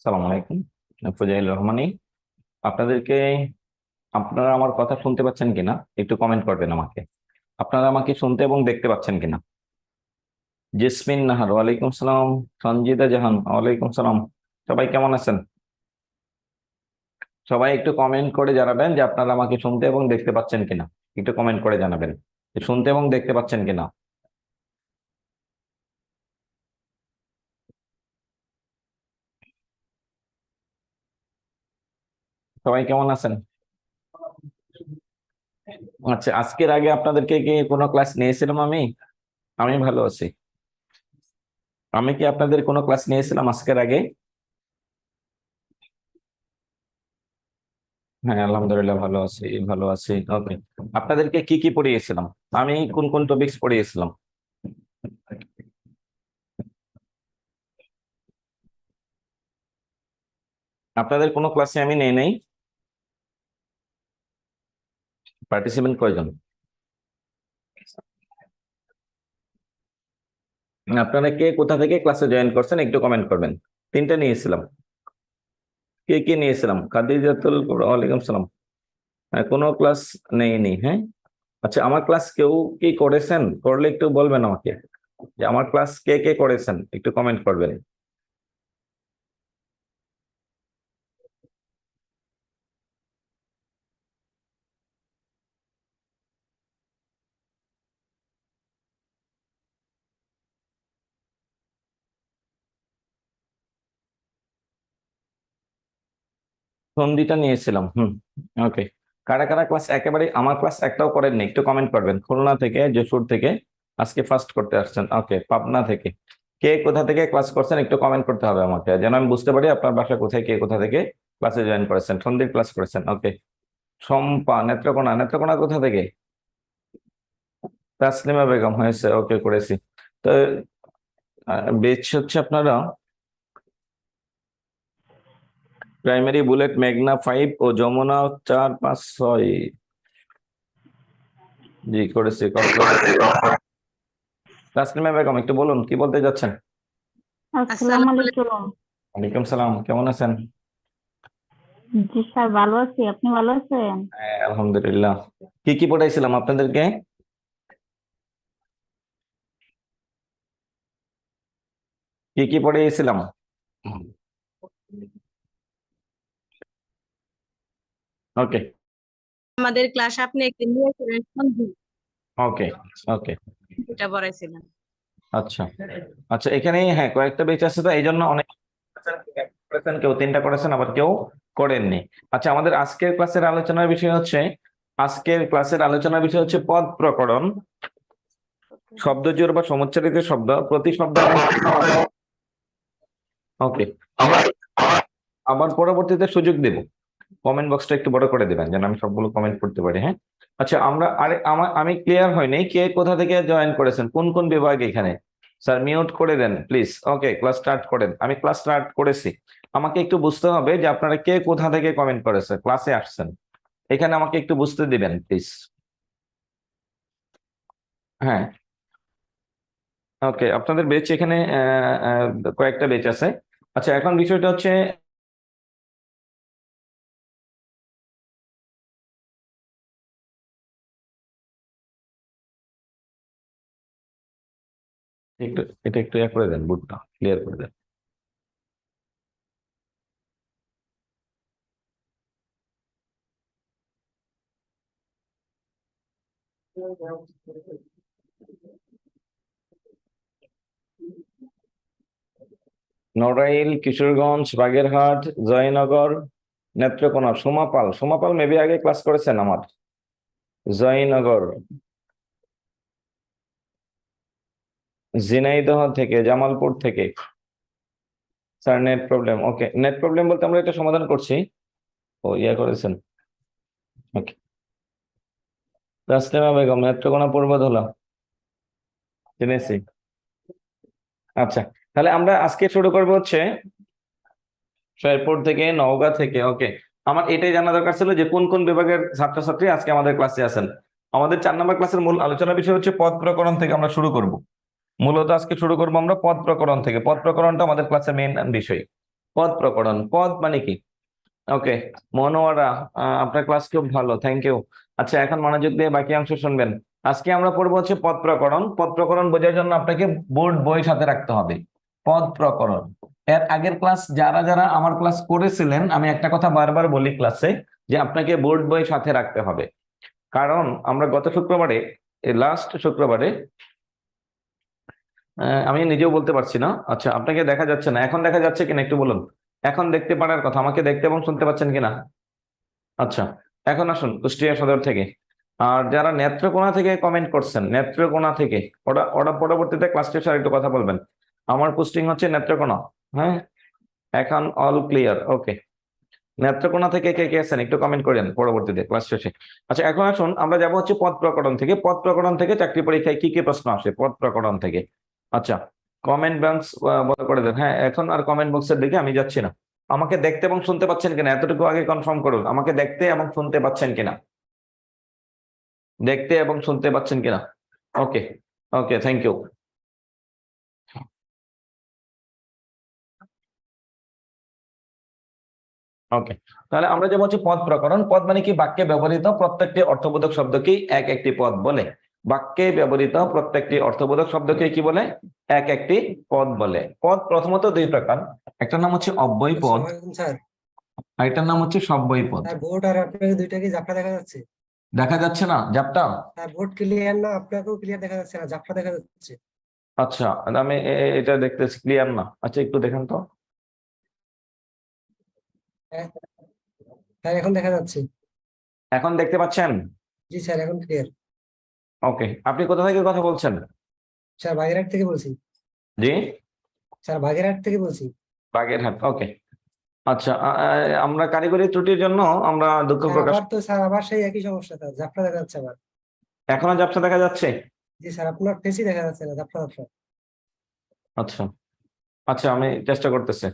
সালাম আলাইকুম। ফজাইল রহমানী। আপনাদেরকে আপনারা আমার কথা শুনতে পাচ্ছেন কিনা একটু কমেন্ট করবেন আমাকে। আপনারা আমাকে শুনতে এবং দেখতে পাচ্ছেন কিনা? জেসমিন নাহার, ওয়ালাইকুম সালাম। সঞ্জিদা জাহান, ওয়ালাইকুম সালাম। সবাই কেমন আছেন? সবাই একটু কমেন্ট করে জানাবেন যে আপনারা আমাকে শুনতে এবং দেখতে পাচ্ছেন কিনা। একটু কমেন্ট করে জানাবেন যে শুনতে এবং দেখতে পাচ্ছেন কিনা। সবাই কেমন আছেন? আচ্ছা, আজকের আগে আপনাদেরকে কি কোনো ক্লাস নিয়েছিলাম আমি? আমি ভালো আছি। আমি কি আপনাদের কোনো ক্লাস নিয়েছিলাম আজকের আগে? হ্যাঁ, আলহামদুলিল্লাহ ভালো আছি, ভালো আছি। ওকে, আপনাদেরকে কি কি পড়িয়েছিলাম? আমি কোন কোন টপিকস পড়িয়েছিলাম? আপনাদের কোনো ক্লাসে আমি নেই নাই? পার্টিসিপেন্ট কয়জন? আপনারা কে কোথা থেকে ক্লাসে জয়েন করছেন একটু কমেন্ট করবেন। তিনটা নিয়েছিলাম। কে কে নিয়েছিলাম? খাদিজাতুল কুবরা, ওয়ালাইকুম সালাম। কোনো ক্লাস নেইনি, হ্যাঁ। আচ্ছা, আমার ক্লাস কেউ কি করেছেন? করলে একটু বলবেন আমাকে যে আমার ক্লাস কে কে করেছেন, একটু কমেন্ট করবেন। সন্ধিটা নিয়েছিলাম, হুম। ওকে। কারা কারা ক্লাস একেবারে আমার ক্লাস একটাও করেননি একটু কমেন্ট করবেন। খুলনা থেকে, যশোর থেকে আজকে ফার্স্ট করতে আসছেন। ওকে, পাবনা থেকে কে কোথা থেকে ক্লাস করছেন একটু কমেন্ট করতে হবে আমাকে, যেন আমি বুঝতে পারি আপনার বাসা কোথায়, কে কোথা থেকে ক্লাসে জয়েন করেছেন। সন্ধির ক্লাস করেছেন, ওকে। শম্পা, নেত্রকোনা, নেত্রকোনা কোথা থেকে? তাসলিমা বেগম, হয়েছে, ওকে, করেছি। তো বেচ হচ্ছে আপনারা প্রাইমারি বুলেট, মেঘনা 5 ও যমুনা 4, 5, 6। জি, করেছি। তাসলিমা বেগম, একটু বলুন কি বলতে যাচ্ছেন। আসসালামু আলাইকুম। ওয়ালাইকুম সালাম, কেমন আছেন? জি স্যার, ভালো আছি। আপনি ভালো আছেন? হ্যাঁ, আলহামদুলিল্লাহ। কি কি পড়াইছিলাম আপনাদেরকে? কি কি পড়িয়েছিলাম? ওকে। আমাদের ক্লাস আপনি একদিন নিয়েছিলেন সন্ধি, ওকে। ওকে। এটা পড়াইছিলেন। আচ্ছা। আচ্ছা, এখানে হ্যাঁ কয়েকটা বেচ আছে, তো এই জন্য অনেক করেছেন, কেউ তিনটা করেছেন, আবার কেউ করেননি। আচ্ছা, আমাদের আজকের ক্লাসের আলোচনার বিষয় হচ্ছে, পদ প্রকরণ, শব্দজোড় বা সমুচ্চারিত শব্দ, প্রতিশব্দ। ওকে। আমরা আবার পরবর্তীতে সুযোগ দেব। কমেন্ট বক্সটা একটু বড় করে দেবেন যেন আমি সবগুলো কমেন্ট করতে পারি, হ্যাঁ। আচ্ছা, আমরা আরে আমি ক্লিয়ার হয়নি কে কোথা থেকে জয়েন করেছেন, কোন কোন বিভাগে এখানে। স্যার মিউট করে দেন প্লিজ। ওকে, ক্লাস স্টার্ট করেন। আমি ক্লাস স্টার্ট করেছি। আমাকে একটু বুঝতে হবে যে আপনারা কে কোথা থেকে কমেন্ট করেছেন, ক্লাসে আসছেন। এখানে আমাকে একটু বুঝতে দিবেন প্লিজ। হ্যাঁ। ওকে, আপনাদের বেচ এখানে কয়েকটা বেচ আছে। আচ্ছা, এখন বিষয়টা হচ্ছে একটু এটা একটু করে দেন, বুটটা ক্লিয়ার করে দেন। নড়াইল, কিশোরগঞ্জ, বাগেরহাট, জয়নগর, নেত্রকোনা। সোমাপাল, সোমাপাল মেবি আগে ক্লাস করেছেন আমার। জয়নগর, ঝিনাইদহ থেকে, জামালপুর থেকে। স্যার নেট প্রবলেম, ওকে। নেট প্রবলেম বলতে আমরা এটা সমাধান করছি। ও ইয়া করেছেন, ওকে। তাসলিমা বেগম, নেত্রকোনা, পূর্বধলা, জেনেছি। আচ্ছা, তাহলে আমরা আজকে শুরু করবো হচ্ছে শেরপুর থেকে, নওগাঁ থেকে। ওকে, আমার এটাই জানা দরকার ছিল যে কোন কোন বিভাগের ছাত্রছাত্রী আজকে আমাদের ক্লাসে আছেন। আমাদের 4 নম্বর ক্লাসের মূল আলোচনা বিষয় হচ্ছে পদ প্রকরণ থেকে আমরা শুরু করব। মূলত আজকে শুরু করবো আমরা পদ প্রকরণ থেকে। পদ প্রকরণটা আমাদের ক্লাসের মেইন বিষয়। পদ প্রকরণ, পদ মানে কি? ওকে, মনোয়ারা, আপনার ক্লাস খুব ভালো, থ্যাংক ইউ। আচ্ছা, এখন মনোযোগ দিয়ে বাকি অংশ শুনবেন। আজকে আমরা পড়বো হচ্ছে পদ প্রকরণ। পদ প্রকরণ বোঝার জন্য আপনাকে বোর্ড বই সাথে রাখতে হবে। পদ প্রকরণ, এর আগের ক্লাস যারা যারা আমার ক্লাস করেছিলেন, আমি একটা কথা বারবার বলি ক্লাসে, যে আপনাকে বোর্ড বই সাথে রাখতে হবে। কারণ আমরা গত শুক্রবারে, লাস্ট শুক্রবারে, আমি নিজেও বলতে পারছি না। আচ্ছা, আপনাকে দেখা যাচ্ছে না, এখন দেখা যাচ্ছে কিনা একটু বলুন। এখন দেখতে পারার কথা, আমাকে দেখতে এবং শুনতে পাচ্ছেন কিনা? আচ্ছা, এখন আসুন কুষ্টিয়া সদর থেকে। আর যারা নেত্রকোনা থেকে কমেন্ট করছেন, নেত্রকোনা থেকে, ওরা ওরা পরবর্তীতে ক্লাস শেষে আর একটু কথা বলবেন। আমার পোস্টিং হচ্ছে নেত্রকোনা। হ্যাঁ, এখন অল ক্লিয়ার, ওকে। নেত্রকোনা থেকে কে কে আছেন একটু কমেন্ট করেন পরবর্তীতে ক্লাস শেষে। আচ্ছা, এখন আসুন আমরা যাবো হচ্ছে পদ প্রকরণ থেকে। পদ প্রকরণ থেকে চাকরি পরীক্ষায় কি কি প্রশ্ন আসে পদ প্রকরণ থেকে। আচ্ছা, কমেন্ট বক্স বন্ধ করে দেন। হ্যাঁ, এখন আর কমেন্ট বক্সের দিকে আমি যাচ্ছি না। আমাকে দেখতে এবং শুনতে পাচ্ছেন কিনা এতটুকু আগে কনফার্ম করুন, আমাকে দেখতে এবং শুনতে পাচ্ছেন কিনা, দেখতে এবং শুনতে পাচ্ছেন কিনা। ওকে, ওকে, থ্যাংক ইউ। ওকে, তাহলে আমরা যেমন হচ্ছে পদ প্রকরণ। পদ মানে কি? বাক্যে ব্যবহৃত প্রত্যেকটি অর্থবোধক শব্দকেই এক একটি পদ বলে। বাক্যে ব্যবহৃত প্রত্যেকটি অর্থবোধক শব্দকে কি বলে? এক একটি পদ বলে। পদ প্রথমত দুই প্রকার, একটার নাম হচ্ছে অব্যয় পদ, স্যার, আর এটার নাম হচ্ছে সব্যয় পদ। স্যার বোর্ড আর আপনাকে দুইটা কি জাফরা দেখা যাচ্ছে? দেখা যাচ্ছে না জাপটা? স্যার বোর্ড ক্লিয়ার না, আপনাকেও ক্লিয়ার দেখা যাচ্ছে না, জাফরা দেখা যাচ্ছে। আচ্ছা, আমি এটা দেখতেছি ক্লিয়ার না। আচ্ছা, একটু দেখেন তো। হ্যাঁ, স্যার এখন দেখা যাচ্ছে। এখন দেখতে পাচ্ছেন? জি স্যার, এখন ক্লিয়ার। ওকে, আপনি কোথা থেকে কথা বলছেন? স্যার বাগেরহাট থেকে বলছি। জি, স্যার বাগেরহাট থেকে বলছি। বাগেরহাট, ওকে। আচ্ছা, আমরা কারিগরি ত্রুটির জন্য আমরা দুঃখ স্যার প্রকাশ। আবার তো স্যার আবার সেই একই সমস্যা, স্যার জাফরা দেখা যাচ্ছে আবার। এখনো ঝাপসা দেখা যাচ্ছে? জি স্যার, আপনার ফেসই দেখা যাচ্ছে না, জাফরা জাফরা। আচ্ছা, আচ্ছা, আমি চেষ্টা করতেছি।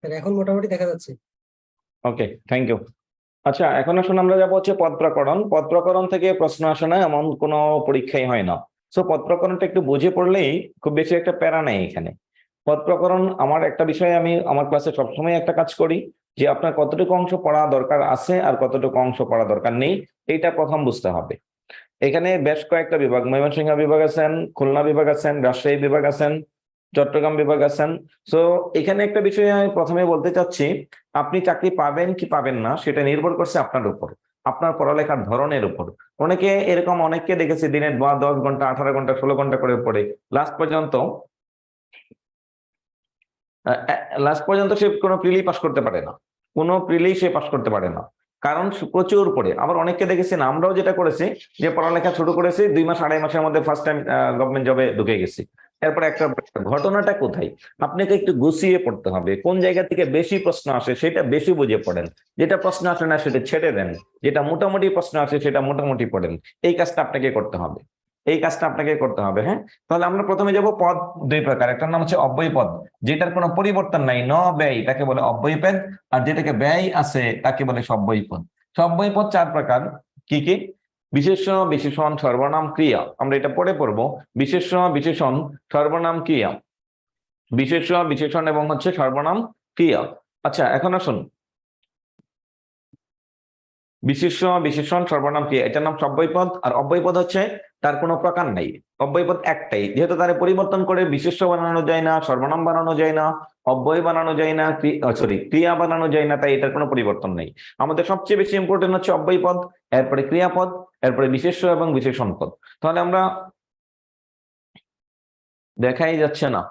স্যার এখন মোটামুটি দেখা যাচ্ছে। ওকে, থ্যাংক ইউ। আচ্ছা, এখন আসুন আমরা যাবো হচ্ছে পদ প্রকরণ। পদ প্রকরণ থেকে প্রশ্ন আসে না এমন কোনো পরীক্ষাই হয় না। সো পদ প্রকরণটা একটু বুঝে পড়লেই খুব বেশি একটা প্যারা নেই এখানে। পদ প্রকরণ আমার একটা বিষয়ে আমি আমার ক্লাসে সবসময় একটা কাজ করি, যে আপনার কতটুকু অংশ পড়া দরকার আছে আর কতটুকু অংশ পড়া দরকার নেই, এইটা প্রথম বুঝতে হবে। এখানে বেশ কয়েকটা বিভাগ, ময়মনসিংহ বিভাগ আছেন, খুলনা বিভাগ আছেন, রাজশাহী বিভাগ আছেন, চট্টগ্রাম বিভাগ আছেন। সো এখানে একটা বিষয় আমি প্রথমে বলতে চাচ্ছি, আপনি চাকরি পাবেন কি পাবেন না সেটা নির্ভর করছে আপনার উপর, আপনার পড়ালেখার ধরনের উপর। অনেকে এরকম, অনেককে দেখেছি দিনে 10 ঘন্টা, 18 ঘন্টা, 16 ঘন্টা করে পড়ে লাস্ট পর্যন্ত সে কোনো প্রিলি পাস করতে পারে না, কোনো প্রিলি সে পাস করতে পারে না। কারণ প্রচুর পড়ে। আবার অনেককে দেখেছি না, আমরাও যেটা করেছি, যে পড়ালেখা শুরু করেছি 2 মাস 2.5 মাসের মধ্যে ফার্স্ট টাইম গভর্নমেন্ট জবে ঢুকে গেছি। এরপরে একটা ঘটনাটা কোথায়, আপনাকে একটু গুছিয়ে পড়তে হবে। কোন জায়গা থেকে বেশি প্রশ্ন আসে সেটা বেশি বুঝে পড়েন, যেটা প্রশ্ন আসে না সেটা ছেড়ে দেন, যেটা মোটামুটি প্রশ্ন আসে সেটা মোটামুটি পড়েন। এই কাজটা আপনাকে করতে হবে, এই কাজটা আপনাকে করতে হবে। হ্যাঁ, তাহলে আমরা প্রথমে যাব পদ দুই প্রকার। একটার নাম হচ্ছে অব্যয় পদ, যেটার কোনো পরিবর্তন নাই, ন ব্যয়, তাকে বলে অব্যয় পদ। আর যেটাকে ব্যয় আছে তাকে বলে সব্যয় পদ। সব্যয় পদ 4 প্রকার। কি কি? বিশেষ্য, বিশেষণ, সর্বনাম, ক্রিয়া। আমরা এটা পরে পড়বো। বিশেষ্য, বিশেষণ, সর্বনাম, ক্রিয়া। বিশেষ্য, বিশেষণ এবং হচ্ছে সর্বনাম, ক্রিয়া। আচ্ছা, এখন আসুন, বিশেষ্য, বিশেষণ, সর্বনাম, ক্রিয়া, এটার নাম সব্যয় পদ। আর অব্যয় পদ হচ্ছে তার কোনো প্রকার নাই, অব্যয় পদ একটাই। যেহেতু তারা পরিবর্তন করে বিশেষ্য বানানো যায় না, সর্বনাম বানানো যায় না, অব্যয় বানানো যায় না, ক্রিয়া বানানো যায় না, তাই এটার কোনো পরিবর্তন নেই। আমাদের সবচেয়ে বেশি ইম্পর্টেন্ট হচ্ছে অব্যয় পদ, এরপরে ক্রিয়াপদ, এরপরে বিশেষ্য এবং বিশেষণ পদ। তাহলে আমরা দেখাই যাচ্ছে না।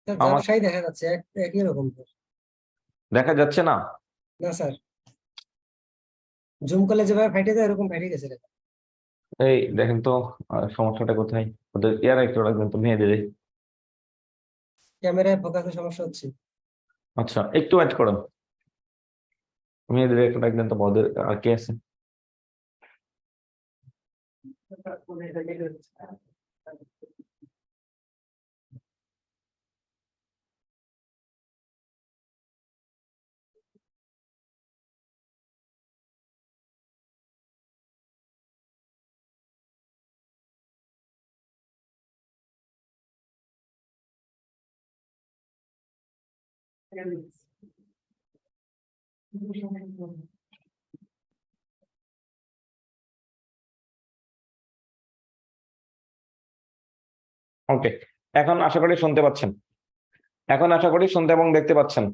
স্যার আমার ঝাপসাই দেখা যাচ্ছে, একই রকম তো। দেখা যাচ্ছে না। না স্যার, জুম করলে যেভাবে ফাইটে যায় এরকম ফাইটে গেছে রে। এই দেখেন তো সমস্যাটা কোথায়, ওদের ইয়ার একটু রাখবেন তো মেয়ে দিলে। ক্যামেরায় ফোকাসের সমস্যা হচ্ছে। আচ্ছা একটু ওয়েট করুন, মেয়ে দিলে একটু রাখবেন তো ওদের আর কে আছে। ওকে, এখন আশা করি শুনতে পাচ্ছেন, এখন আশা করি শুনতে এবং দেখতে পাচ্ছেন।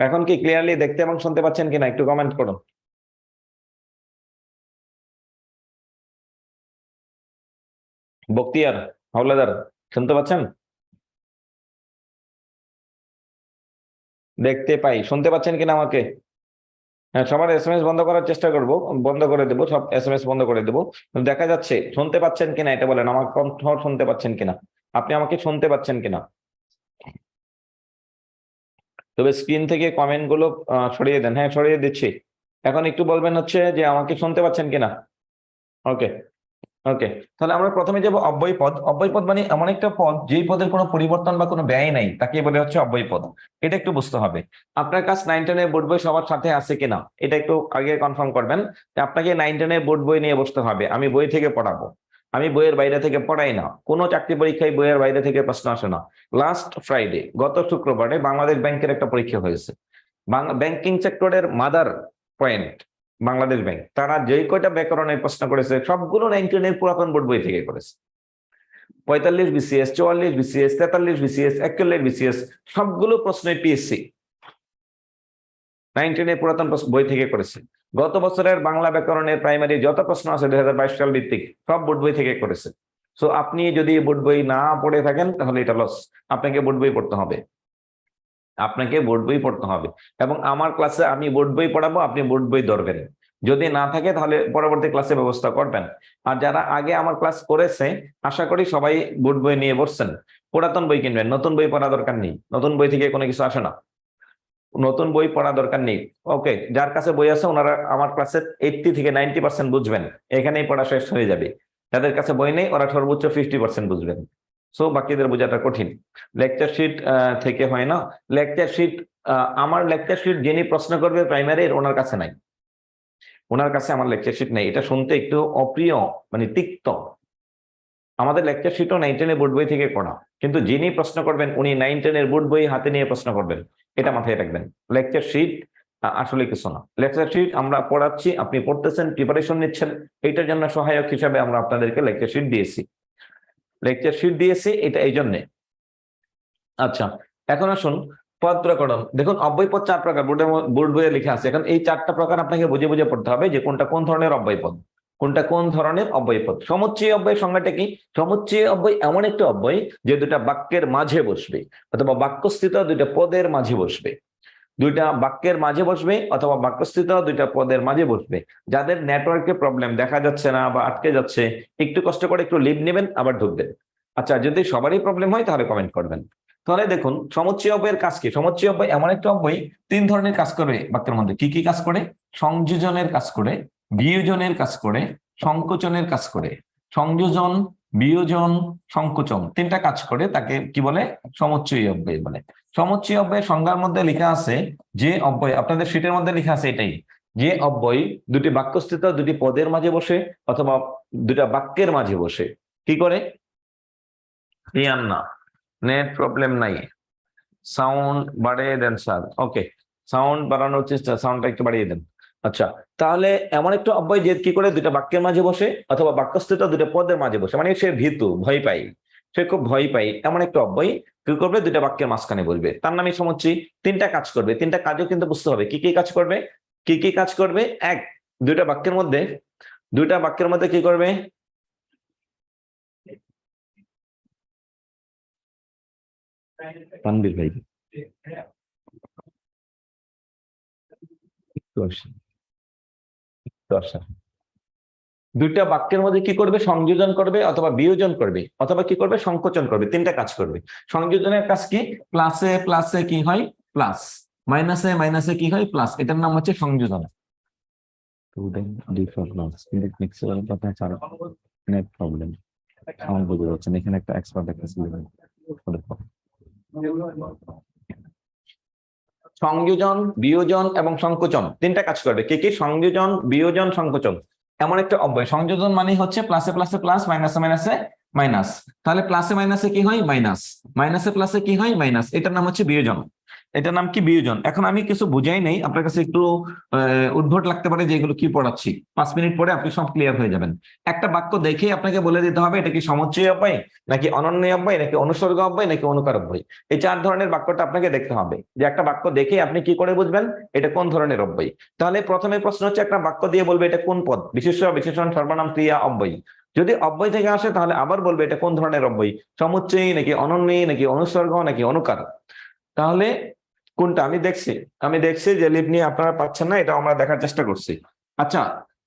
এখন কি ক্লিয়ারলি দেখতে এবং শুনতে পাচ্ছেন কিনা একটু কমেন্ট করুন। বক্তিয়ার, হাওলাদার, শুনতে পাচ্ছেন? দেখতে পাই, শুনতে পাচ্ছেন কিনা আমাকে? হ্যাঁ, সবার এসএমএস বন্ধ করার চেষ্টা করব, বন্ধ করে দেবো, সব এসএমএস বন্ধ করে দেবো। দেখা যাচ্ছে, শুনতে পাচ্ছেন কিনা এটা বলেন, আমার কণ্ঠ শুনতে পাচ্ছেন কিনা, আপনি আমাকে শুনতে পাচ্ছেন কিনা? তবে স্ক্রিন থেকে কমেন্ট গুলো সরিয়ে দেন। হ্যাঁ, সরিয়ে দিচ্ছি। এখন একটু বলবেন হচ্ছে যে আমাকে শুনতে পাচ্ছেন কিনা। ওকে ওকে, তাহলে আমরা প্রথমে যাব অব্যয় পদ। অব্যয় পদ মানে এমন একটা পদ যেই পদের কোনো পরিবর্তন বা কোনো ব্যয় নাই, তাকে বলে হচ্ছে অব্যয় পদ। এটা একটু বুঝতে হবে। আপনার কাছে 9-10 বোর্ড বই সবার সাথে আছে কিনা এটা একটু আগে কনফার্ম করবেন। যে আপনাকে 9-10 বোর্ড বই নিয়ে বসতে হবে, আমি বই থেকে পড়াবো, আমি বইয়ের বাইরে থেকে পড়াই না। কোনো চাকরি পরীক্ষায় বইয়ের বাইরে থেকে প্রশ্ন আসে না। লাস্ট ফ্রাইডে, গত শুক্রবারে বাংলাদেশ ব্যাংকের একটা পরীক্ষা হয়েছে। ব্যাংকিং সেক্টরের মাদার পয়েন্ট বাংলাদেশ ব্যাংক, তারা যেই কয়টা ব্যাকরণের প্রশ্ন করেছে সবগুলো 9-10 পুরাতন বোর্ড বই থেকে করেছে। 45 বিসিএস, 44 বিসিএস, 43 বিসিএস, 41 বিসিএস, সবগুলো প্রশ্নই পিএসসি 9-10 পুরাতন বই থেকে করেছে। গত বছরের বাংলা ব্যাকরণের প্রাইমারি যত প্রশ্ন আছে 2022 সাল ভিত্তিক সব বোর্ড বই থেকে করেছে। সো আপনি যদি বোর্ড বই না পড়ে থাকেন তাহলে এটা লস, আপনাকে বোর্ড বই পড়তে হবে, আপনাকে বোর্ড বই পড়তে হবে। এবং আমার ক্লাসে আমি বোর্ড বই পড়াবো, আপনি বোর্ড বই ধরবেন। যদি না থাকে তাহলে পরবর্তী ক্লাসে ব্যবস্থা করবেন। আর যারা আগে আমার ক্লাস করেছে আশা করি সবাই বোর্ড বই নিয়ে বসছেন। পুরাতন বই কিনবেন, নতুন বই পড়া দরকার নেই, নতুন বই থেকে কোনো কিছু আসে না, নতুন বই পড়া দরকার নেই। ওকে, যার কাছে বই আছে ওনারা আমার ক্লাসে 80 থেকে 90% বুঝবেন, এখানেই পড়া শেষ হয়ে যাবে। যাদের কাছে বই নেই ওরা সর্বোচ্চ 50% বুঝবেন। সো বাকিদের বোঝাটা কঠিন। লেকচার শিট থেকে হয় না। লেকচার শিট, আমার লেকচার শিট যিনি প্রশ্ন করবে প্রাইমারির ওনার কাছে নাই, ওনার কাছে আমার লেকচার শিট নেই। এটা শুনতে একটু অপ্রিয়, মানে তিক্ত। আমাদের লেকচার শিটও 9-10 বোর্ড বই থেকে করা, কিন্তু যিনি প্রশ্ন করবেন উনি 9-10 বোর্ড বই হাতে নিয়ে প্রশ্ন করবেন, এটা মাথায় রাখবেন। লেকচার শিট আসলে কিছু না। লেকচার শিট আমরা পড়াচ্ছি, আপনি পড়তেছেন, প্রিপারেশন নিচ্ছেন, এইটার জন্য সহায়ক হিসাবে আমরা আপনাদেরকে লেকচার শিট দিয়েছি। লেকচার শিট দিয়েছি এটা এই জন্যে। আচ্ছা, এখন আসুন পদ প্রকরণ। দেখুন অব্যয় পদ 4 প্রকার বোর্ড বইয়ে লেখা আছে। এখন এই 4টা প্রকার আপনাকে বুঝে বুঝে পড়তে হবে যে কোনটা কোন ধরনের অব্যয় পদ, কোনটা কোন ধরনের অব্যয় পদ। সমুচ্চয়ী অব্যয় সংজ্ঞাটা কি? সমুচ্চয়ী অব্যয় এমন একটা অব্যয় যে দুটা বাক্যের মাঝে বসবে, অথবা বাক্যস্থিত দুইটা পদের মাঝে বসবে, দুইটা বাক্যের মাঝে বসবে অথবা বাক্যস্থিত দুইটা পদের মাঝে বসবে। যাদের নেটওয়ার্কে প্রবলেম, দেখা যাচ্ছে না বা আটকে যাচ্ছে, একটু কষ্ট করে একটু লিভ নেবেন আবার ঢুকবেন। আচ্ছা, যদি সবারই প্রবলেম হয় তাহলে কমেন্ট করবেন। তাহলে দেখুন সমুচ্চয়ী অব্যয়ের কাজ কি। সমুচ্চয়ী অব্যয় এমন একটা অব্যয় 3 ধরনের কাজ করবে বাক্যের মধ্যে। কি কি কাজ করে? সংযোজনের কাজ করে, বিয়োজনের কাজ করে, সংকোচনের কাজ করে। সংযোজন, বিয়োজন, সংকোচন 3টা কাজ করে, তাকে কি বলে? সমুচ্চয়ী অব্যয় বলে। সমুচ্চয়ী অব্যয়ের সংজ্ঞার মধ্যে লেখা আছে যে অব্যয়, আপনাদের শীটের মধ্যে লেখা আছে এটাই, যে অব্যয় দুটি বাক্যস্থিত দুটি পদের মাঝে বসে অথবা দুটা বাক্যের মাঝে বসে কি করে? ক্লিয়ার না? নেট প্রবলেম নাই? সাউন্ড বাড়িয়ে দেন স্যার। ওকে, সাউন্ড বাড়ানোর চেষ্টা, সাউন্ডটা একটু বাড়িয়ে দেন। আচ্ছা, তাহলে এমন একটা অব্যয় যে কি করে দুটা বাক্যের মাঝে বসে অথবা বাক্যস্থিত দুটা পদের মাঝে বসে, মানে সে ভীতু, ভয় পায়, সে খুব ভয় পায়, এমন একটা অব্যয় কি করবে? দুটা বাক্যের মাঝখানে বলবে, তার নামই সমুচ্চয়ী। 3টা কাজ করবে, 3টা কাজও কিন্তু বুঝতে হবে কি কি কাজ করবে। কি কি কাজ করবে? এক, দুইটা বাক্যের মধ্যে কি করবে? তানভীর ভাই একটু আসেন, একটু আসেন। দুইটা বাক্যের মধ্যে কি করবে? সংযোজন করবে অথবা বিয়োজন করবে অথবা কি করবে? সংকোচন করবে। তিনটা কাজ করবে। সংযোজনের কাজ কি? প্লাসে প্লাসে কি হয়? প্লাস। মাইনাসে মাইনাসে কি হয়? প্লাস। এটার নাম হচ্ছে সংযোজন। প্রবলেম সাউন্ড বুঝে যাচ্ছে না, এখানে একটা এক্সপার্ট একটা সংযোজন, বিয়োজন এবং সংকোচন তিনটা কাজ করবে। কি কি? সংযোজন, বিয়োজন, সংকোচন। এমন একটা অব্যয়। সংযোজন মানে হচ্ছে প্লাসে প্লাসে প্লাস, মাইনাসে মাইনাসে মাইনাস। তাহলে প্লাসে মাইনাসে কি হয়? মাইনাস। মাইনাসে প্লাসে কি হয়? মাইনাস। এটার নাম হচ্ছে বিয়োজন। এটার নাম কি? বিয়োজন। এখন আমি কিছু বুঝাই নেই, আপনার কাছে একটু উদ্ভট লাগতে পারে যে এগুলো কি পড়াচ্ছি। 5 মিনিট পরে আপনি সব ক্লিয়ার হয়ে যাবেন। একটা বাক্য দেখেই আপনাকে বলে দিতে হবে এটা কি সমুচ্চয়ী অব্যয়, নাকি অনন্যী অব্যয়, নাকি অনুসর্গ অব্যয়, নাকি অনুকার অব্যয়। এই 4 ধরনের বাক্যটা আপনাকে দেখতে হবে। যে একটা বাক্য দেখে আপনি কি করে বুঝবেন এটা কোন ধরনের অব্যয়। তাহলে প্রথমে প্রশ্ন হচ্ছে একটা বাক্য দিয়ে বলবে এটা কোন পদ? বিশেষ্য, বিশেষণ, সর্বনাম, ক্রিয়া, অব্যয়। যদি অব্যয় থেকে আসে তাহলে আবার বলবে এটা কোন ধরনের অব্যয়, সমুচ্চয়ী নাকি অনন্যী নাকি অনুসর্গ নাকি অনুকার। তাহলে কোনটা? আমি দেখছি যে লিপ নিয়ে আপনারা পাচ্ছেন না, এটা আমরা দেখার চেষ্টা করছি। আচ্ছা,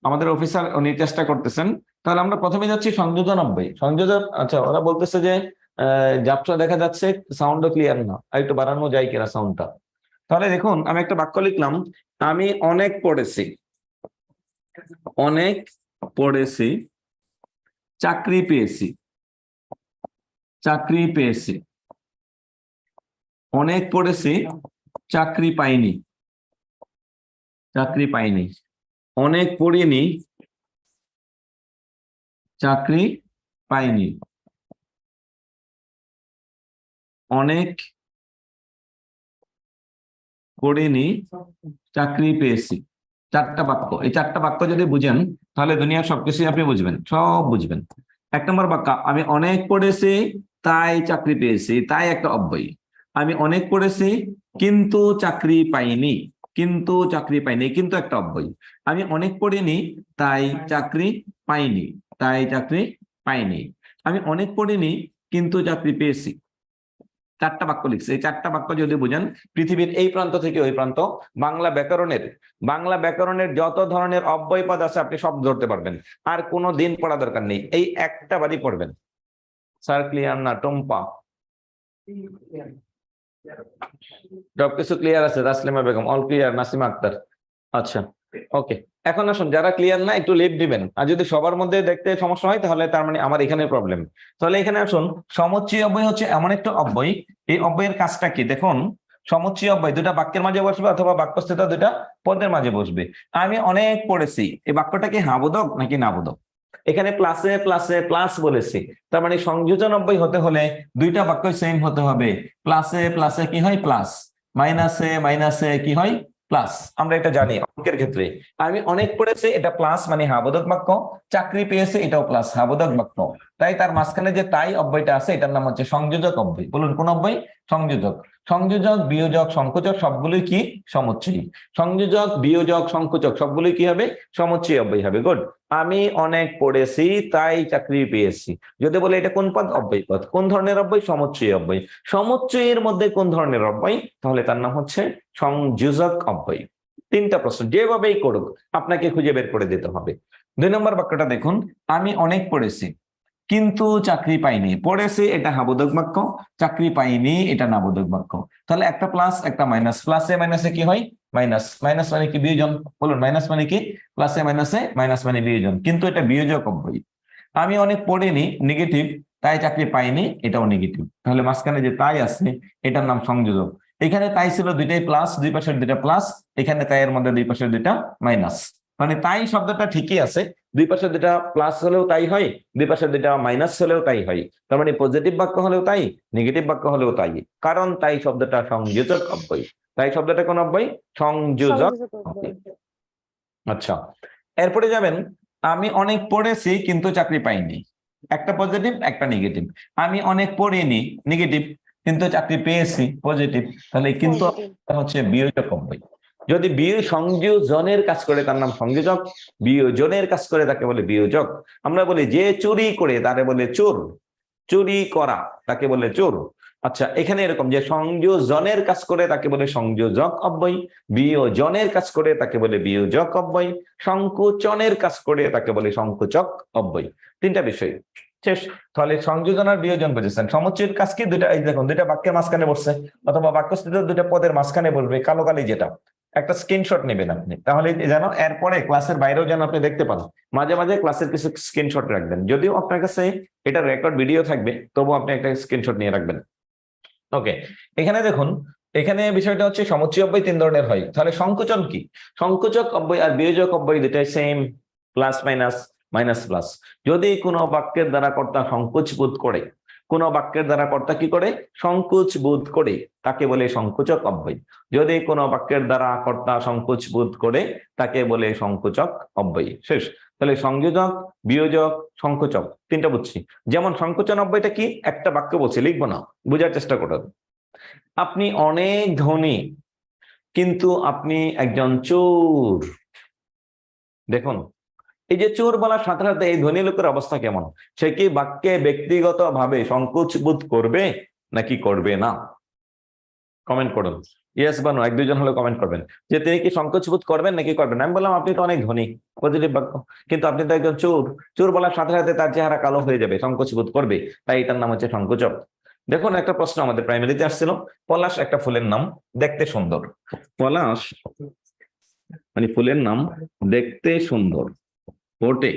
আমাদের অফিসার উনি চেষ্টা করতেছেন। তাহলে আমরা প্রথমে যাচ্ছি সংযোজন অব্যয়। সংযোজন, আচ্ছা ওরা বলতেছে যে ঝাপসা দেখা যাচ্ছে, সাউন্ডও ক্লিয়ার না, আর একটু বাড়ানো যায় কিনা সাউন্ডটা। তাহলে দেখুন আমি একটা বাক্য লিখলাম, আমি অনেক পড়েছি, অনেক পড়েছি, চাকরি পেয়েছি, চাকরি পেয়েছি। অনেক পড়েছি, চাকরি পাইনি, চাকরি পাইনি। অনেক পড়িনি, চাকরি পাইনি। অনেক পড়িনি, চাকরি পেয়েছি। 4টা বাক্য। এই 4টা বাক্য যদি বুঝেন তাহলে দুনিয়ার সবকিছুই আপনি বুঝবেন, সব বুঝবেন। 1 নম্বর বাক্য, আমি অনেক পড়েছি তাই চাকরি পেয়েছি, তাই একটা অব্যয়। আমি অনেক পড়েছি কিন্তু চাকরি পাইনি, কিন্তু চাকরি পাইনি, কিন্তু একটা অব্যয়। আমি অনেক পড়িনি তাই চাকরি পাইনি, তাই চাকরি পাইনি। আমি অনেক পড়িনি কিন্তু চাকরি পেয়েছি। 4টা বাক্য লিখছে। এই 4টা বাক্য যদি বুঝেন, পৃথিবীর এই প্রান্ত থেকে ওই প্রান্ত বাংলা ব্যাকরণের যত ধরনের অব্যয় পদ আছে আপনি সব ধরতে পারবেন। আর কোনো দিন পড়া দরকার নেই, এই একটা বারই পড়বেন। স্যার ক্লিয়ার না? টম্পা সবকিছু ক্লিয়ার আছে? Taslima Begum all clear? নাসিমা আক্তার আচ্ছা, ওকে। এখন আসুন, যারা ক্লিয়ার না একটু লিভ দিবেন। আর যদি সবার মধ্যে দেখতে সমস্যা হয় তাহলে তার মানে আমার এখানে প্রবলেম। তাহলে এখানে আসুন, সমুচ্চয়ী অব্যয় হচ্ছে এমন একটা অব্যয়, এই অব্যয়ের কাজটা কি দেখুন। সমুচ্চয়ী অব্যয় দুটা বাক্যের মাঝে বসবে অথবা বাক্যস্থিত দুটা পদের মাঝে বসবে। আমি অনেক পড়েছি, এই বাক্যটা কি হ্যাঁ বোধক নাকি না বোধক? এখানে প্লাসে প্লাসে প্লাস বলেছি, তার মানে সংযোজন অব্যয় হতে হলে দুইটা বাক্য সেম হতে হবে। প্লাসে প্লাসে কি হয়? প্লাস। মাইনাসে মাইনাসে কি হয়? প্লাস। আমরা এটা জানি অঙ্কের ক্ষেত্রে। আমি অনেক পড়েছি এটা প্লাস মানে হাবোধক বাক্য, চাকরি পেয়েছে এটাও প্লাস হাবোধক বাক্য। তাই তার মাঝখানে যে তাই অব্যয়টা আছে এটার নাম হচ্ছে সংযোজক অব্যয়। বলুন কোন অব্যয়? সংযোজক। সংযোজক, বিয়োজক, সংকোচক সবগুলোই কি? সমুচ্চয়ী। সংযোজক, বিয়োজক, সংকোচক সবগুলোই কি হবে? সমুচ্চয়ী অব্যয় হবে। গুড। আমি অনেক পড়েছি তাই চাকরি পেয়েছি। যদি বলে এটা কোন পদ? অব্যয় পদ। কোন ধরনের অব্যয়? সমুচ্চয়ী অব্যয়। সমুচ্চয়ীর মধ্যে কোন ধরনের অব্যয়? তাহলে তার নাম হচ্ছে সংযোজক অব্যয়। 3টা প্রশ্ন যেভাবেই করুক আপনাকে খুঁজে বের করে দিতে হবে। 2 নম্বর বাক্যটা দেখুন, আমি অনেক পড়েছি কিন্তু চাকরি পাইনি। পড়েছি এটা হাবোধক বাক্য, চাকরি পাইনি এটা নাবোধক বাক্য। তাহলে একটা প্লাস একটা মাইনাস, প্লাসে মাইনাসে কি হয়? মাইনাস। মাইনাস মানে কি? বিয়োজন। বলুন মাইনাস মানে কি? প্লাসে মাইনাসে মাইনাস মানে বিয়োজন, কিন্তু এটা বিয়োজক অব্যয়। আমি অনেক পড়িনি, নেগেটিভ, তাই চাকরি পাইনি এটাও নেগেটিভ। তাহলে মাঝখানে যে তাই আছে এটার নাম সংযোজক। এখানে তাই ছিল দুইটাই প্লাস, দুই পাশের দুইটা প্লাস। এখানে তাই এর মধ্যে দুই পাশের দুইটা মাইনাস। মানে তাই শব্দটা ঠিকই আছে, দুই পাশে দুইটা প্লাস হলেও তাই হয়, দুই পাশে দুইটা মাইনাস হলেও তাই হয়। তার মানে পজিটিভ বাক্য হলেও তাই, নেগেটিভ বাক্য হলেও তাই। কারণ তাই শব্দটা সংযোজক অব্যয়। তাই শব্দটা কোন অব্যয়? সংযোজক অব্যয়। আচ্ছা, এরপরে যাবেন, আমি অনেক পড়েছি কিন্তু চাকরি পাইনি। একটা পজিটিভ একটা নেগেটিভ। আমি অনেক পড়িনি, নেগেটিভ, কিন্তু চাকরি পেয়েছি, পজিটিভ। তাহলে কিন্তু হচ্ছে বিয়োজক অব্যয়। যদি সংযোজনের কাজ করে তার নাম সংযোজক, বিয়োজনের কাজ করে তাকে বলে বিয়োজক। আমরা বলি যে চুরি করে তারে বলে চোর, চুরি করা তাকে বলে চোর। আচ্ছা, এখানে এরকম যে সংযোজনের কাজ করে তাকে বলে সংযোজক অব্যয়, বিয়োজনের কাজ করে তাকে বলে বিয়োজক অব্যয়, সংকোচনের কাজ করে তাকে বলে সংকোচক অব্যয়। তিনটা বিষয় শেষ। তাহলে সংযোজন আর বিয়োজন বুঝেছেন। সমুচ্চয়ের কাজ কি? দুইটা, এই দেখুন দুইটা বাক্যের মাঝখানে বসছে, অথবা বাক্যস্থিত দুইটা পদের মাঝখানে বসবে, কালো কালি যেটা, একটা স্ক্রিনশট নেবেন আপনি, তাহলে যেন এরপরে ক্লাসের বাইরেও যেন আপনি দেখতে পান। মাঝে মাঝে ক্লাসের কিছু স্ক্রিনশট রাখবেন, যদিও আপনার কাছে এটা রেকর্ড ভিডিও থাকবে, তবু আপনি একটা স্ক্রিনশট নিয়ে রাখবেন। ওকে, এখানে দেখুন, এখানে বিষয়টা হচ্ছে সমুচ্চয় অব্যয় তিন ধরনের হয়। তাহলে সংকোচন কি? সংকোচক অব্যয় আর বিয়োজক অব্যয় দুটাই same, plus minus, minus plus. যদি কোনো বাক্যের দ্বারা কর্তা সংকোচ বোধ করে, কোন বাক্যের দ্বারা কর্তা কি করে? সংকোচ বোধ করে, তাকে বলে সংকোচক অব্যয়। যদি কোনো বাক্যের দ্বারা কর্তা সংকোচ বোধ করে, তাকে বলে সংকোচক অব্যয়। শেষ। তাহলে সংযোজক, বিয়োজক, সংকোচক তিনটা বুঝছি। যেমন সংকোচন অব্যয়টা কি? একটা বাক্য বলছি, লিখবো না, বোঝার চেষ্টা করুন। আপনি অনেক ধনী, কিন্তু আপনি একজন চোর। দেখুন, এই যে চোর বলার সাথে সাথে এই ধনী লোকের অবস্থা কেমন? সে কি বাক্যে ব্যক্তিগত ভাবে সংকোচ বোধ করবে নাকি করবে না? কমেন্ট করুন, ইয়েস বা নো, এক দুইজন হলে কমেন্ট করবেন যে তিনি কি সংকোচ বোধ করবেন নাকি করবেন না। আমি বললাম আপনি তো অনেক ধনী, পজিটিভ বাক্য, কিন্তু আপনি তো একজন চোর। চোর বলার সাথে সাথে তার চেহারা কালো হয়ে যাবে, সংকোচ বোধ করবে, তাই এটার নাম হচ্ছে সংকোচক। দেখুন, একটা প্রশ্ন আমাদের প্রাইমারিতে আসছিল, পলাশ একটা ফুলের নাম, দেখতে সুন্দর। পলাশ মানে ফুলের নাম, দেখতে সুন্দর, বটে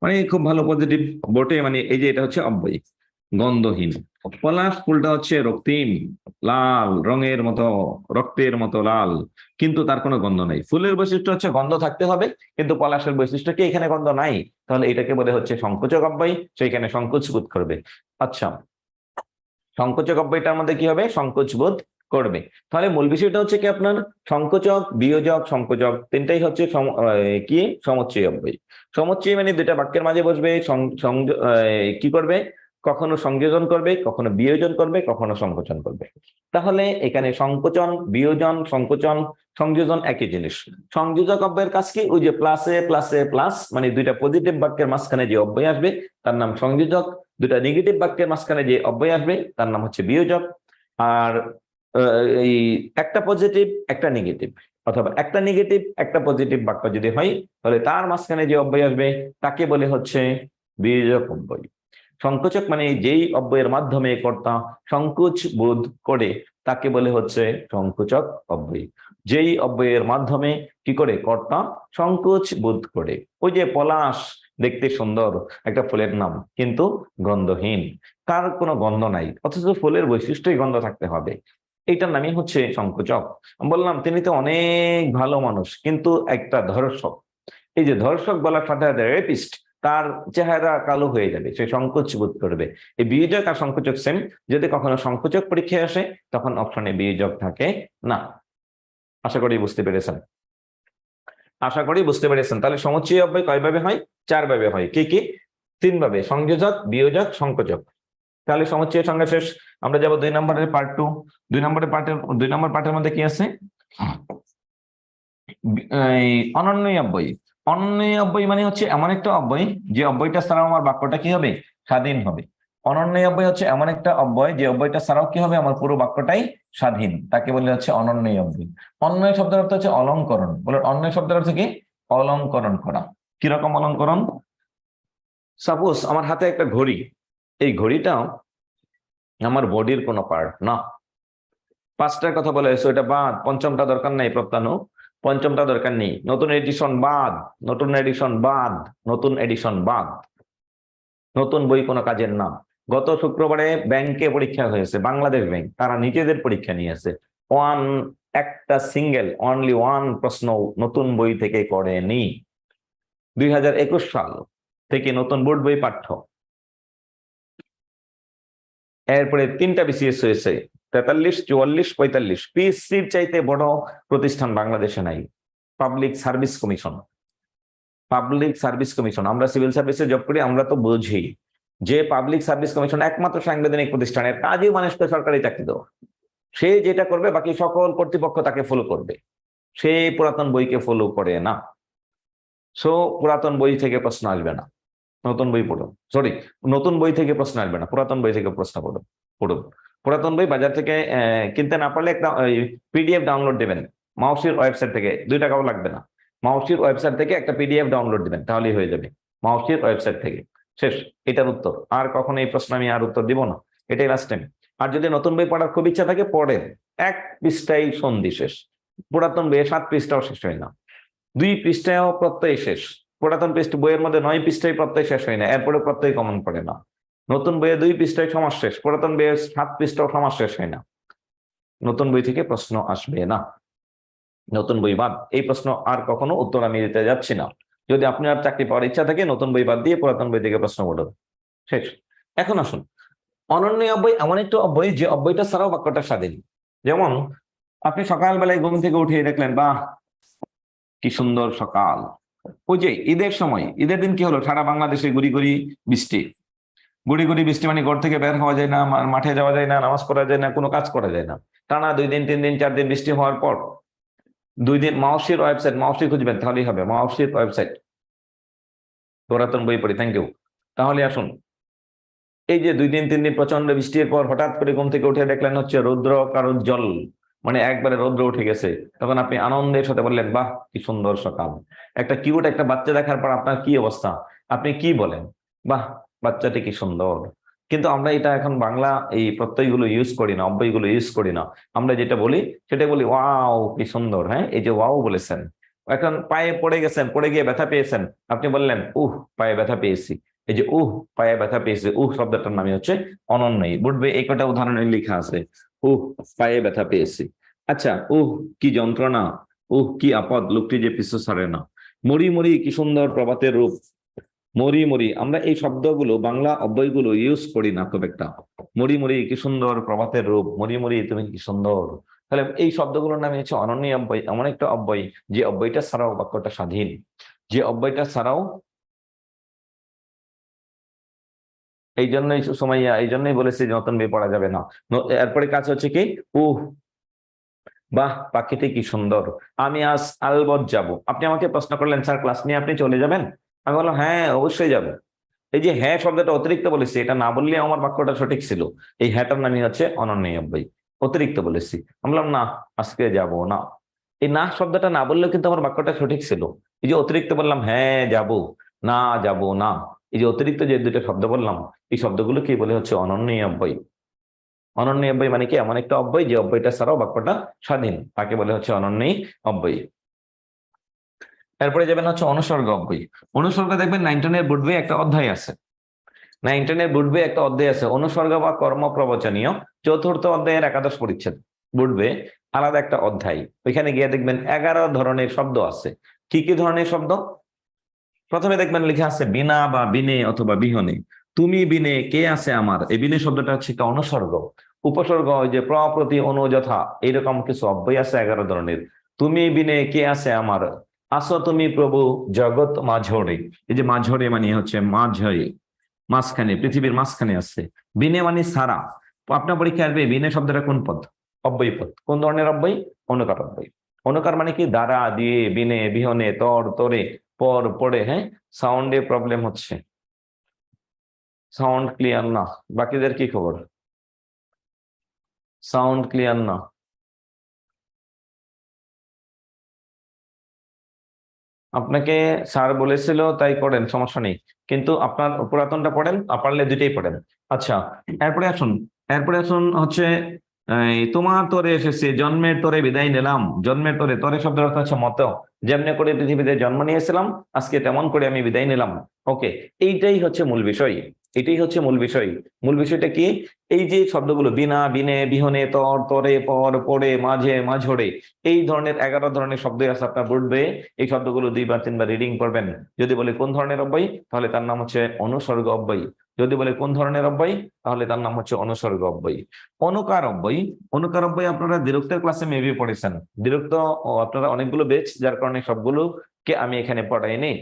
মানে খুব ভালো, পজিটিভ। বটে মানে এই যে এটা হচ্ছে অব্যয়, গন্ধহীন। পলাশ ফুলটা হচ্ছে রক্তিম, লাল রঙের মতো, রক্তের মতো লাল, কিন্তু তার কোনো গন্ধ নাই। ফুলের বৈশিষ্ট্য হচ্ছে গন্ধ থাকতে হবে, কিন্তু পলাশের বৈশিষ্ট্য কি? এখানে গন্ধ নাই, তাহলে এটাকে বলে হচ্ছে সংকোচক অব্যয়, সেইখানে সংকোচ বোধ করবে। আচ্ছা, সংকোচক অব্যয়টার মধ্যে কি হবে? সংকোচ বোধ করবে। তাহলে মূল বিষয়টা হচ্ছে কি আপনার, সংকোচক, বিয়োজক, সংকোচক তিনটাই হচ্ছে কি? সমুচ্চয় অব্যয়। সমুচ্চয় মানে দুটা বাক্যের মাঝে বসবে, কি করবে? কখনো সংযোজন করবে, কখনো বিয়োজন করবে, কখনো সংকোচন করবে। তাহলে এখানে সংকোচন, বিয়োজন, সংকোচন, সংযোজন একই জিনিস। সংযোজক অব্যয়ের কাজ কি? ওই যে প্লাসে প্লাসে প্লাস, মানে দুইটা পজিটিভ বাক্যের মাঝখানে যে অব্যয় আসবে তার নাম সংযোজক, দুটা নেগেটিভ বাক্যের মাঝখানে যে অব্যয় আসবে তার নাম হচ্ছে বিয়োজক। আর এই একটা পজিটিভ একটা নেগেটিভ, অথবা একটা নেগেটিভ একটা পজিটিভ বাক্য যদি হয়, তাহলে তার মাঝখানে যে অব্যয় আসবে তাকে বলে হচ্ছে বিয়োজক অব্যয়। সংকোচক মানে যেই অব্যয়ের মাধ্যমে কর্তা সংকোচ বোধ করে তাকে বলে হচ্ছে সংকোচক অব্যয়। যেই অব্যয়ের মাধ্যমে কি করে? কর্তা সংকোচ বোধ করে। ওই যে পলাশ দেখতে সুন্দর, একটা ফুলের নাম, কিন্তু গন্ধহীন, তার কোনো গন্ধ নাই, অথচ ফুলের বৈশিষ্ট্যই গন্ধ থাকতে হবে, এইটার নামই হচ্ছে সংকোচক। আমি বললাম তিনি তো অনেক ভালো মানুষ, কিন্তু একটা ধর্ষক। এই যে ধর্ষক বলার সাথে সাথে রেপিস্ট, তার চেহারা কালো হয়ে যাবে, সে সংকোচ বোধ করবে। এই বিয়োজক আর সংকোচক সেম, যদি কখনো সংকোচক পরীক্ষায় আসে তখন অপশনে বিয়োজক থাকে না। আশা করি বুঝতে পেরেছেন, আশা করি বুঝতে পেরেছেন। তাহলে সমুচ্চয় অব্যয় কয় ভাবে হয়? চার ভাবে হয়। কি কি? তিন ভাবে, সংযোজক, বিয়োজক, সংকোচক। তাহলে সমুচ্চয়ের সংজ্ঞা শেষ। আমরা যাবো 2 নম্বরের পার্ট 2। 2 নম্বর পার্টের মধ্যে কি আছে? অনন্যই অব্যয়। অনন্যই অব্যয় মানে হচ্ছে এমন একটা অব্যয় যে অব্যয়টা ছাড়াও আমার বাক্যটা কি হবে? স্বাধীন হবে। অনন্যই অব্যয় হচ্ছে এমন একটা অব্যয় যে অব্যয়টা ছাড়াও কি হবে? আমার পুরো বাক্যটাই স্বাধীন, তাকে বলে হচ্ছে অনন্যই অব্যয়। অন্যয় শব্দের অর্থ হচ্ছে অলংকরণ। বলে অন্যয় শব্দের অর্থ কি? অলংকরণ করা। কিরকম অলংকরণ? সাপোজ আমার হাতে একটা ঘড়ি, এই ঘড়িটা আমার বডির কোনো পার্ট না। 5টার কথা বলা হয়েছে, ওইটা বাদ, পঞ্চমটা দরকার নাই, প্রত্যানো পঞ্চমটা দরকার নেই, নতুন এডিশন বাদ, নতুন এডিশন বাদ, নতুন এডিশন বাদ, নতুন বই কোনো কাজের না। গত শুক্রবারে ব্যাংকে পরীক্ষা হয়েছে, বাংলাদেশ ব্যাংক, তারা নিজেদের পরীক্ষা নিয়েছে, একটা সিঙ্গেল অনলি ওয়ান প্রশ্ন নতুন বই থেকে করেনি। 2021 সাল থেকে নতুন বোর্ড বই পাঠ্য। এরপরে 3টা বিসিএস হয়েছে, 43, 44, 45। পিএসসির চাইতে বড় প্রতিষ্ঠান বাংলাদেশে নাই। Public service commission, public service commission. আমরা সিভিল সার্ভিসে জব করি, আমরা তো বুঝি যে পাবলিক সার্ভিস কমিশন একমাত্র সাংবিধানিক প্রতিষ্ঠানের কাজই মানুষকে সরকারি চাকরি দেওয়া। সে যেটা করবে বাকি সকল কর্তৃপক্ষ তাকে ফলো করবে, সে পুরাতন বইকে ফলো করে না। সো পুরাতন বই থেকে প্রশ্ন আসবে না, নতুন বই পড়ুন। সরি, নতুন বই থেকে প্রশ্ন আসবে না, পুরাতন বই থেকে প্রশ্ন পড়ুন। পুরাতন বই বাজার থেকে কিনতে না পারলে একটা পিডিএফ ডাউনলোড দেবেন মাউসির ওয়েবসাইট থেকে, 2 টাকাও লাগবে না। মাউসির ওয়েবসাইট থেকে একটা পিডিএফ ডাউনলোড দিবেন, তাহলেই হয়ে যাবে। মাউসির ওয়েবসাইট থেকে। শেষ, এটার উত্তর। আর কখনো এই প্রশ্ন আমি আর উত্তর দিব না, এটাই লাস্ট টাইম। আর যদি নতুন বই পড়ার খুব ইচ্ছা থাকে পড়েন, 1 পৃষ্ঠাই সন্ধি শেষ। পুরাতন বইয়ে 7 পৃষ্ঠাও শেষ হয় না, 2 পৃষ্ঠায়ও প্রত্যয় শেষ। পুরাতন পৃষ্ঠা বইয়ের মধ্যে 9 পৃষ্ঠায় প্রত্যয় শেষ হয় না, এরপরে প্রত্যয় কমন পড়ে না। নতুন বইয়ে 2 পৃষ্ঠায় সমাস শেষ, পুরাতন বইয়ে 7 পৃষ্ঠাও সমাস শেষ হয় না। নতুন বই থেকে প্রশ্ন আসবে না, নতুন বই বাদ। এই প্রশ্ন আর কখনো উত্তর আমি দিতে যাচ্ছি না। যদি আপনার চাকরি পাওয়ার ইচ্ছা থাকে নতুন বই বাদ দিয়ে পুরাতন বই থেকে প্রশ্ন পড়ুন, শেষ। এখন আসুন, অনন্য অব্যয় এমন একটা অব্যয় যে অব্যয়টা ছাড়াও বাক্যটা স্বাধীন। যেমন আপনি সকালবেলায় ঘুম থেকে উঠে দেখলেন, বাহ কি সুন্দর সকাল। ওই যে ঈদের সময়, ঈদের দিন কি হলো, সারা বাংলাদেশে গুড়ি গুড়ি বৃষ্টি। গুড়ি গুড়ি বৃষ্টি মানে ঘর থেকে বের হওয়া যায় না, মাঠে যাওয়া যায় না, নামাজ পড়া যায় না, কোনো কাজ করা যায় না। টানা 2 দিন 3 দিন 4 দিন বৃষ্টি হওয়ার পর 2 দিন মাউসির ওয়েবসাইট, মাউসি খুঁজবেন তাহলেই হবে, মাউসির ওয়েবসাইট। পুরাতন বই পড়ি, থ্যাংক ইউ। তাহলে আসুন, এই যে 2 দিন 3 দিন প্রচন্ড বৃষ্টির পর হঠাৎ করে ঘুম থেকে উঠে দেখলেন হচ্ছে রৌদ্র কারোজ্জ্বল, মানে একবারে রৌদ্র উঠে গেছে। তখন আপনি আনন্দের সাথে বললেন, বাহ কি সুন্দর সকাল। একটা কিউট একটা বাচ্চা দেখার পর আপনার কি অবস্থা, আপনি কি বলেন? বাহ বাচ্চাটি কি সুন্দর। কিন্তু আমরা এটা এখন বাংলা এই প্রত্যয়গুলো ইউজ করি না, অব্যয়গুলো ইউজ করি না। আমরা যেটা বলি সেটা বলি ওয়াও কি সুন্দর। হ্যাঁ, এই যে ওয়াও বলেছেন, এখন পায়ে পড়ে গেছেন, পড়ে গিয়ে ব্যথা পেয়েছেন, আপনি বললেন পায়ে ব্যথা পেয়েছি। এই যে পায়ে ব্যথা পেয়েছে, শব্দটার নামই হচ্ছে অনন্যই। বুঝবে, এই কটা উদাহরণে লেখা আছে, পায়ে ব্যথা পেয়েছি। আচ্ছা, কি যন্ত্রণা, কি আপদ, লোকটি যে পিছু ছাড়ে না। মরি মরি কি সুন্দর প্রভাতের রূপ। মরি মরি, আমরা এই শব্দগুলো বাংলা অব্যয়গুলো ইউজ করি না খুব একটা। মরি মরি কি সুন্দর প্রভাতের রূপ, মরি মরি তুমি কি সুন্দর। তাহলে এই শব্দগুলোর নামে হচ্ছে অনন্য অব্যয়, এমন একটা অব্যয় যে অব্যয়টা ছাড়াও বাক্যটা স্বাধীন, যে অব্যয়টা ছাড়াও। এই জন্যই সুমাইয়া, এই জন্যই বলেছি যে নতুন বই পড়া যাবে না। এরপরে কাজ হচ্ছে কি, বাহ পাখিটি কি সুন্দর। আমি আজ আলবৎ যাব। আপনি আমাকে প্রশ্ন করলেন, স্যার ক্লাস নিয়ে আপনি চলে যাবেন? আমি বললাম হ্যাঁ অবশ্যই যাবো। এই যে হ্যাঁ শব্দটা অতিরিক্ত বলেছি, এটা না বললে আমার বাক্যটা সঠিক ছিল। এই হ্যাঁটার নামই হচ্ছে অনন্য অব্যয়, অতিরিক্ত বলেছি। আমি বললাম না আজকে যাব না। এই না শব্দটা না বললেও কিন্তু আমার বাক্যটা সঠিক ছিল। এই যে অতিরিক্ত বললাম, হ্যাঁ যাব, না যাব না, এই যে অতিরিক্ত যে 2টা শব্দ বললাম, এই শব্দগুলো কি বলে হচ্ছে অনন্য অব্যয়। অনন্য অব্যয় মানে কি, এমন একটা অব্যয় যে অব্যয়টা ছাড়াও বাক্যটা স্বাধীন, তাকে বলে হচ্ছে অনন্য অব্যয়। এরপরে যাবেন হচ্ছে অনুসর্গ অব্যয়। অনুসর্গ দেখবেন 9 টেনের বোর্ড বইয়ে একটা অধ্যায় আছে, 9 টেনের বোর্ড বইয়ে একটা অধ্যায় আছে অনুসর্গ বা কর্ম প্রবচনীয়, 4র্থ অধ্যায়ের 11 পরিচ্ছেদ। বোর্ড বইয়ে আলাদা একটা অধ্যায়, ওইখানে গিয়ে দেখবেন 11 ধরনের শব্দ আছে। কি কি ধরনের শব্দ? প্রথমে দেখবেন লেখা আছে বিনা বা বিনে অথবা বিহনে। তুমি বিনে কে আছে আমার, এই বিনে শব্দটা হচ্ছে একটা অনুসর্গ। উপসর্গ ওই যে প্র প্রতি অনু যথা, এইরকম কিছু অব্যয় আছে 11 ধরনের। তুমি বিনে কে আছে আমার, আসো তুমি প্রভু জগৎ মাঝরে। এই যে মাঝরে মানে হচ্ছে মাঝরে, মাঝখানে, পৃথিবীর মাঝখানে আছে। বিনে মানে সারা। আপনার পরীক্ষায় আসবে বিনে শব্দটা কোন পদ? অব্যয় পদ। কোন ধরনের অব্যয়? অনুকার অব্যয়। অনুকার মানে কি, দ্বারা, দিয়ে, বিনে, বিহনে, তর, তরে, পর, পড়ে। হ্যাঁ, সাউন্ডে প্রবলেম হচ্ছে, সাউন্ড ক্লিয়ার না। বাকিদের কি খবর? সাউন্ড ক্লিয়ার না। আপনাকে স্যার বলেছিল তাই পড়েন, সমস্যা নেই, কিন্তু আপনার পুরাতনটা পড়েন, পারলে 2টাই পড়েন। আচ্ছা, এরপরে আসুন, হচ্ছে তোমার তরে এসেছে, জন্মের তরে বিদায় নিলাম। জন্মের তরে, তরে শব্দের অর্থ হচ্ছে মত। যেমনি করে পৃথিবীতে জন্ম নিয়েছিলাম, আজকে তেমন করে আমি বিদায় নিলাম। ওকে, এইটাই হচ্ছে মূল বিষয়, এটাই হচ্ছে মূল বিষয়। মূল বিষয়টা কি? এই যে শব্দগুলো বিনা, বিনে, বিহনে, তর, তরে, পর, পড়ে, মাঝে, মাঝরে, এই ধরনের 11 ধরনের শব্দ আছে আপনার বোর্ডে। এই শব্দগুলো 2 বা 3 বার রিডিং করবেন। যদি বলে কোন ধরনের অব্যয়, তাহলে তার নাম হচ্ছে অনুসর্গ অব্যয়। যদি বলে কোন ধরনের অব্যয়, তাহলে তার নাম হচ্ছে অনুসর্গ অব্যয়। অনুকার অব্যয়, অনুকার অব্যয় আপনারা দ্বিরুক্তের ক্লাসে মেবি পড়েছেন। দ্বিরুক্ত আপনারা অনেকগুলো বেচ, যার কারণে সবগুলোকে আমি এখানে পড়াইনি।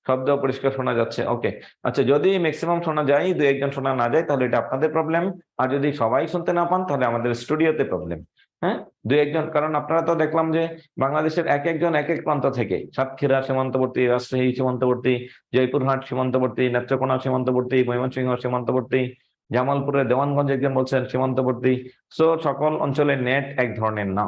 শব্দ পরিষ্কার শোনা যাচ্ছে? ওকে। আচ্ছা, যদি ম্যাক্সিমাম শোনা যায়, 2-1 জন শোনা না যায়, তাহলে এটা আপনাদের প্রবলেম। আর যদি সবাই শুনতে না পান, তাহলে আমাদের স্টুডিওতে প্রবলেম। হ্যাঁ, 2-1 জন, কারণ আপনারা তো দেখলাম যে বাংলাদেশের এক একজন এক এক প্রান্ত থেকে, সাতক্ষীরা সীমান্তবর্তী, রাজশাহী সীমান্তবর্তী, জয়পুরহাট সীমান্তবর্তী, নেত্রকোনা সীমান্তবর্তী, ময়মনসিংহ সীমান্তবর্তী, জামালপুরের দেওয়ানগঞ্জ একজন বলছেন সীমান্তবর্তী। সো সকল অঞ্চলে নেট এক ধরনের না।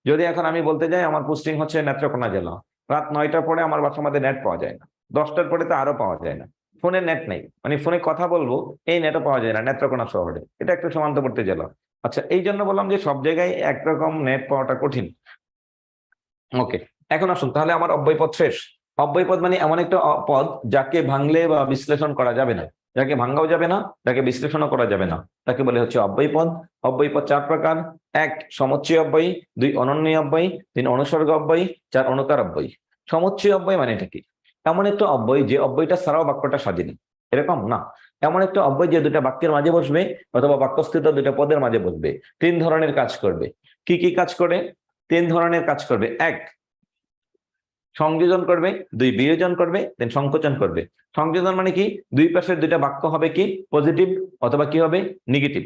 যদি এখন আমি বলতে যাই আমার পোস্টিং হচ্ছে নেত্রকোনা জেলা, রাত 9টার পরে আমার বাসার মধ্যে নেট পাওয়া যায় না, 10টার পরে তো আরো পাওয়া যায় না, ফোনে নেট নেই, মানে ফোনে কথা বলবো এই নেটও পাওয়া যায় না নেত্রকোনা শহরে, এটা একটা সীমান্তবর্তী জেলা। আচ্ছা, এই জন্য বললাম যে সব জায়গায় একরকম নেট পাওয়াটা কঠিন। ওকে, এখন আসুন তাহলে আমার অব্যয়পদ শেষ। অব্যয়পদ মানে এমন একটা পদ যাকে ভাঙলে বা বিশ্লেষণ করা যাবে না, যাকে ভাঙাও যাবে না, যাকে বিশ্লেষণও করা যাবে না, তাকে বলে হচ্ছে অব্যয়পদ। অব্যয়পদ 4 প্রকার: 1 সমুচ্চয় অব্যয়, 2 অনন্য অব্যয়, 3 অনুসর্গ অব্যয়, 4 অনুকার অব্যয়। সমুচ্চয় অব্যয় মানে এটা কি? এমন একটা অব্যয় যে অব্যয়টা ছাড়াও বাক্যটা সাজিনি, এরকম না। এমন একটা অব্যয় যে দুটা বাক্যের মাঝে বসবে অথবা বাক্যস্থিত দুটা পদের মাঝে বসবে। 3 ধরনের কাজ করবে। কি কি কাজ করে? 3 ধরনের কাজ করবে। 1 সংযোজন করবে, 2 বিয়োজন করবে, 3 সংকোচন করবে। সংযোজন মানে কি? দুই পাশের দুইটা বাক্য হবে কি পজিটিভ অথবা কি হবে নেগেটিভ,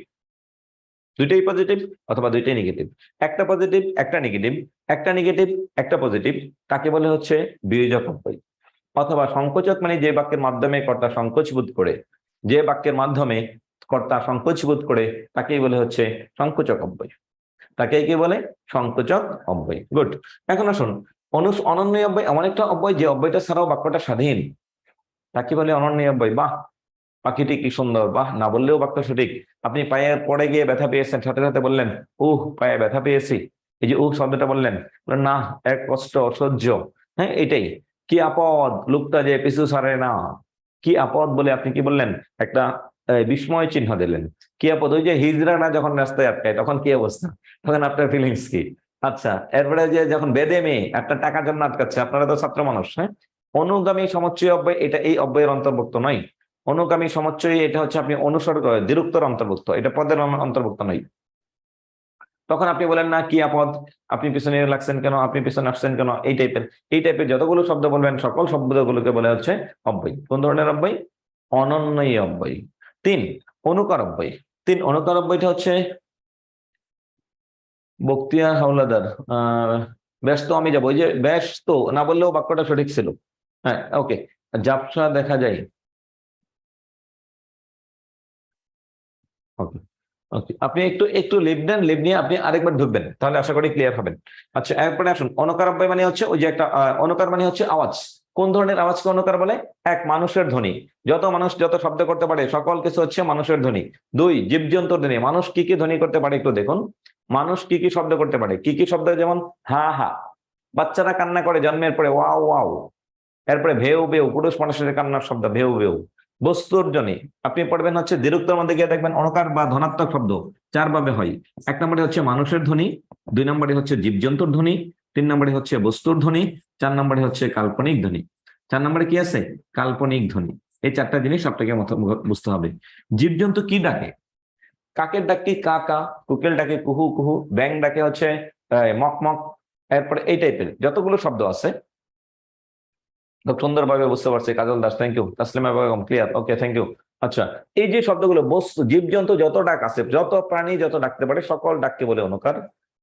দুইটাই পজিটিভ অথবা দুইটাই নেগেটিভ। একটা পজিটিভ একটা নেগেটিভ, একটা নেগেটিভ একটা পজিটিভ, তাকে বলে হচ্ছে বিয়োজক অব্যয়। অথবা সংকোচক মানে যে বাক্যের মাধ্যমে কর্তা সংকোচ বোধ করে, যে বাক্যের মাধ্যমে কর্তা সংকোচ বোধ করে তাকেই বলে হচ্ছে সংকোচক অব্যয়, তাকে কি বলে? সংকোচক অব্যয়। গুড। এখন আসুন, অনন্য অব্যয় এমন একটা অব্যয় যে অব্যয়টা ছাড়াও বাক্যটা স্বাধীন, তাকে বলে অনন্য অব্যয়। বাহ, পাখিটি কি সুন্দর, বাহ না বললেও বাক্য সঠিক। আপনি পায়ে পড়ে গিয়ে ব্যথা পেয়েছেন, সাথে সাথে বললেন পায়ে ব্যথা পেয়েছি, এই যে শব্দটা বললেন, না এক কষ্ট অসহ্য, হ্যাঁ এটাই। কি আপদ লোকটা যে পিছু ছাড়ে না, কি আপদ বলে আপনি কি বললেন? একটা বিস্ময় চিহ্ন দিলেন। কি আপদ? ওই যে হিজড়ারা যখন রাস্তায় আটকায় তখন কি অবস্থা, তখন আপনার ফিলিংস কি? আচ্ছা, এরপরে যে যখন বেদে মেয়ে একটা টাকার জন্য আটকাচ্ছে, আপনারা তো ছাত্র মানুষ, হ্যাঁ। অনুগামী সমুচ্চয় অব্যয় এটা এই অব্যয়ের অন্তর্ভুক্ত নয়। অনুগামী সমুচ্চয় এটা হচ্ছে আপনি অনুসর্গ দ্বিরুক্তর অন্তর্ভুক্ত, এটা পদের অন্তর্ভুক্ত নয়। তখন আপনি বলেন না কি আপদ, আপনি পিছনে লাগছেন কেন, আপনি পিছনে আসছেন কেন, এই টাইপের যতগুলো শব্দ বলবেন সকল শব্দগুলোকে বলে হচ্ছে অব্যয়। কোন ধরনের অব্যয়? অনন্যই অব্যয়। 3 অনুকার অব্যয়। 3 অনুকার অব্যয়টা হচ্ছে বক্তিয়ার হাওলাদার, ব্যস্ত আমি যাবো, ওই যে ব্যস্ত না বললেও বাক্যটা সঠিক ছিল। হ্যাঁ, ওকে। ঝাপসা দেখা যায়। ওকে ওকে, আপনি একটু একটু লিভ দেন, লিভ নিয়ে আপনি আরেকবার ঢুকবেন, তাহলে আশা করি ক্লিয়ার হবেন। আচ্ছা, এরপরে আসুন, অনুকার অব্যয় মানে হচ্ছে ওই যে একটা অনুকার মানে হচ্ছে আওয়াজ। কোন ধরনের আওয়াজকে অনুকার বলে? 1 মানুষের ধ্বনি, যত মানুষ যত শব্দ করতে পারে সকল কিছু হচ্ছে মানুষের ধ্বনি। 2 জীবজন্তুর ধ্বনি, মানুষ কি কি ধ্বনি করতে পারে একটু দেখুন। মানুষ কি কি শব্দ করতে পারে? কি কি শব্দ? যেমন হা হা, বাচ্চারা কান্না করে জন্মের পরে ওয়াও ওয়াও। এরপরে ভেউ ভেউ, পুরুষ মানুষের কান্নার শব্দ ভেউ ভেউ। বস্তুর ধ্বনি আপনি পড়বেন হচ্ছে দ্বিরুক্তর মধ্যে গিয়ে দেখবেন অনকার বা ধনাত্মক শব্দ 4 ভাবে হয়। 1 নম্বরে হচ্ছে মানুষের ধ্বনি, 2 নম্বরে হচ্ছে জীবজন্তুর ধ্বনি, 3 নম্বরে হচ্ছে বস্তুর ধ্বনি, 4 নম্বরে হচ্ছে কাল্পনিক ধ্বনি। 4 নম্বরে কি আছে? কাল্পনিক ধ্বনি। এই 4টা জিনিস আপনাকে বুঝতে হবে। জীবজন্তু কি ডাকে? কাকের ডাক কি কা কা, কুকেল ডাকে কুহু কুহু, ব্যাং ডাকে হচ্ছে মক মক। এরপরে এই টাইপের যতগুলো শব্দ আছে খুব সুন্দরভাবে বুঝতে পারছি। Kajal Das, thank you. Taslima Begum, clear, okay, thank you. আচ্ছা, এই যে শব্দগুলো বস্তু জীবজন্তু যত ডাক আছে, যত প্রাণী যত ডাকতে পারে সকল ডাককে বলে অনুকার।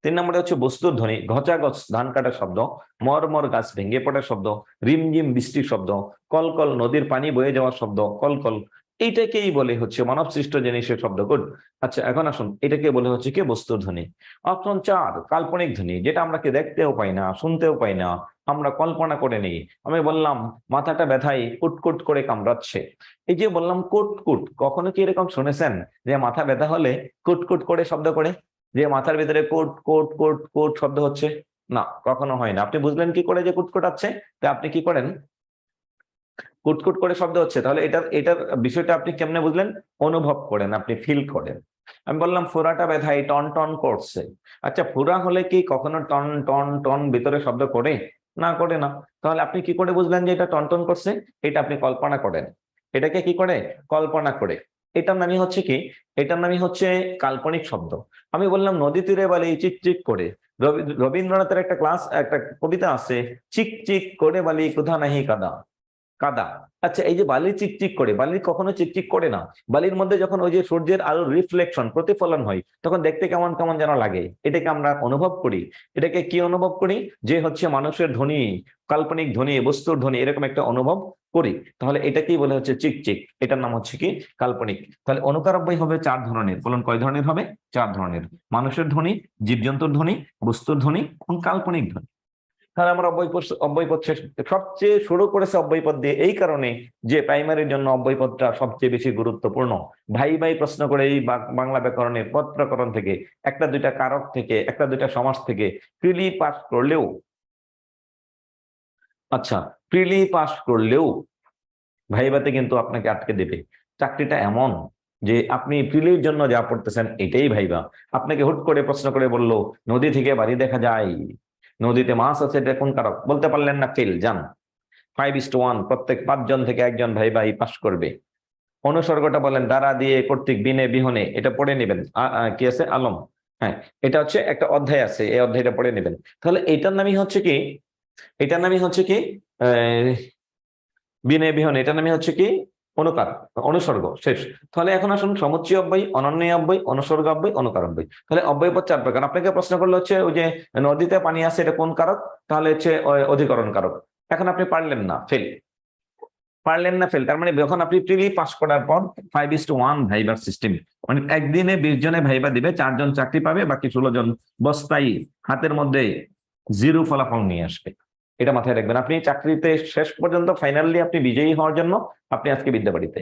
3 নম্বরে হচ্ছে বস্তুর ধ্বনি, ঘচা গছ ধান কাটার শব্দ, মর মর গাছ ভেঙে পড়ার শব্দ, রিমঝিম বৃষ্টির শব্দ, কল কল নদীর পানি বয়ে যাওয়ার শব্দ, কল কল। এইটাকেই বলে হচ্ছে মানব সৃষ্ট জিনিসের শব্দ। গুড। আচ্ছা, এখন আসুন, এটাকে বলে হচ্ছে কি বস্তুর ধ্বনি। অপশন 4 কাল্পনিক ধ্বনি, যেটা আমরা কি দেখতেও পাই না, শুনতেও পাই না, আমরা কল্পনা করে নিই। আমি বললাম মাথাটা ব্যথায় কুটকুট করে কামড়াচ্ছে, এই যে বললাম কুটকুট, কখনো কি এরকম শুনেছেন যে মাথা ব্যথা হলে কুটকুট করে শব্দ করে, যে মাথার ভিতরে কোট কোট কোট কোট শব্দ হচ্ছে? না, কখনো হয় না। আপনি বুঝলেন কি করে যে কুটকুট আছে? তা আপনি কি করেন, কুটকুট করে শব্দ হচ্ছে, তাহলে এটার বিষয়টা আপনি কেমনে বুঝলেন? অনুভব করেন, আপনি ফিল করেন। আমি বললাম ফোড়াটা ব্যথায় টন টন করছে। আচ্ছা, ফোড়া হলে কি কখনো টন টন টন ভিতরে শব্দ করে? না, করে না। তাহলে আপনি কি করে বুঝলেন যে এটা টন টন করছে? এটা আপনি কল্পনা করেন, এটাকে কি করে? কল্পনা করে। এটার নামই হচ্ছে কি? এটার নামই হচ্ছে কাল্পনিক শব্দ। আমি বললাম নদী তীরে বালি চিক চিক করে, রবীন্দ্রনাথের একটা কবিতা আছে, চিক চিক করে বালি কোথা নাহি কাদা। কাদা। আচ্ছা, এই যে বালি চিকচিক করে, বালি কখনো চিকচিক করে না। বালির মধ্যে যখন ওই যে সূর্যের আলোর রিফ্লেকশন, প্রতিফলন হয়, তখন দেখতে কেমন কেমন যেন লাগে। এটাকে আমরা অনুভব করি। এটাকে কি অনুভব করি? যে হচ্ছে মানুষের ধ্বনি, কাল্পনিক ধ্বনি, বস্তুর ধ্বনি, এরকম একটা অনুভব করি। তাহলে এটাকেই বলে হচ্ছে চিকচিক। এটার নাম হচ্ছে কি? কাল্পনিক। তাহলে অনুকারব্যই হবে 4 ধরনের। বলুন কয় ধরনের হবে? 4 ধরনের। মানুষের ধ্বনি, জীবজন্তুর ধ্বনি, বস্তুর ধ্বনি এবং কাল্পনিক ধ্বনি। তাহলে আমরা অব্যয়পদ শেষ, সবচেয়ে শুরু করেছে অব্যয়পদ দিয়ে এই কারণে যে প্রাইমারির জন্য অব্যয়পদটা সবচেয়ে বেশি গুরুত্বপূর্ণ। ভাই ভাই প্রশ্ন করে এই বাংলা ব্যাকরণের পদ প্রকরণ থেকে, একটা দুইটা কারক থেকে, একটা দুইটা সমাস থেকে প্রিলি পাস করলেও, আচ্ছা প্রিলি পাস করলেও ভাইভাতে কিন্তু আপনাকে আটকে দেবে। চাকরিটা এমন যে আপনি প্রিলির জন্য যা পড়তেছেন এটাই ভাইবা। আপনাকে হুট করে প্রশ্ন করে বললো নদী থেকে বাড়ি দেখা যায়, নদীতে মাছ আছে, এটা কোন কারক? বলতে পারলেন না, ফেল, যান। 5:1, প্রত্যেক 5 জন থেকে একজন ভাই ভাই পাস করবে। অনুসর্গটা বলেন দ্বারা দিয়ে কর্তৃক বিনে বিহনে, এটা পড়ে নেবেন। কি আছে? আলম। হ্যাঁ, এটা হচ্ছে একটা অধ্যায় আছে, এই অধ্যায়টা পড়ে নেবেন। তাহলে এটার নামই হচ্ছে কি? এটার নামই হচ্ছে কি? বিনে বিহনে, এটার নামই হচ্ছে কি? অনুকার, অনুসর্গ, শেষ। তাহলে এখন আসুন সমুচ্চয় অব্যয়, অনন্যয় অব্যয়, অনুসর্গ অব্যয়, অনুকার অব্যয়। তাহলে অব্যয়পদ 4 প্রকার। আপনাকে প্রশ্ন করলে হচ্ছে ওই যে নদীতে পানি আছে, এটা কোন কারক? তাহলে হচ্ছে অধিকরণ কারক। এখন আপনি পারলেন না, ফেল। পারলেন না, ফেল। তার মানে যখন আপনি প্রিলি পাস করার পর 5:1 ভাইবার সিস্টেম, মানে একদিনে 20 জনে ভাইবা দিবে, 4 জন চাকরি পাবে, বাকি 16 জন বস্তায় হাতের মধ্যে জিরো ফলাফল নিয়ে আসবে। এটা মাথায় রাখবেন। আপনি চাকরিতে শেষ পর্যন্ত ফাইনালি আপনি বিজয়ী হওয়ার জন্য আপনি আজকে বিদ্যাবাড়িতে।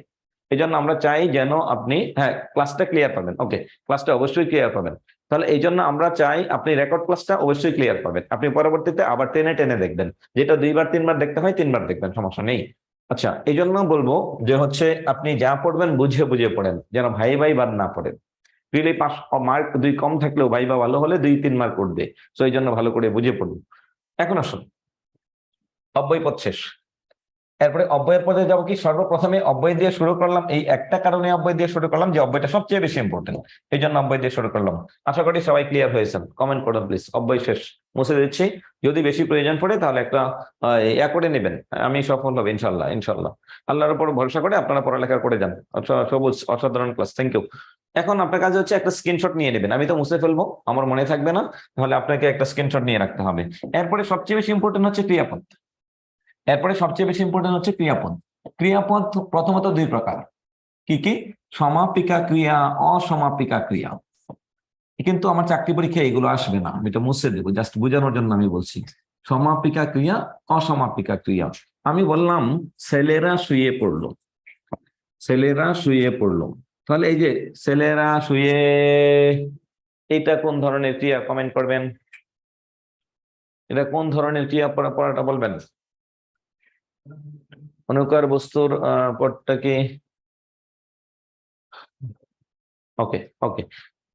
এই জন্য আমরা চাই যেন আপনি, হ্যাঁ, ক্লাসটা ক্লিয়ার পাবেন। ওকে, ক্লাসটা অবশ্যই ক্লিয়ার পাবেন। তাহলে এই জন্য আমরা চাই আপনি রেকর্ড ক্লাসটা অবশ্যই ক্লিয়ার পাবেন। আপনি পরবর্তীতে আবার টেনে টেনে দেখবেন, যেটা 2বার 3বার দেখতে হয় 3বার দেখবেন, সমস্যা নেই। আচ্ছা, এই জন্য বলবো যে হচ্ছে আপনি যা পড়বেন বুঝে বুঝে পড়েন, যেন ভাই ভাই বাদ না পড়েন। রিলি পাস মার্ক 2 কম থাকলেও ভাইবা ভালো হলে 2-3 মার্ক উঠবে। তো এই জন্য ভালো করে বুঝে পড়ুন। এখন আসুন, অব্যয়পদ শেষ। এরপরে অব্যয়ের পদে যাবো কি? সর্বপ্রথমে অব্যয় দিয়ে শুরু করলাম, এই একটা কারণে অব্যয় দিয়ে শুরু করলাম যে অব্যয়টা সবচেয়ে বেশি ইম্পর্টেন্ট, এই জন্য অব্যয় দিয়ে শুরু করলাম। আশা করি সবাই ক্লিয়ার হয়েছেন। কমেন্ট করুন প্লিজ। অব্যয় শেষ, মুছে দিচ্ছি। যদি বেশি প্রয়োজন পড়ে তাহলে একটা ইয়া করে নেবেন, আমি সফল হবে ইনশাল্লাহ। ইনশাল্লাহ আল্লাহর উপর ভরসা করে আপনারা পড়ালেখা করে যান। সবুজ, অসাধারণ ক্লাস, থ্যাংক ইউ। এখন আপনার কাছে হচ্ছে একটা স্ক্রিনশট নিয়ে নেবেন। আমি তো মুছে ফেলবো, আমার মনে থাকবে না, তাহলে আপনাকে একটা স্ক্রিনশট নিয়ে রাখতে হবে। এরপরে সবচেয়ে বেশি ইম্পর্টেন্ট হচ্ছে ক্রিয়াপদ। এরপরে সবচেয়ে বেশি ইম্পর্টেন্ট হচ্ছে ক্রিয়াপদ। ক্রিয়াপদ প্রথমত 2 প্রকার। কি কি? সমাপিকা ক্রিয়া, অসমাপিকা ক্রিয়া। কিন্তু আমার চাকরি পরীক্ষায় এগুলো আসবে না, আমি তো মুছে দেবো, জাস্ট বোঝানোর জন্য আমি বলছি। সমাপিকা ক্রিয়া, অসমাপিকা ক্রিয়া। আমি বললাম ছেলেরা শুয়ে পড়লো, ছেলেরা শুয়ে পড়লো। তাহলে এই যে ছেলেরা শুয়ে, এটা কোন ধরনের ক্রিয়া? কমেন্ট করবেন। এটা কোন ধরনের ক্রিয়া? পড়াটা বলবেন। অনুকার বস্তুর পদটা কি? ওকে ওকে,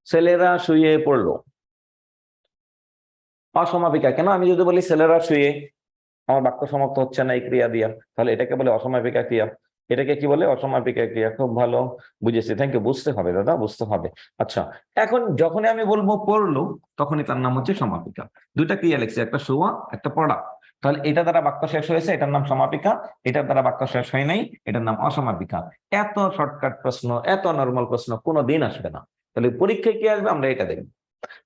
ছেলেরা শুয়ে পড়লো। অসমাপিকা কেন? আমি যদি বলি ছেলেরা শুয়ে, আমার বাক্য সমাপ্ত হচ্ছে না এই ক্রিয়া দিয়া, তাহলে এটাকে বলে অসমাপিকা ক্রিয়া। এটাকে কি বলে? অসমাপিকা ক্রিয়া। খুব ভালো, বুঝেছি, থ্যাংক ইউ। বুঝতে হবে দাদা, বুঝতে হবে। আচ্ছা, এখন যখনই আমি বলবো পড়লো, তখনই তার নাম হচ্ছে সমাপিকা। 2টা ক্রিয়া লিখছে, একটা শোয়া, একটা পড়া। তাহলে এটা দ্বারা বাক্য শেষ হয়েছে, এটার নাম সমাপিকা। এটার দ্বারা বাক্য শেষ হয় নাই, এটার নাম অসমাপিকা। এত শর্টকাট প্রশ্ন, এত নর্মাল প্রশ্ন কোনোদিন আসবে না। তাহলে পরীক্ষায় কি আসবে আমরা এটা দেখবো।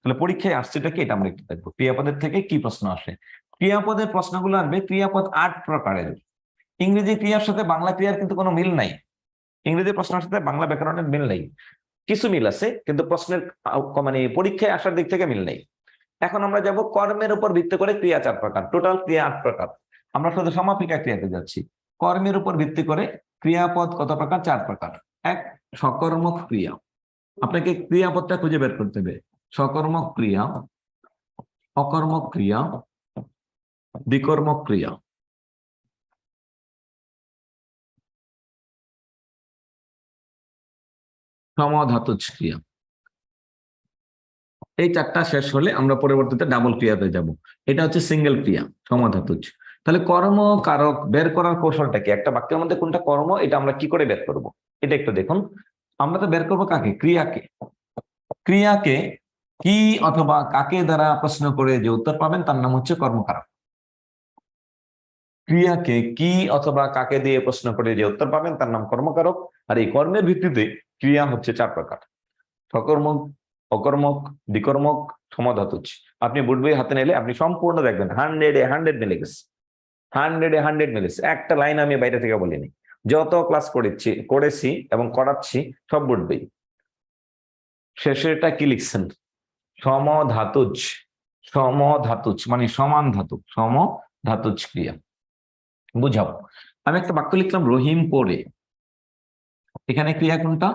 তাহলে পরীক্ষায় আসছেটা কি এটা আমরা একটু দেখবো। ক্রিয়াপদের থেকে কি প্রশ্ন আসে? ক্রিয়াপদের প্রশ্নগুলো আসবে। ক্রিয়াপদ 8 প্রকারের। ইংরেজি ক্রিয়ার সাথে বাংলা ক্রিয়ার কিন্তু কোনো মিল নাই। ইংরেজি প্রশ্নের সাথে বাংলা ব্যাকরণের মিল নেই। কিছু মিল আছে, কিন্তু প্রশ্নের মানে পরীক্ষায় আসার দিক থেকে মিল নেই। এখন আমরা যাব কর্মের উপর ভিত্তি করে ক্রিয়া 4 প্রকার, টোটাল ক্রিয়া 8 প্রকার। আমরা শুধু সমাপিকা ক্রিয়াতে যাচ্ছি। কর্মের উপর ভিত্তি করে ক্রিয়াপদ কত প্রকার? 4 প্রকার। 1, সকর্মক ক্রিয়া। আপনাকে ক্রিয়াপদটা খুঁজে বের করতে হবে। সকর্মক ক্রিয়া, অকর্মক ক্রিয়া, বিকর্মক ক্রিয়া। সমধাতুজ ক্রিয়া। এই 4টা শেষ হলে আমরা পরবর্তীতে ডাবল ক্রিয়াতে যাব। এটা হচ্ছে সিঙ্গেল ক্রিয়া, সমধাতুজ। তাহলে কর্ম কারক বের করার কৌশলটা কি? একটা বাক্যের মধ্যে কোনটা কর্ম, এটা আমরা কি করে বের করব? এটা একটু দেখুন। আমরা তো বের করবো কাকে? ক্রিয়াকে। ক্রিয়াকে কি অথবা কাকে দ্বারা প্রশ্ন করে যে উত্তর পাবেন তার নাম হচ্ছে কর্মকারক। ক্রিয়াকে কি অথবা কাকে দিয়ে প্রশ্ন করে যে উত্তর পাবেন তার নাম কর্মকারক। আর এই কর্মের ভিত্তিতে ক্রিয়া হচ্ছে 4 প্রকার: সকর্মক, অকর্মক, দ্বিকর্মক, সমধাতুজ। আপনি বুট বই হাতে নিলে আপনি সম্পূর্ণ দেখবেন 100-100 মিলে গেছে, 100-100 মিলে গেছে। একটা লাইন আমি বাইরে থেকে বলিনি। যত ক্লাস করেছি এবং করাচ্ছি সব বুট বই। শেষেরটা কি লিখছেন? সমধাতুজ। সমধাতুজ মানে সমান ধাতু, সমধাতুজ ক্রিয়া। বুঝাও। আমি একটা বাক্য লিখলাম রহিম পড়ে, এখানে ক্রিয়া কোনটা?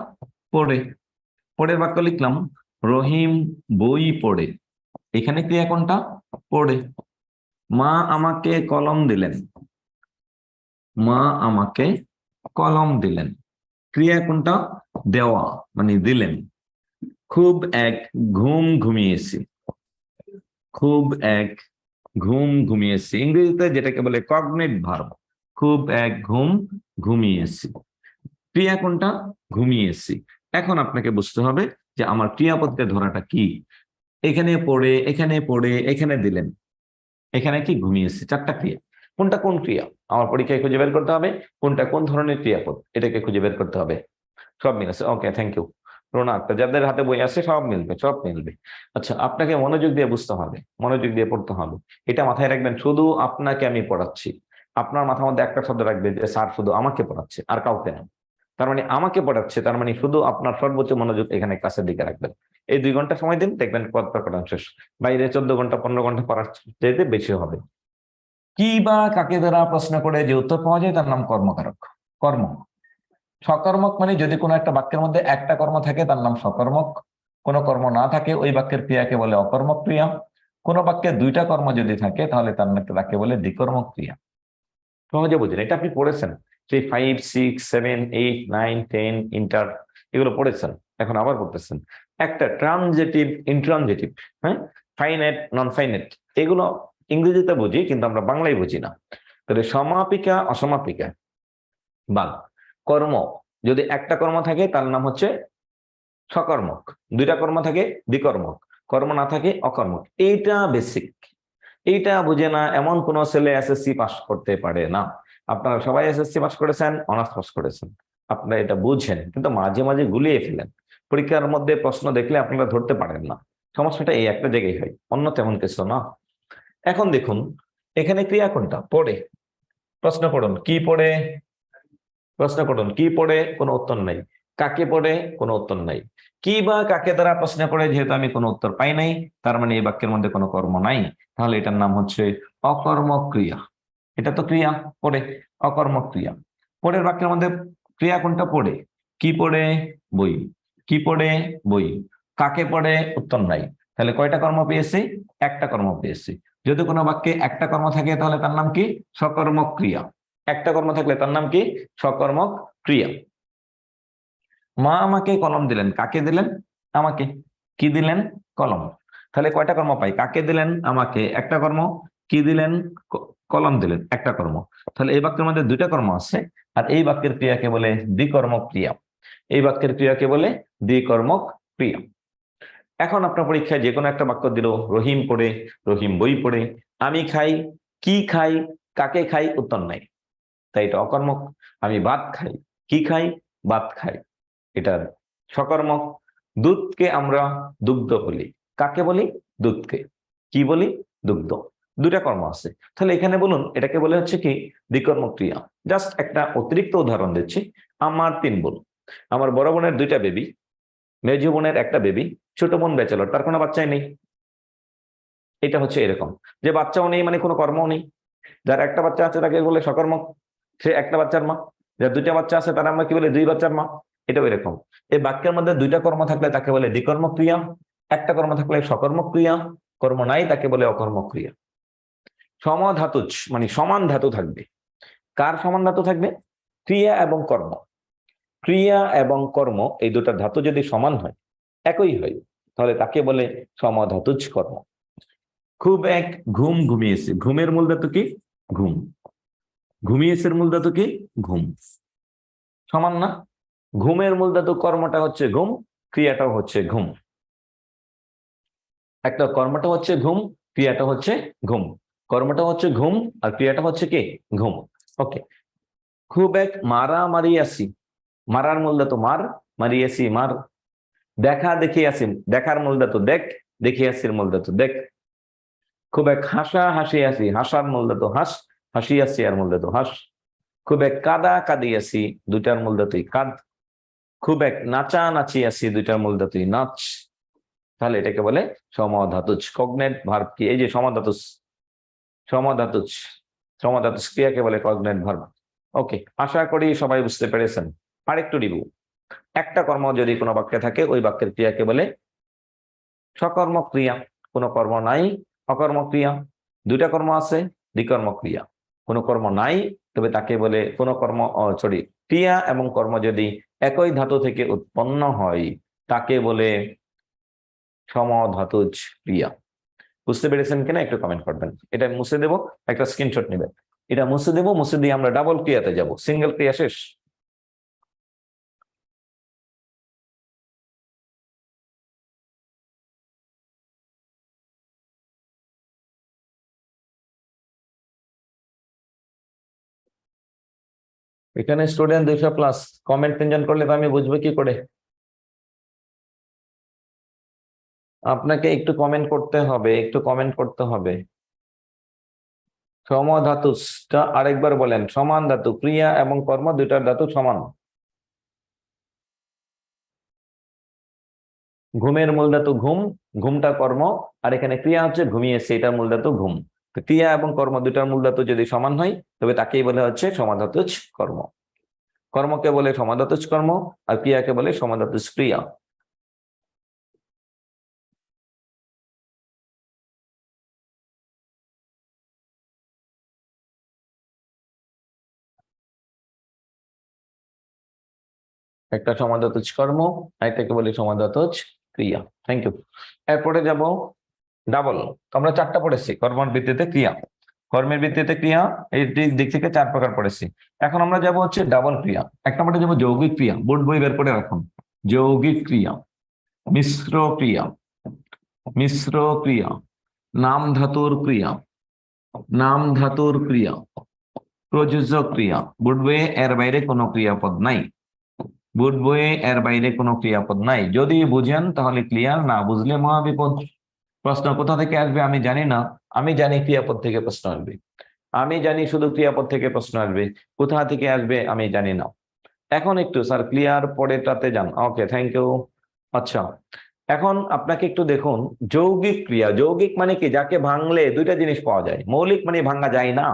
পড়ে। পরের বাক্য লিখলাম রহিম বই পড়ে, এখানে ক্রিয়া কোনটা? পড়ে। মা আমাকে কলম দিলেন, মা আমাকে কলম দিলেন, ক্রিয়া কোনটা? দেওয়া মানে দিলেন। খুব এক ঘুম ঘুমিয়েছি, খুব এক ঘুম ঘুমিয়েছি, ইংরেজিতে যেটাকে বলে কগনেট ভার্ব। খুব এক ঘুম ঘুমিয়েছি, ক্রিয়া কোনটা? ঘুমিয়েছি। এখন আপনাকে বুঝতে হবে যে আমার ক্রিয়াপদকে ধরাটা কি। এখানে পড়ে, এখানে পড়ে, এখানে দিলেন, এখানে কি? ঘুমিয়েছি। 4টা ক্রিয়া। কোনটা কোন ক্রিয়া আমার পরীক্ষায় খুঁজে বের করতে হবে। কোনটা কোন ধরনের ক্রিয়াপদ এটাকে খুঁজে বের করতে হবে। সব মিলেছে, ওকে, থ্যাংক ইউ রোনাক। যাদের হাতে বই আছে সব মিলবে, সব মিলবে। আচ্ছা, আপনাকে মনোযোগ দিয়ে বুঝতে হবে, মনোযোগ দিয়ে পড়তে হবে। এটা মাথায় রাখবেন, শুধু আপনাকে আমি পড়াচ্ছি। আপনার মাথার মধ্যে একটা শব্দ রাখবে যে স্যার শুধু আমাকে পড়াচ্ছে, আর কাউকে না। তার মানে আমাকে পড়াচ্ছে, তার মানে শুধু আপনার সর্বোচ্চ মনোযোগ এখানে কাছের দিকে রাখবেন। এই 2 ঘন্টা সময় দিন, দেখবেন পড়ানো শেষ। বাইরে 14 ঘন্টা 15 ঘন্টা পড়ার চাইতে বেশি হবে। কি বা কাকে দ্বারা প্রশ্ন করে যে উত্তর পাওয়া যায় তার নাম কর্মকারক। কর্ম। সকর্মক মানে যদি কোনো একটা বাক্যের মধ্যে একটা কর্ম থাকে তার নাম সকর্মক, কোনো কর্ম না থাকে ওই বাক্যের ক্রিয়াকে বলে অকর্মক ক্রিয়া। কোনো বাক্যে 2টা কর্ম যদি থাকে তাহলে তাকে বলে দ্বিকর্মক ক্রিয়া। সহজে বুঝেন, এটা আপনি পড়েছেন সেই 5, 6, 7, 8, 9, 10 ইন্টার, এগুলো পড়েছেন, এখন আবার পড়তেছেন। একটা ট্রানজিটিভ, ইন্ট্রানজিটিভ, হ্যাঁ, ফাইনাইট, নন ফাইনাইট, এগুলো ইংরেজিতে বুঝি কিন্তু আমরা বাংলায় বুঝি না। তাহলে সমাপিকা, অসমাপিকা বা কর্ম, যদি একটা কর্ম থাকে তার নাম হচ্ছে সকর্মক, 2টা কর্ম থাকে দ্বিকর্মক, কর্ম না থাকে অকর্মক। এইটা বেসিক, এইটা বুঝে না এমন কোন ছেলে এসএসসি পাস করতে পারে না। আপনারা সবাই এসএসসি পাস করেছেন, অনার্স পাস করেছেন, আপনারা এটা বুঝেন, কিন্তু মাঝে মাঝে গুলিয়ে ফেলেন। পরীক্ষার মধ্যে প্রশ্ন দেখলে আপনারা ধরতে পারেন না। সমস্যাটা এই একটা জায়গায় হয়, অন্য তেমন কিছু না। এখন দেখুন এখানে ক্রিয়া কোনটা? পড়ে। প্রশ্ন করুন কি পড়ে? প্রশ্ন করুন কি পড়ে? কোনো উত্তর নাই। কাকে পড়ে? কোনো উত্তর নাই। কি বা কাকে দ্বারা প্রশ্ন করে, যেহেতু আমি কোনো উত্তর পাই নাই, তার মানে এই বাক্যের মধ্যে কোনো কর্ম নাই, তাহলে এটার নাম হচ্ছে অকর্মক ক্রিয়া। এটা তো ক্রিয়া, পড়ে, অকর্মক ক্রিয়া। পরের বাক্যের মধ্যে ক্রিয়া কোনটা? পড়ে। কি পড়ে? বই। কি পড়ে? বই। কাকে পড়ে? উত্তর নাই। তাহলে কয়টা কর্ম পেয়েছি? একটা কর্ম পেয়েছি। যদি কোনো বাক্যে একটা কর্ম থাকে তাহলে তার নাম কি? সকর্মক ক্রিয়া। একটা কর্ম থাকলে তার নাম কি? সকর্মক ক্রিয়া। মা আমাকে কলম দিলেন, কাকে দিলেন? আমাকে। কি দিলেন? কলম। তাহলে কয়টা কর্ম পাই? কাকে দিলেন? আমাকে, একটা কর্ম। কি দিলেন? কলম দিলেন, একটা কর্ম। তাহলে এই বাক্যের মধ্যে 2টা কর্ম আছে, আর এই বাক্যের ক্রিয়াকে বলে দ্বিকর্মক ক্রিয়া। এই বাক্যের ক্রিয়াকে বলে দ্বিকর্মক ক্রিয়া। এখন আপনার পরীক্ষায় যে কোনো একটা বাক্য দিল, রহিম পড়ে, রহিম বই পড়ে, আমি খাই, কি খাই, কাকে খাই, উত্তর নাই, তাই এটা অকর্মক। আমি ভাত খাই, কি খাই? ভাত খাই, এটা সকর্মক। দুধকে আমরা দুগ্ধ বলি, কাকে বলি? দুধকে। কি বলি? দুগ্ধ। 2টা কর্ম আছে, তাহলে এখানে বলুন এটাকে বলে হচ্ছে কি? দ্বিকর্মক ক্রিয়া। জাস্ট একটা অতিরিক্ত উদাহরণ দিচ্ছি। আমার 3 বোন, আমার বড় বোনের 2টা বেবি, মেজো বোনের একটা বেবি, ছোট বোন ব্যাচেলর, তার কোনো বাচ্চাই নেই। এটা হচ্ছে এরকম যে বাচ্চাও নেই মানে কোনো কর্মও নেই। যার একটা বাচ্চা আছে তাকে বলে সকর্মক, সে একটা বাচ্চার মা। যার 2টা বাচ্চা আছে তারা আমরা কি বলে? 2 বাচ্চার মা। এটাও এরকম। এই বাক্যের মধ্যে 2টা কর্ম থাকলে তাকে বলে দ্বিকর্মক ক্রিয়া, একটা কর্ম থাকলে সকর্মক ক্রিয়া, কর্ম নাই তাকে বলে অকর্মক ক্রিয়া। সমধাতুজ মানে সমান ধাতু থাকবে। কার সমান ধাতু থাকবে? ক্রিয়া এবং কর্ম। ক্রিয়া এবং কর্ম এই 2টা ধাতু যদি সমান হয়, একই হয়, তাহলে তাকে বলে সমধাতুজ কর্ম। খুব এক ঘুম ঘুমিয়েছে, ঘুমের মূল ধাতু কি? ঘুম। ঘুমিয়েছে মূল ধাতু কি? ঘুম। সমান না? ঘুমের মূল ধাতু, কর্মটা হচ্ছে ঘুম, ক্রিয়াটাও হচ্ছে ঘুম। একটা কর্মটা হচ্ছে ঘুম, ক্রিয়াটা হচ্ছে ঘুম। কর্মটা হচ্ছে ঘুম আর ক্রিয়াটা হচ্ছে কি ঘুম। ওকে, খুব এক মারা মারিয়াছি, মারার মূল ধাতু মার, মারিয়াছি মার। দেখা দেখিয়াছি, দেখার মূল ধাতু দেখ, দেখিয়াছির মূল ধাতু দেখ। খুব এক হাসা হাসিয়াছি, হাসার মূল ধাতু হাস, হাসিয়াছি আর মূল ধাতু হাস। খুব এক কাদা কাঁদিয়াছি, দুইটার মূল ধাতুই কাঁদ। খুব এক নাচা নাচিয়াছি, দুইটার মূল ধাতুই নাচ। তাহলে এটাকে বলে সমধাতুজ। কগনেট ভার্ব কি? এই যে সমধাতুজ, সমধাতুজ, সমধাতুজ ক্রিয়াকে বলে কগনেট ভার্ব। ওকে, আশা করি সবাই বুঝতে পেরেছেন। আরেকটু রিভিউ। একটা কর্ম যদি কোনো বাক্যে থাকে, ওই বাক্যের ক্রিয়াকে বলে সকর্ম ক্রিয়া। কোনো কর্ম নাই, অকর্ম ক্রিয়া। দুইটা কর্ম আছে, দ্বিকর্ম ক্রিয়া। কোনো কর্ম নাই, তবে তাকে বলে কোনো কর্ম, সরি, ক্রিয়া এবং কর্ম যদি একই ধাতু থেকে উৎপন্ন হয়, তাকে বলে সমধাতুজ ক্রিয়া। বুঝতে পেরেছেন কিনা একটু কমেন্ট করবেন। এটা মুছে দেবো, একটা স্ক্রিনশট নেবেন। এটা মুছে দেবো, মুছে দিয়ে আমরা ডাবল ক্রিয়াতে যাব। সিঙ্গেল ক্রিয়া শেষ। এখানে স্টুডেন্ট 200+, কমেন্ট তিনজন করলে তো আমি বুঝবো কি করে? আপনাকে একটু কমেন্ট করতে হবে, একটু কমেন্ট করতে হবে। সমধাতুজটা আরেকবার বলেন। সমান ধাতু, ক্রিয়া এবং কর্ম দুইটার ধাতু সমান। ঘুমের মূল ধাতু ঘুম, ঘুমটা কর্ম, আর এখানে ক্রিয়া হচ্ছে ঘুমিয়েছে, এটার মূল ধাতু ঘুম। তো ক্রিয়া এবং কর্ম দুইটার মূল ধাতু যদি সমান হয়, তবে তাকেই বলে হচ্ছে সমাধাতুজ কর্ম। কর্মকে বলে সমাধাতুজ কর্ম, আর ক্রিয়াকে বলে সমাধাতুজ ক্রিয়া। একটা সমাধাতুজ কর্ম, আরেকটাকে বলি সমাধাতুজ ক্রিয়া। Thank you. এরপরে যাব ডাবল। আমরা 4টা পড়েছি, কর্মের ভিত্তিতে ক্রিয়া, কর্মের ভিত্তিতে ক্রিয়া, এই দিক থেকে 4 প্রকার পড়েছি। এখন আমরা যাব হচ্ছে ডাবল ক্রিয়া। 1 নম্বরে যাব যৌগিক ক্রিয়া। বোর্ড বই বের করে রাখুন। যৌগিক ক্রিয়া, মিশ্র ক্রিয়া, মিশ্র ক্রিয়া, নাম ধাতুর ক্রিয়া, নাম ধাতুর ক্রিয়া, প্রযোজক ক্রিয়া। বোর্ড বইয়ে এর বাইরে কোনো ক্রিয়াপদ নাই। বোর্ড বইয়ে এর বাইরে কোনো ক্রিয়াপদ নাই। যদি বুঝেন তাহলে ক্লিয়ার, না বুঝলে মহাবিপদ। প্রশ্ন কোথা থেকে আসবে আমি জানি না, আমি জানি ক্রিয়াপদ থেকে প্রশ্ন আসবে। আমি জানি শুধু ক্রিয়াপদ থেকে প্রশ্ন আসবে, কোথা থেকে আসবে আমি জানি না। এখন একটু স্যার ক্লিয়ার, পরেরটাতে যান। ওকে, থ্যাংক ইউ। আচ্ছা, এখন আপনাকে একটু দেখুন যৌগিক ক্রিয়া। যৌগিক মানে কি? যাকে ভাঙলে দুইটা জিনিস পাওয়া যায়। মৌলিক মানে ভাঙা যায় না,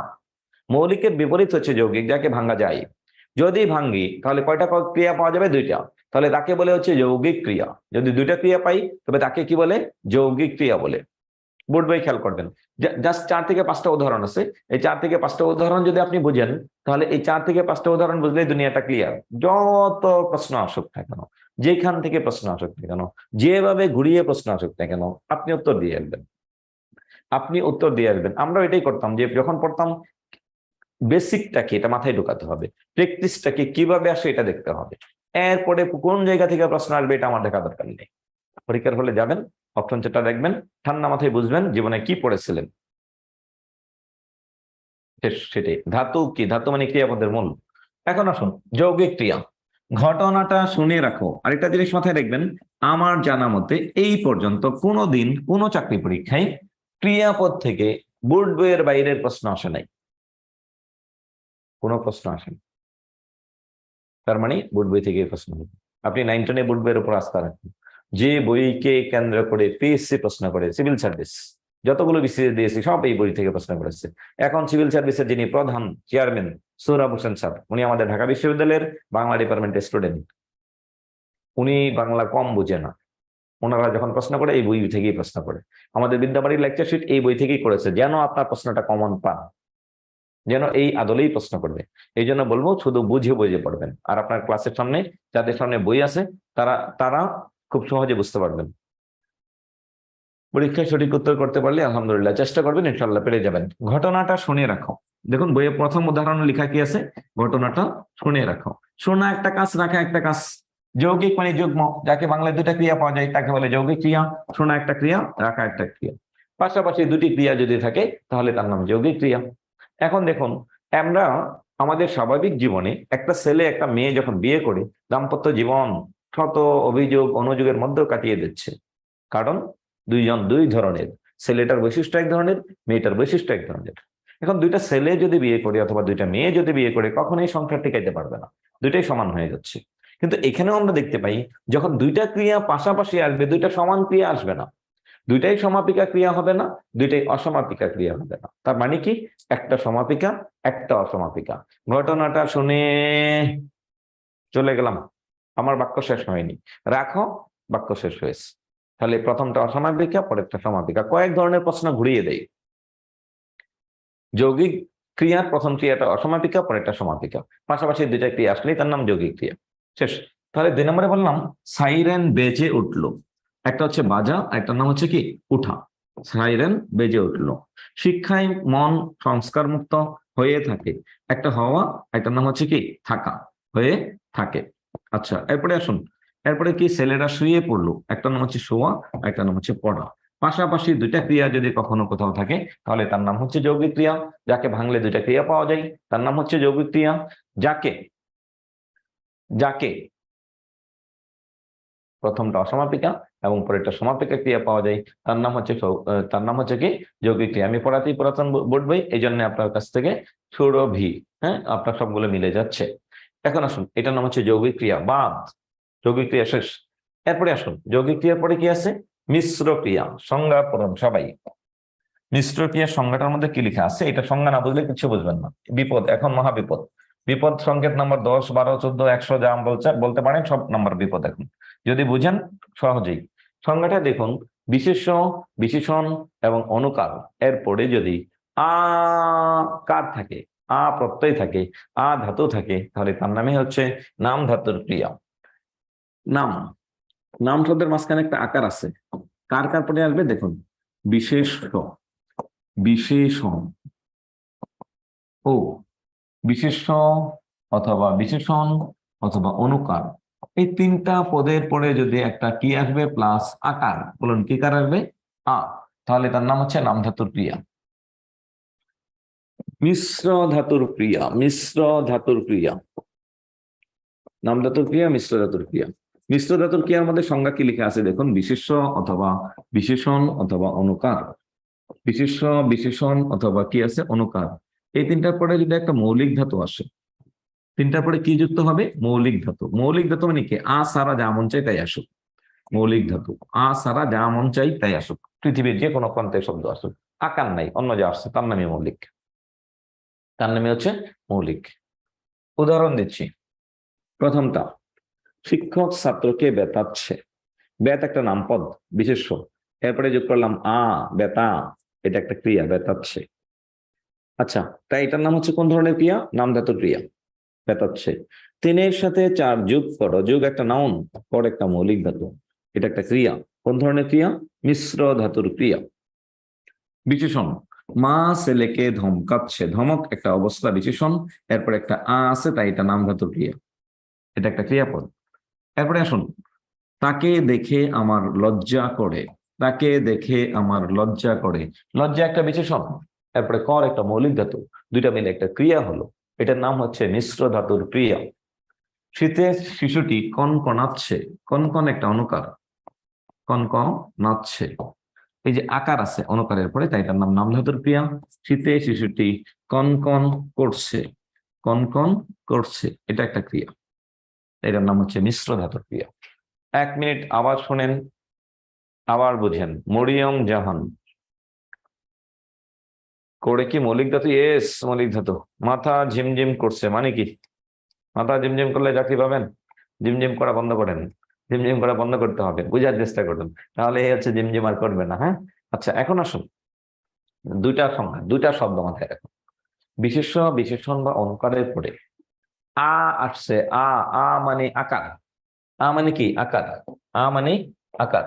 মৌলিকের বিপরীত হচ্ছে যৌগিক, যাকে ভাঙা যায়। যদি ভাঙি তাহলে কয়টা ক্রিয়া পাওয়া যাবে? 2টা। তাহলে তাকে বলে হচ্ছে যৌগিক ক্রিয়া। যদি 2টা ক্রিয়া পাই, তবে তাকে কি বলে? যৌগিক ক্রিয়া বলে। বোর্ড বই খেয়াল করবেন, জাস্ট 4 থেকে 5টা উদাহরণ আছে। এই 4 থেকে 5টা উদাহরণ যদি আপনি বুঝেন, তাহলে এই 4 থেকে 5টা উদাহরণ বুঝলেই দুনিয়াটা ক্লিয়ার। যত প্রশ্ন আসুক না কেন, যেখান থেকে প্রশ্ন আসুক না কেন, যেভাবে ঘুরিয়ে প্রশ্ন আসুক না কেন, আপনি উত্তর দিয়ে আসবেন, আপনি উত্তর দিয়ে আসবেন। আমরা এটাই করতাম, যে যখন পড়তাম বেসিকটা কি এটা মাথায় ঢোকাতে হবে, প্র্যাকটিসটাকে কিভাবে আসে এটা দেখতে হবে, এরপরে কোন জায়গা থেকে প্রশ্ন আসবে এটা আমার দেখা দরকার নেই। পরীক্ষার হলে যাবেন, অপশন যেটা দেখবেন, ঠান্ডা মাথায় বুঝবেন জীবনে কি পড়েছিলেন। সেটাই। ধাতু কি? ধাতু মানে ক্রিয়াপদের মূল। এখন আসুন যৌগিক ক্রিয়া। ঘটনাটা শুনে রাখো। আরেকটা জিনিস মাথায় রাখবেন, আমার জানা মতে এই পর্যন্ত কোনোদিন কোনো চাকরি পরীক্ষায় ক্রিয়াপদ থেকে বোর্ড বইয়ের বাইরের প্রশ্ন আসে নাই, কোনো প্রশ্ন আসেনি। তার মানে বোর্ড বই থেকে প্রশ্ন হবে। আপনি 9 10 বোর্ড বইয়ের উপর আস্থা রাখুন। যে বইকে কেন্দ্র করে পিএসসি প্রশ্ন করে, সিভিল সার্ভিস যতগুলো বিসিএস দিয়েছি সব এই বই থেকে প্রশ্ন করেছে। এখন সিভিল সার্ভিসের যিনি প্রধান চেয়ারম্যান সোহরাব হোসেন স্যার, উনি আমাদের ঢাকা বিশ্ববিদ্যালয়ের বাংলা ডিপার্টমেন্টের স্টুডেন্ট। উনি বাংলা কম বুঝে না, ওনারা যখন প্রশ্ন করে এই বই থেকেই প্রশ্ন করে। আমাদের বিদ্যাবাড়ির লেকচার শিট এই বই থেকেই করেছে, যেন আপনার প্রশ্নটা কমন পান, যেন এই আদলেই প্রশ্ন করবে। এই জন্য বলবো শুধু বুঝে বুঝে পড়বেন। আর আপনার ক্লাসের সামনে যাদের সামনে বই আছে তারা তারা খুব সহজে বুঝতে পারবেন। পরীক্ষায় সঠিক উত্তর করতে পারলে আলহামদুলিল্লাহ, চেষ্টা করবেন, ইনশাল্লাহ পেরে যাবেন। ঘটনাটা শুনে রাখো। দেখুন বইয়ে প্রথম উদাহরণ লেখা কি আছে? ঘটনাটা শুনে রাখো। শোনা একটা কাজ, রাখা একটা কাজ। যৌগিক মানে যুগ্ম, যাকে বাংলায় 2টা ক্রিয়া পাওয়া যায় তাকে বলে যৌগিক ক্রিয়া। শোনা একটা ক্রিয়া, রাখা একটা ক্রিয়া। পাশাপাশি দুটি ক্রিয়া যদি থাকে তাহলে তার নাম যৌগিক ক্রিয়া। এখন দেখুন, আমরা আমাদের স্বাভাবিক জীবনে একটা ছেলে একটা মেয়ে যখন বিয়ে করে দাম্পত্য জীবন শত অভিযোগ অনুযোগের মধ্যেও কাটিয়ে দিচ্ছে, কারণ দুইজন দুই ধরনের, ছেলেটার বৈশিষ্ট্য এক ধরনের, মেয়েটার বৈশিষ্ট্য এক ধরনের। এখন দুইটা ছেলে যদি বিয়ে করে অথবা দুইটা মেয়ে যদি বিয়ে করে কখনোই সংসার টিকাইতে পারবে না, দুইটাই সমান হয়ে যাচ্ছে। কিন্তু এখানেও আমরা দেখতে পাই যখন দুইটা ক্রিয়া পাশাপাশি আসবে দুইটা সমান ক্রিয়া আসবে না, দুইটাই সমাপিকা ক্রিয়া হবে না, দুইটাই অসমাপিকা ক্রিয়া হবে না। তার মানে কি, একটা সমাপিকা একটা অসমাপিকা। ঘটনাটা শুনে চলে গেলাম, আমার বাক্য শেষ হয়নি, রাখো, বাক্য শেষ হয়েছে। তাহলে প্রথমটা অসমাপিকা, পরেরটা সমাপিকা। কয়েক ধরনের প্রশ্ন ঘুরিয়ে দেয়। যৌগিক ক্রিয়ার প্রথম ক্রিয়াটা অসমাপিকা, পরেরটা সমাপিকা, পাশাপাশি দুইটা ক্রিয়া আসলেই তার নাম যৌগিক ক্রিয়া। শেষ। তাহলে 2 নম্বরে বললাম সাইরেন বেজে উঠলো, একটা হচ্ছে বাজা, একটার নাম হচ্ছে কি উঠা। সাইরেন বেজে উঠলো। শিক্ষায় মন সংস্কার মুক্ত হয়ে থাকে, একটা হওয়া, একটার নাম হচ্ছে কি থাকা, হয়ে থাকে। আচ্ছা, এরপরে আসুন, এরপরে কি ছেলেরা শুয়ে পড়লো, একটা নাম হচ্ছে শোয়া, একটা নাম হচ্ছে পড়া। পাশাপাশি দুইটা ক্রিয়া যদি কখনো কোথাও থাকে তাহলে তার নাম হচ্ছে যৌগিক ক্রিয়া। যাকে ভাঙলে দুইটা ক্রিয়া পাওয়া যায় তার নাম হচ্ছে যৌগিক ক্রিয়া। যাকে যাকে প্রথমটা অসমাপিকা এবং পরেরটা সমাপিকা ক্রিয়া পাওয়া যায় তার নাম হচ্ছে কি যৌগিক ক্রিয়া। আমি পড়াতেই পুরাতন বোর্ড বই, এই জন্য আপনার কাছ থেকে সুরভি, হ্যাঁ, আপনার সবগুলো মিলে যাচ্ছে। এখন আসুন, এটার নাম হচ্ছে যৌগিক ক্রিয়া। বাদ, যৌগিক ক্রিয়া শেষ। এরপরে আসুন, যৌগিক ক্রিয়ার পরে কি আছে, মিশ্র ক্রিয়া। সংজ্ঞা পড়ুন সবাই। মিশ্র ক্রিয়ার সংজ্ঞাটার মধ্যে কি লেখা আছে, এটা সংজ্ঞা না বুঝলে কিছু বুঝবেন না। বিপদ, এখন মহাবিপদ। বিপদ সংকেত নাম্বার 10, 12, 14, 100 যা বলতে পারেন, সব নাম্বার বিপদ। এখন যদি বুঝেন সহজেই সংজ্ঞাটা দেখুন, বিশেষ্য, বিশেষণ এবং অনুকার এরপরে যদি কার থাকে, প্রত্যয় থাকে, ধাতু থাকে, তাহলে তার নামে হচ্ছে নাম ধাতুর ক্রিয়া। নাম, নাম শব্দের মাঝখানে একটা আকার আছে, কার কার পরে আসবে দেখুন, বিশেষ্য, বিশেষণ ও বিশেষ্য অথবা বিশেষণ অথবা অনুকার, এই তিনটা পদের পরে যদি একটা কি আসবে প্লাস আকার, বলুন কি কার আসবে, তাহলে তার নাম হচ্ছে নাম ধাতুর ক্রিয়া। মিশ্র ধাতুর ক্রিয়া, মিশ্র ধাতুর ক্রিয়া, নাম ধাতুর ক্রিয়া, মিশ্র ধাতুর ক্রিয়া। মিশ্র ধাতুর ক্রিয়ার মধ্যে সংজ্ঞা কি লেখা আছে দেখুন, বিশেষ্য অথবা বিশেষণ অথবা অনুকার, বিশেষ্য, বিশেষণ অথবা কি আছে অনুকার। এই তিনটার পরে যদি একটা মৌলিক ধাতু আসে, তিনটার পরে কি যুক্ত হবে, মৌলিক ধাতু। মৌলিক ধাতু মানে কি, সারা যা মন চাই তাই আসুক, মৌলিক ধাতু। সারা যা মন চাই তাই আসুক, পৃথিবীর যে কোনো প্রান্তে শব্দ আসুক, আকার নাই, অন্য যা আসছে তার নামে মৌলিক, তার নামে হচ্ছে মৌলিক। উদাহরণ দিচ্ছি, প্রথমটা, শিক্ষক ছাত্রকে বেতাচ্ছে। বেত একটা নামপদ, বিশেষ্য, এরপরে যোগ করলাম বেতা, এটা একটা ক্রিয়া, বেতাচ্ছে। আচ্ছা, তাই এটার নাম হচ্ছে কোন ধরনের ক্রিয়া, নাম ধাতুর ক্রিয়া, বেতাচ্ছে। 3-এর সাথে 4 যোগ করো, যোগ একটা নাউন, পর একটা মৌলিক ধাতু, এটা একটা ক্রিয়া। কোন ধরনের ক্রিয়া, মিশ্র ধাতুর ক্রিয়া। বিশেষণ, মা ছেলেকে ধমকাচ্ছে, ধমক একটা অবস্থা, বিশেষণ, এরপর একটা আছে, তাই এটা নাম ধাতুর ক্রিয়া, এটা একটা ক্রিয়াপদ। এরপরে আসুন, তাকে দেখে আমার লজ্জা করে, তাকে দেখে আমার লজ্জা করে, লজ্জা একটা বিশেষণ, এরপরে কর একটা মৌলিক ধাতু, দুইটা মিলে একটা ক্রিয়া হলো, এটার নাম হচ্ছে মিশ্র ধাতুর ক্রিয়া। শীতে শিশুটি কনকনাচ্ছে, কনকন একটা অনুকার, কনকনাচ্ছে, এই যে আকার আছে অনুকারের পরে, তাই এটার নাম নাম ধাতুর ক্রিয়া। শীতে শিশুটি কনকন করছে, কনকন করছে, এটা একটা ক্রিয়া, এটার নাম হচ্ছে মিশ্র ধাতুর ক্রিয়া। 1 মিনিট আবার শোনেন, আবার বুঝেন। মরিয়ম জাহান করে কি মৌলিক ধাতু, এস মৌলিক ধাতু। মাথা ঝিমঝিম করছে মানে কি, মাথা ঝিমঝিম করলে চাকরি পাবেন, ঝিমঝিম করা বন্ধ করেন, ঝিমঝিম করা বন্ধ করতে হবে, বোঝার চেষ্টা করুন, তাহলে এই হচ্ছে ঝিমঝিম আর করবে না। হ্যাঁ, আচ্ছা, এখন আসুন, দুইটা সংজ্ঞা, দুইটা শব্দ মাথায় রাখুন। বিশেষ্য, বিশেষণ বা অনুকারের পরে আসছে, মানে আকার, মানে কি আকার, মানে আকার।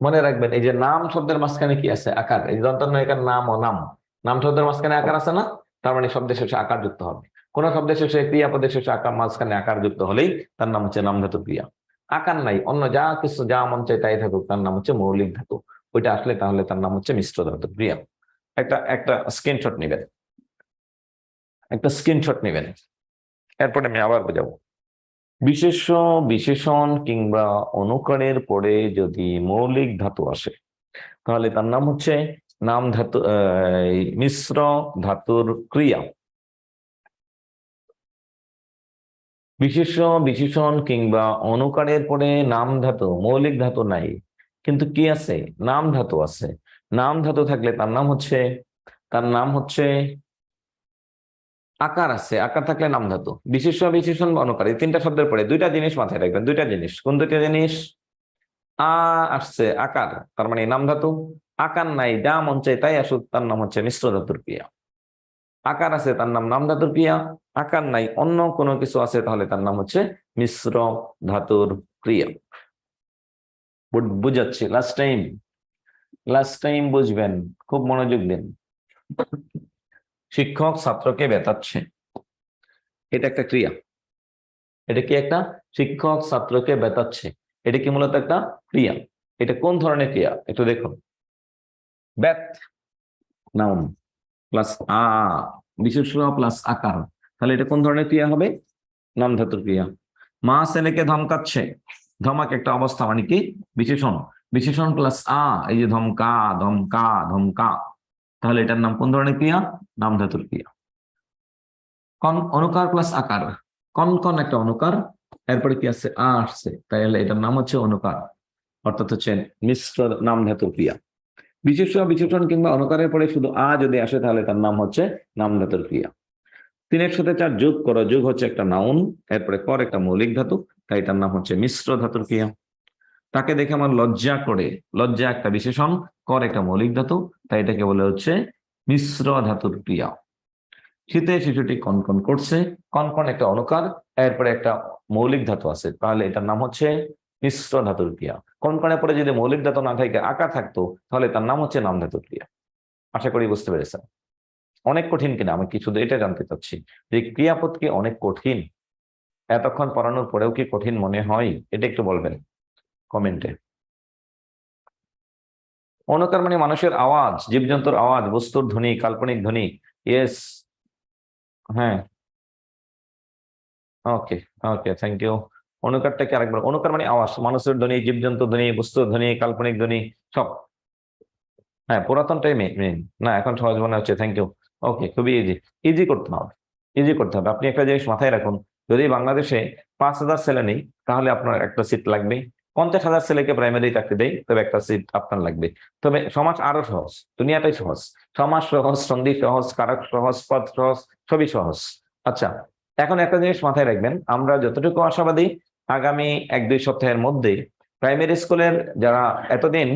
মনে রাখবেন, এই যে নাম শব্দের মাঝখানে কি আছে, আকার। এই দন্তার নাম ও নাম, নাম শব্দের মাঝখানে আকার আছে না, তার মানে শব্দের শেষে আকার যুক্ত হবে। কোন শব্দের শেষে, ক্রিয়াপদের শেষে আকার, মাঝখানে আকার যুক্ত হলেই তার নাম হচ্ছে নাম ধাতু ক্রিয়া। আকার নাই, অন্য যা কিছু যা মন চাই তাই থাকুক, তার নাম হচ্ছে মৌলিক ধাতু। ওইটা আসলে তাহলে তার নাম হচ্ছে মিশ্র ধাতুর ক্রিয়া। একটা স্ক্রিনশট নেবেন, এরপরে আমি আবার বোঝাবো। বিশেষ্য, বিশেষণ কিংবা অনুকরণের পরে যদি মৌলিক ধাতু আসে তাহলে তার নাম হচ্ছে নাম ধাতু মিশ্র ধাতুর ক্রিয়া। বিশেষ্য, বিশেষণ কিংবা অনুকারের পরে নাম ধাতু, মৌলিক ধাতু নাই, কিন্তু কি আছে? নাম ধাতু আছে। নাম ধাতু থাকলে তার নাম হচ্ছে আকার আছে। আকার থাকলে নাম ধাতু। বিশেষ্য, বিশেষণ বা অনুকার, এই তিনটা শব্দের পরে দুইটা জিনিস মাথায় রাখবেন। দুইটা জিনিস, কোন দুইটা জিনিস? আসছে আকার, তার মানে নাম ধাতু। আকার নাই, যা মন চাই তাই আসুক, তার নাম হচ্ছে মিশ্র ধাতুর ক্রিয়া। আকার আছে, তার নাম ধাতুর ক্রিয়া। আকার নাই, অন্য কোনো কিছু আছে, তাহলে তার নাম হচ্ছে মিশ্র ধাতুর ক্রিয়া। বুঝাচ্ছি, লাস্ট টাইম বুঝবেন, খুব মনোযোগ দিন। শিক্ষক ছাত্রকে বেতাচ্ছে, এটা একটা ক্রিয়া। এটা কি একটা? শিক্ষক ছাত্রকে বেতাচ্ছে, এটা কি মূলত একটা ক্রিয়া। এটা কোন ধরনের ক্রিয়া একটু দেখুন। বেত, নাউন, প্লাস বিশেষ্য প্লাস আকার, তাহলে এটা কোন ধরনের ক্রিয়া হবে? নাম ধাতুর ক্রিয়া। মা ছেলেকে ধমকাচ্ছে, ধমক একটা অবস্থা, মানে কি? বিশেষণ। বিশেষণ প্লাস এই যে ধমকা, ধমকা, ধমকা, তাহলে এটার নাম কোন ধরনের ক্রিয়া? নাম ধাতুর ক্রিয়া। অনুকার প্লাস আকার, কন একটা অনুকার, এরপরে কি আছে? আসছে, তাহলে এটার নাম হচ্ছে অনুকার, অর্থাৎ হচ্ছে মিশ্র নাম ধাতুর ক্রিয়া। বিশেষ্য, বিশেষণ কিংবা অনুকারের পরে শুধু যদি আসে তাহলে তার নাম হচ্ছে নাম ধাতুর ক্রিয়া। 3 এর সাথে 4 যোগ করো, যোগ হচ্ছে একটা নাউন, এরপরে কর একটা মৌলিক ধাতু, তাই তার নাম হচ্ছে মিশ্র ধাতুর ক্রিয়া। তাকে দেখে আমার লজ্জা করে, লজ্জা একটা বিশেষণ, কর একটা মৌলিক ধাতু, তাই এটাকে বলে হচ্ছে মিশ্র ধাতুর ক্রিয়া। শীতে শিশুটি কনকন করছে, কনকন একটা অনুকার, এরপরে একটা মৌলিক ধাতু আছে, তাহলে এটার নাম হচ্ছে মিশ্র ধাতুর ক্রিয়া। কনকনের পরে যদি মৌলিক ধাতু না থাকে, আকার থাকতো, তাহলে তার নাম হচ্ছে নাম ধাতুর ক্রিয়া। আশা করি বুঝতে পেরেছেন। অনেক কঠিন কিনা আমি কি শুধু এটা জানতে চাচ্ছি, যে ক্রিয়াপদ কি অনেক কঠিন? এতক্ষণ পড়ানোর পরেও কি কঠিন মনে হয়? এটা একটু বলবেন কমেন্টে। অনুকার মানে মানুষের আওয়াজ, জীবজন্তুর আওয়াজ, বস্তুর ধ্বনি, কাল্পনিক ধ্বনি। ইয়েস, হ্যাঁ, ওকে, ওকে, থ্যাংক ইউ। অনুকারটাকে আরেকবার, অনুকার মানে আওয়াজ, মানুষের ধ্বনি, জীবজন্তুর ধ্বনি, বস্তুর ধ্বনি, কাল্পনিক ধ্বনি, সব। হ্যাঁ, পুরাতনটাই মেন। না, এখন সহজ মনে হচ্ছে, থ্যাংক ইউ। ওকে, খুবই ইজি করতে হবে, আপনি একটা জিনিস মাথায় রাখুন, যদি বাংলাদেশে 5,000 ছেলে নেই, তাহলে আপনার একটা সিট লাগবে। 50,000 ছেলেকে প্রাইমারি চাকরি দেয়, তবে একটা সিট আপনার লাগবে। তবে সমাজ আরো সহজ, দুনিয়াটাই সহজ। সমাজ সহজ, সন্ধি সহজ, কারক সহজ, পদ সহজ, সবই সহজ। আচ্ছা, এখন একটা জিনিস মাথায় রাখবেন, আমরা যতটুকু আশাবাদী, আগামী 1-2 সপ্তাহের মধ্যে প্রাইমারি স্কুলের যারা এতদিন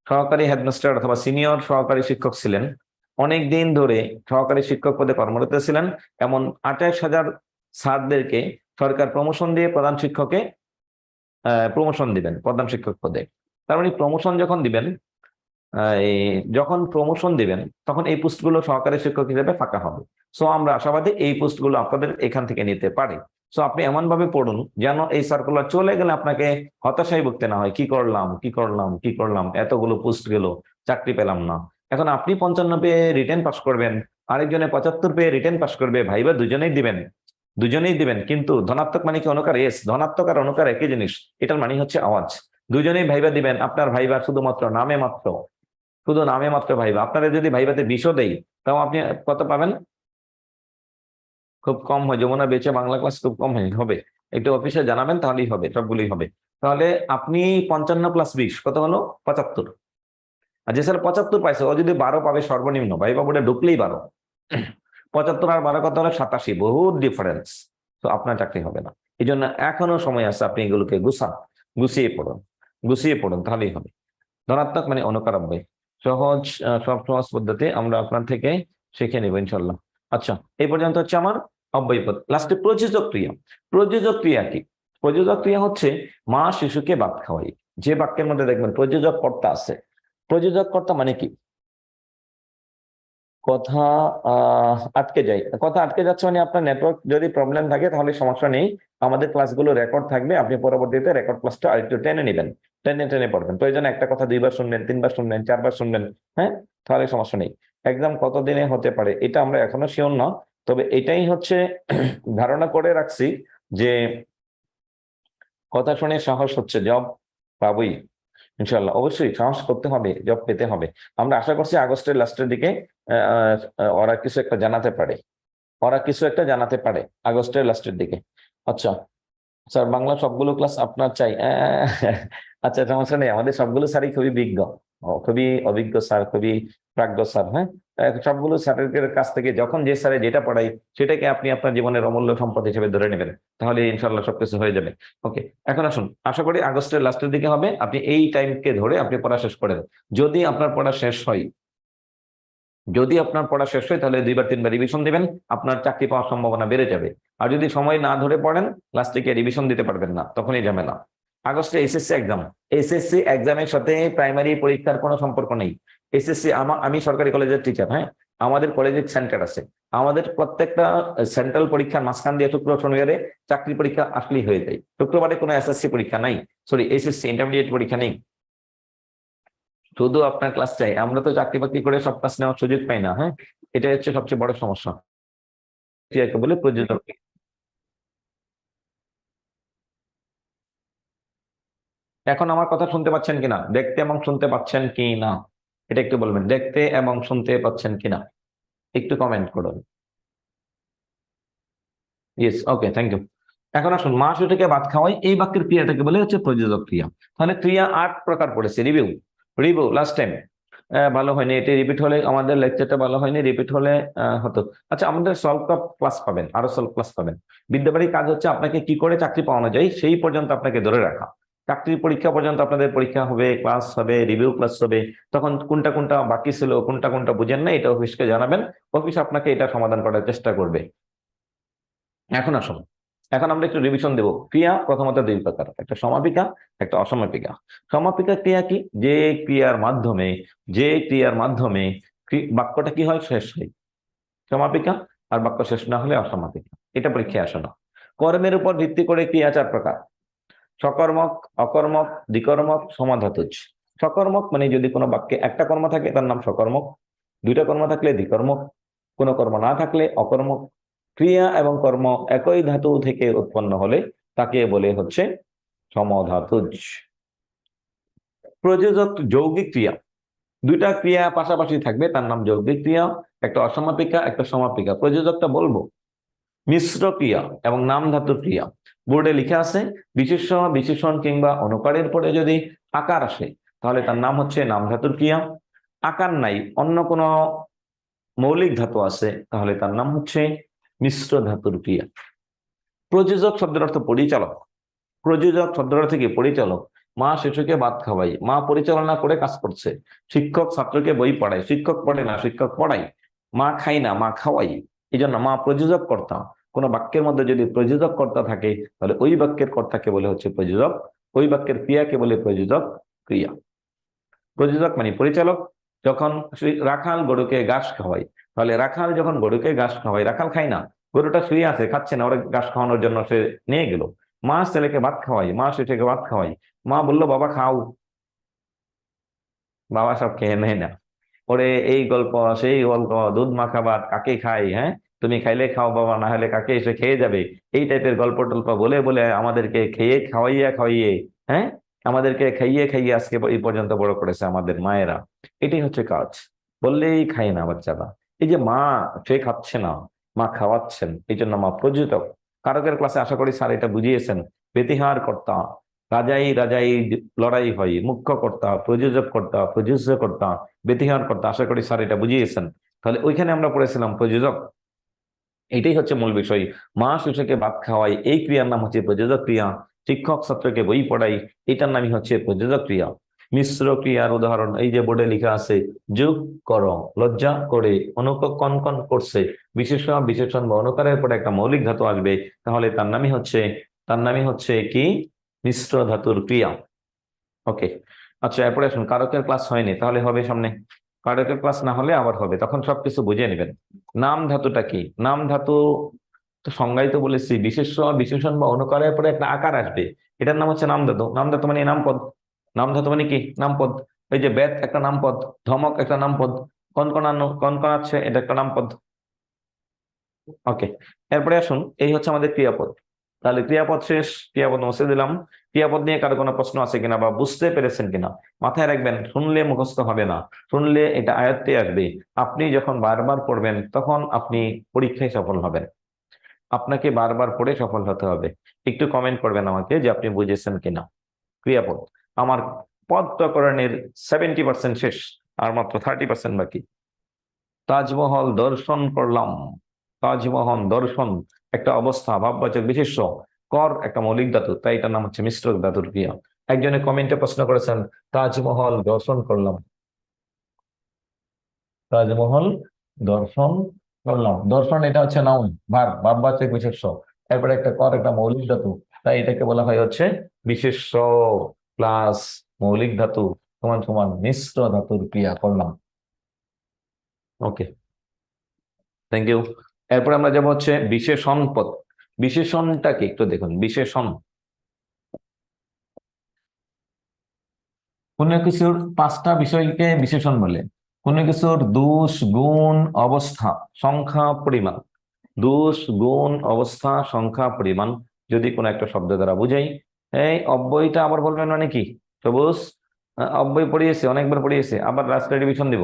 সহকারী হেডমাস্টার অথবা সিনিয়র সহকারী শিক্ষক ছিলেন, অনেক দিন ধরে সহকারী শিক্ষক পদে কর্মরত ছিলেন, এমন 28,000 স্যারদেরকে সরকার প্রমোশন দিয়ে প্রধান শিক্ষকে প্রমোশন দিবেন, প্রধান শিক্ষক পদে। তার মানে প্রমোশন যখন প্রমোশন দিবেন, তখন এই পোস্টগুলো সহকারী শিক্ষক হিসেবে ফাঁকা হবে। সো আমরা আশাবাদী এই পোস্টগুলো আপনাদের এখান থেকে নিতে পারে। সো আপনি এমন ভাবে পড়ুন যেন এই সার্কুলার চলে গেলে আপনাকে হতাশায় ভুগতে না হয়, কি করলাম, এতগুলো পোস্ট গেল, চাকরি পেলাম না। এখন আপনি 55 পেয়ে রিটেন পাস করবেন, আরেকজনে 75 পেয়ে রিটেন পাস করবে, ভাইবা দুজনেই দিবেন, কিন্তু ধনাত্মক মানে কি অনুকার? এস, ধনাত্মক আর অনুকার একই জিনিস, এটার মানে হচ্ছে আওয়াজ। দুজনেই ভাইবা দিবেন, আপনার ভাইবা শুধুমাত্র নামে মাত্র ভাইবা। আপনারা যদি ভাইবাতে 20 দেই, তাও আপনি কত পাবেন? খুব কম হয়, যমুনা বেঁচে বাংলা ক্লাস খুব কম হবে। একটু অফিসে জানাবেন, তাহলেই হবে, সবগুলোই হবে। তাহলে আপনি 55 + 20 কত হলো? 75। আর যে স্যার 75 পাইছে, ও যদি 12 পাবে সর্বনিম্ন, ভাইবা বোর্ডে ঢুকলেই 12। 75 আর 12 কত হলো? 87, বহুত ডিফারেন্স। তো আপনার চাকরি হবে না। এই জন্য এখনো সময় আছে, আপনি এগুলোকে গুছিয়ে পড়ুন, তাহলেই হবে। ধনাত্মক মানে অনুকার অব্যয়, সব সহজ পদ্ধতি আমরা আপনার থেকে শিখে নিব ইনশাল্লাহ। আচ্ছা, এই পর্যন্ত হচ্ছে আমার অব্যয় পদ। লাস্টে প্রযোজক ক্রিয়া। প্রযোজক ক্রিয়া কি? প্রযোজক ক্রিয়া হচ্ছে মা শিশুকে ভাত খাওয়াই। যে বাক্যের মধ্যে দেখবেন প্রযোজক কর্তা আছে। প্রযোজক কর্তা মানে কি? কথা আটকে যাচ্ছে মানে আপনার নেটওয়ার্ক যদি প্রবলেম থাকে তাহলে সমস্যা নেই, আমাদের ক্লাসগুলো রেকর্ড থাকবে, আপনি পরবর্তীতে রেকর্ড ক্লাসটা আরেকটু টেনে নেবেন। টেনে টেনে পড়বেন, প্রয়োজনে একটা কথা 2বার শুনবেন, 3বার শুনবেন, 4বার শুনবেন, হ্যাঁ, তাহলে সমস্যা নেই। এক্সাম কত দিনে হতে পারে এটা আমরা এখনো শিওর না, তবে এটাই হচ্ছে ধারণা করে রাখছি যে কথা শুনে সাহস হচ্ছে জব পাবই ইনশাল্লাহ। অবশ্যই সাহস করতে হবে, জব পেতে হবে। আমরা আশা করছি আগস্টের লাস্টের দিকে ওরা কিছু একটা জানাতে পারে, আগস্টের লাস্টের দিকে। আচ্ছা স্যার, বাংলা সবগুলো ক্লাস আপনার চাই? আচ্ছা, সমস্যা নেই, আমাদের সবগুলো স্যারই খুবই বিজ্ঞ, খুবই অভিজ্ঞ স্যার, খুবই প্রাজ্ঞ স্যার। হ্যাঁ, সবগুলো স্যারের কাছ থেকে যখন যে স্যারে যেটা পড়াই সেটাকে আপনি আপনার জীবনের অমূল্য সম্পদ হিসেবে ধরে নেবেন, তাহলে ইনশাল্লাহ সবকিছু হয়ে যাবে। ওকে, এখন আসুন, আশা করি আগস্টের লাস্টের দিকে হবে। আপনি এই টাইমকে ধরে আপনি পড়া শেষ করেন। যদি আপনার পড়া শেষ হয় তাহলে 2বার 3বার রিভিশন দিবেন, আপনার চাকরি পাওয়ার সম্ভাবনা বেড়ে যাবে। আর যদি সময় না ধরে পড়েন, লাস্টে গিয়ে রিভিশন দিতে পারবেন না, তখনই ঝামেলা। আগস্টে এসএসসি এক্সামের সাথে প্রাইমারি পরীক্ষার কোনো সম্পর্ক নেই। এসএসসি, আমি সরকারি কলেজের টিচার, হ্যাঁ, আমাদের কলেজের সেন্টার আছে, আমাদের প্রত্যেকটা সেন্ট্রাল পরীক্ষার মাঝখান দিয়ে শুক্র শনিবারে চাকরি পরীক্ষা আসলেই হয়ে যায়। শুক্রবারে কোনো এসএসসি পরীক্ষা নাই, সরি এসএসসি ইন্টারমিডিয়েট পরীক্ষা নেই, শুধু আপনার ক্লাস চাই। আমরা তো চাকরি বাকরি করে সব ক্লাস নেওয়ার সুযোগ পাই না। হ্যাঁ, এটা হচ্ছে সবচেয়ে বড় সমস্যা। ক্রিয়াকে বলে প্রযোজক। এখন আমার কথা শুনতে পাচ্ছেন কিনা, দেখতে এবং শুনতে পাচ্ছেন কি না, এটা একটু বলবেন। দেখতে এবং শুনতে পাচ্ছেন কিনা একটু কমেন্ট করুন। Yes, okay, thank you. এখন আসুন, মা শিশুকে ভাত খাওয়াই, এই বাক্যের ক্রিয়াটাকে বলে হচ্ছে প্রযোজক ক্রিয়া। তাহলে ক্রিয়া 8 প্রকার পড়েছে। রিভিউ লাস্ট টাইম ভালো হয়নি, এটি রিপিট হলে আমাদের লেকচারটা ভালো হয়নি, রিপিট হলে হতো। আচ্ছা, আমাদের সলভ ক্লাস পাবেন, আরো সলভ ক্লাস পাবেন। বিদ্যাবাড়ির কাজ হচ্ছে আপনাকে কি করে চাকরি পাওয়ানো যায় সেই পর্যন্ত আপনাকে ধরে রাখা। চাকরির পরীক্ষা পর্যন্ত আপনাদের পরীক্ষা হবে, ক্লাস হবে, রিভিউ ক্লাস হবে। তখন কোনটা কোনটা বাকি ছিল, কোনটা কোনটা বুঝেন না, এটা অফিসকে জানাবেন, অফিস আপনাকে এটা সমাধান করার চেষ্টা করবে। এখন আসুন, এখন আমরা একটু রিভিশন দেব। ক্রিয়া প্রথমত 2 প্রকার, একটা সমাপিকা, একটা অসমাপিকা। সমাপিকা ক্রিয়া কি? যে ক্রিয়ার মাধ্যমে বাক্যটা কি হয়, শেষ হয়, সমাপিকা। আর বাক্য শেষ না হলে অসমাপিকা। এটা পরীক্ষায় আসে না। কর্মের উপর ভিত্তি করে ক্রিয়া 4 প্রকার: সকর্মক, অকর্মক, দ্বিকর্মক, সমাধাতুজ। সকর্মক মানে যদি কোনো বাক্যে একটা কর্ম থাকে তার নাম সকর্মক, 2টা কর্ম থাকলে দ্বিকর্মক, কোনো কর্ম না থাকলে অকর্মক। ক্রিয়া এবং কর্ম একই ধাতু থেকে উৎপন্ন হলে তাকে বলে হচ্ছে সমধাতুজ। প্রযোজক যৌগিক ক্রিয়া, 2টা ক্রিয়া পাশাপাশি থাকবে, তার নাম যৌগিক ক্রিয়া। একটা অসমাপিকা, একটা সমাপিকা। প্রযোজকটা বলবো মিশ্র ক্রিয়া এবং নাম ধাতুর ক্রিয়া। বোর্ডে লিখে আছে, বিশেষ্য, বিশেষণ কিংবা অনুকারের পরে যদি আকার আসে তাহলে তার নাম হচ্ছে নাম ধাতুর ক্রিয়া। আকার নাই, অন্য কোনো মৌলিক ধাতু আছে, তাহলে তার নাম হচ্ছে মিশ্র ধাতুর ক্রিয়া। প্রযোজক শব্দের অর্থ পরিচালক। প্রযোজক শব্দের অর্থ কি? পরিচালক। মা শিশুকে ভাত খাওয়াই, মা পরিচালনা করে কাজ করছে। শিক্ষক ছাত্রকে বই পড়ায়, শিক্ষক পড়ে না, শিক্ষক পড়াই। মা খাই না, মা খাওয়াই। এই জন্য মা প্রযোজক কর্তা। কোন বাক্যের মধ্যে যদি প্রযোজক কর্তা থাকে তাহলে ওই বাক্যের কর্তাকে বলে হচ্ছে প্রযোজক, ওই বাক্যের ক্রিয়াকে বলে প্রযোজক ক্রিয়া। প্রযোজক মানে পরিচালক। যখন রাখাল গরুকে ঘাস খাওয়াই, তাহলে রাখাল যখন গরুকে ঘাস খাওয়াই, রাখাল খাই না, গরুটা শুয়ে আছে, খাচ্ছে না, ওরা ঘাস খাওয়ানোর জন্য সে নিয়ে গেল। মা ছেলেকে ভাত খাওয়াই, মা শিশুকে ভাত খাওয়াই। মা বললো বাবা খাও, বাবা সব খেয়ে নেয় না। ওরে এই গল্প সেই গল্প, দুধ মাখা ভাত কাকে খাই, হ্যাঁ, তুমি খাইলে খাও বাবা, না হলে কাকে এসে খেয়ে যাবে, এই টাইপের গল্প টল্প বলে বলে আমাদেরকে খেয়ে খাওয়াইয়ে, হ্যাঁ, আমাদেরকে খাইয়ে খাইয়ে আজকে এই পর্যন্ত বড় করেছে আমাদের মায়েরা। এটাই হচ্ছে কাজ, বললেই খায় না বাচ্চারা। এই যে মা সে খাচ্ছে না, মা খাওয়াচ্ছেন, এই জন্য মা প্রযোজক। কারকের ক্লাসে আশা করি স্যার এটা বুঝিয়েছেন। বেতিহার কর্তা, রাজাই রাজাই লড়াই হয়, মুখ্য কর্তা, প্রযোজক কর্তা, প্রযোজ্য কর্তা, বেতিহার কর্তা। আশা করি স্যার এটা বুঝিয়েছেন। তাহলে ওইখানে আমরা পড়েছিলাম প্রযোজক। এটাই হচ্ছে মূল বিষয়। মা শিশুকে ভাত খাওয়াই, এই ক্রিয়ার নাম হচ্ছে প্রযোজক ক্রিয়া। শিক্ষক ছাত্রকে বই পড়াই, এটার নামই হচ্ছে প্রযোজক ক্রিয়া। মিশ্র ক্রিয়ার উদাহরণ এই যে বোর্ডে লেখা আছে, যোগ করো, লজ্জা করে, কনকন করছে, বিশেষণ, বিশেষণ বা অনুকারের পরে একটা মৌলিক ধাতু আসবে, তাহলে তার নামই হচ্ছে কি? মিশ্র ধাতুর ক্রিয়া। ওকে, আচ্ছা, এরপরে আসুন, কারকের ক্লাস হয়নি, তাহলে হবে সামনে। কারকের ক্লাস না হলে আবার হবে, তখন সবকিছু বুঝে নেবেন। নাম ধাতুটা কি? নাম ধাতু তো সংজ্ঞায়িত বলেছি, বিশেষ্য, বিশেষণ বা অনুকারের পরে একটা আকার আসবে, এটার নাম হচ্ছে নাম ধাতু। নাম ধাতু মানে নামপদ। নাম ধাতু মানে কি? নামপদ। এই যে বেত একটা নামপদ, ধমক একটা নামপদ, কনকনানো কনকনাচ্ছে এটা একটা নামপদ। ওকে, এরপরে আসুন, এই হচ্ছে আমাদের ক্রিয়াপদ। তাহলে ক্রিয়াপদ শেষ, ক্রিয়াপদ মুছে দিলাম। ক্রিয়াপদ নিয়ে কারো কোনো প্রশ্ন আছে কিনা বা বুঝতে পেরেছেন কিনা? মাথায় রাখবেন, শুনলে মুখস্থ হবে না, শুনলে এটা আয়ত্তে আসবে। আপনি যখন বারবার পড়বেন তখন আপনি পরীক্ষায় সফল হবেন। আপনাকে বারবার পড়ে সফল হতে হবে। একটু কমেন্ট করবেন আমাকে যে আপনি বুঝেছেন কিনা। ক্রিয়াপদ আমার পদ্মকরণের 70% শেষ, আর মাত্র 30% বাকি। তাজমহল দর্শন করলাম। তাজমহল দর্শন একটা অবস্থা, ভাববাচক বিশেষ্য। কর একটা মৌলিক ধাতু, তাই এটার নাম হচ্ছে মিশ্রক ধাতুর ক্রিয়া। একজনে কমেন্টে প্রশ্ন করেছেন, তাজমহল দর্শন করলাম। তাজমহল দর্শন করলাম, দর্শন এটা হচ্ছে নাউন, ভার্ব, ভাববাচক বিশেষ্য। এরপরে একটা কর একটা মৌলিক ধাতু, তাই এটাকে বলা হয় হচ্ছে বিশেষ্য প্লাস মৌলিক ধাতু সমান সমান মিশ্র ধাতুর ক্রিয়া করলাম। ওকে, থ্যাংক ইউ। এরপর আমরা যাবো হচ্ছে বিশেষণ পদ। বিশেষণটাকে একটু দেখুন। বিশেষণ কোনো কিছুর 5টা বিষয়কে বিশেষণ বলে। কোনো কিছুর দোষ, গুণ, অবস্থা, সংখ্যা, পরিমাণ। দোষ, গুণ, অবস্থা, সংখ্যা, পরিমাণ যদি কোনো একটা শব্দ দ্বারা বুঝাই। এই অব্যয়টা আবার বলবেন মানে কি? সবুজ অব্যয় পড়িয়েছে, অনেকবার পড়িয়েছে, আবার রাস্তায় রিভিশন দিব।